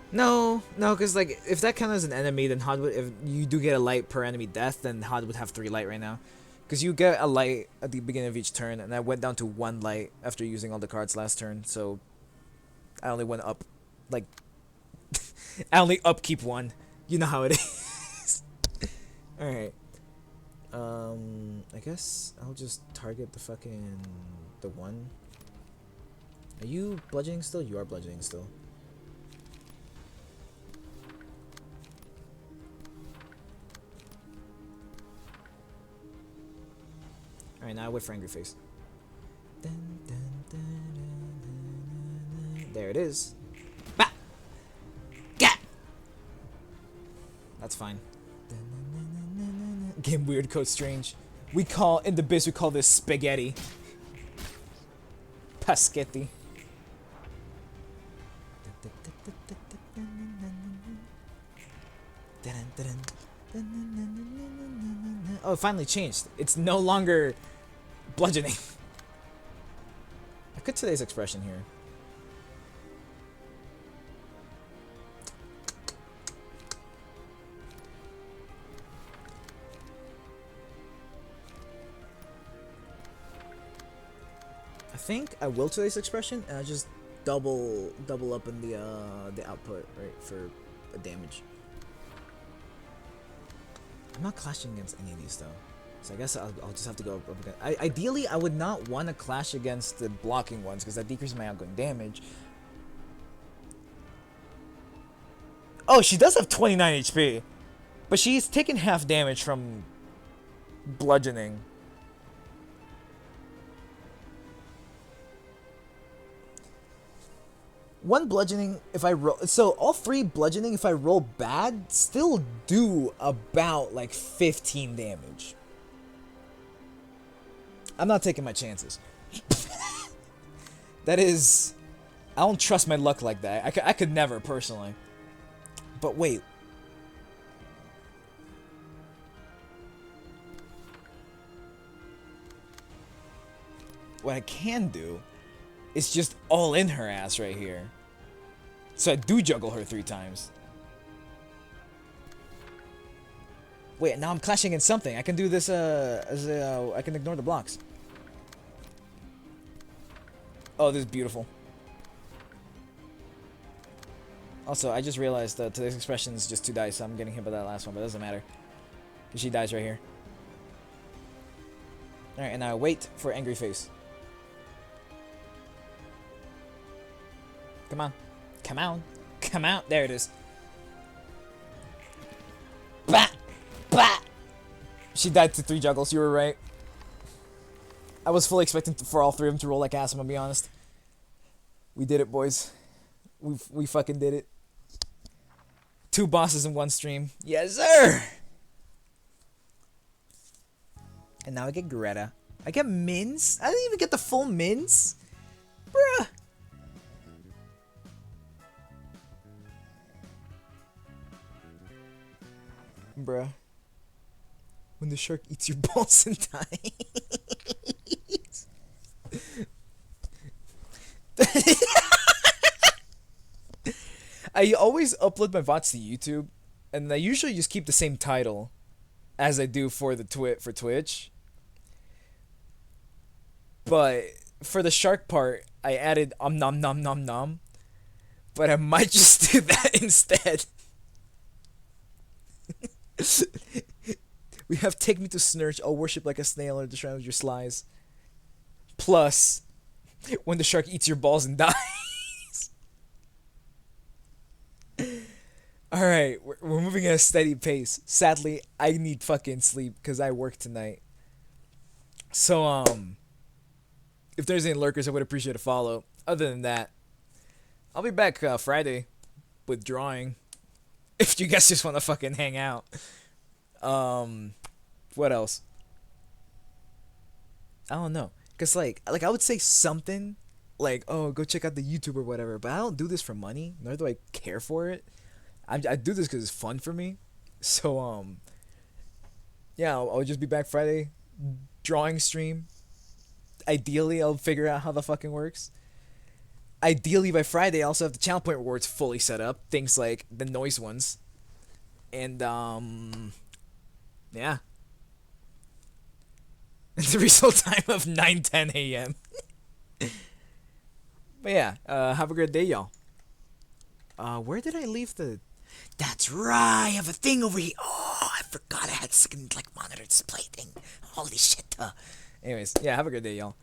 No, because like if that counts as an enemy, then Hod would. If you do get a light per enemy death, then Hod would have 3 light right now. Because you get a light at the beginning of each turn, and I went down to one light after using all the cards last turn, so I only went up, like, I only upkeep one. You know how it is. Alright. I guess I'll just target the one. Are you bludgeoning still? You are bludgeoning still. Alright, now I wait for Angry Face. There it is. Bah! Gah! That's fine. Game weird, code strange. In the biz, we call this spaghetti. Paschetti. Oh, it finally changed. It's no longer bludgeoning. Look at today's expression here. I think I will today's expression, and I just double up in the output, right, for the damage. I'm not clashing against any of these though, so I guess I'll just have to go up against. Ideally, I would not want to clash against the blocking ones because that decreases my outgoing damage. Oh, she does have 29 HP, but she's taken half damage from bludgeoning. One bludgeoning, if I roll... So, all three bludgeoning, if I roll bad, still do about, like, 15 damage. I'm not taking my chances. That is... I don't trust my luck like that. I could never, personally. But wait. What I can do is just all in her ass right here. So I do juggle her 3 times. Wait, now I'm clashing in something. I can do this I can ignore the blocks. Oh, this is beautiful. Also, I just realized that today's expression is just 2 dice, so I'm getting hit by that last one, but it doesn't matter. Because she dies right here. Alright, and now I wait for Angry Face. Come on. Come on. Come out. There it is. Bah! Bah! She died to 3 juggles. You were right. I was fully expecting for all 3 of them to roll like ass, I'm gonna be honest. We did it, boys. We fucking did it. 2 bosses in 1 stream. Yes, sir! And now I get Greta. I get Mins? I didn't even get the full Mins? Bruh. Bruh. When the shark eats your balls and dies. I always upload my VODs to YouTube, and I usually just keep the same title as I do for the for Twitch. But for the shark part, I added nom nom nom nom. But I might just do that instead. We have Take Me to Snurch, I'll worship like a snail or destroy with your slice. Plus, when the shark eats your balls and dies. Alright, we're moving at a steady pace. Sadly, I need fucking sleep because I work tonight. So, if there's any lurkers, I would appreciate a follow. Other than that, I'll be back Friday with drawing. If you guys just want to fucking hang out. What else? I don't know. Cause like I would say something like, oh, go check out the YouTube or whatever, but I don't do this for money, nor do I care for it. I do this because it's fun for me. So yeah, I'll just be back Friday, drawing stream. Ideally, I'll figure out how the fucking works. Ideally, by Friday, I also have the channel point rewards fully set up. Things like the noise ones. And, yeah. It's a result time of 9:10 a.m. But yeah, have a good day, y'all. Where did I leave the? That's right. I have a thing over here. Oh, I forgot I had second like monitor display thing. Holy shit. Anyways, yeah, have a good day, y'all.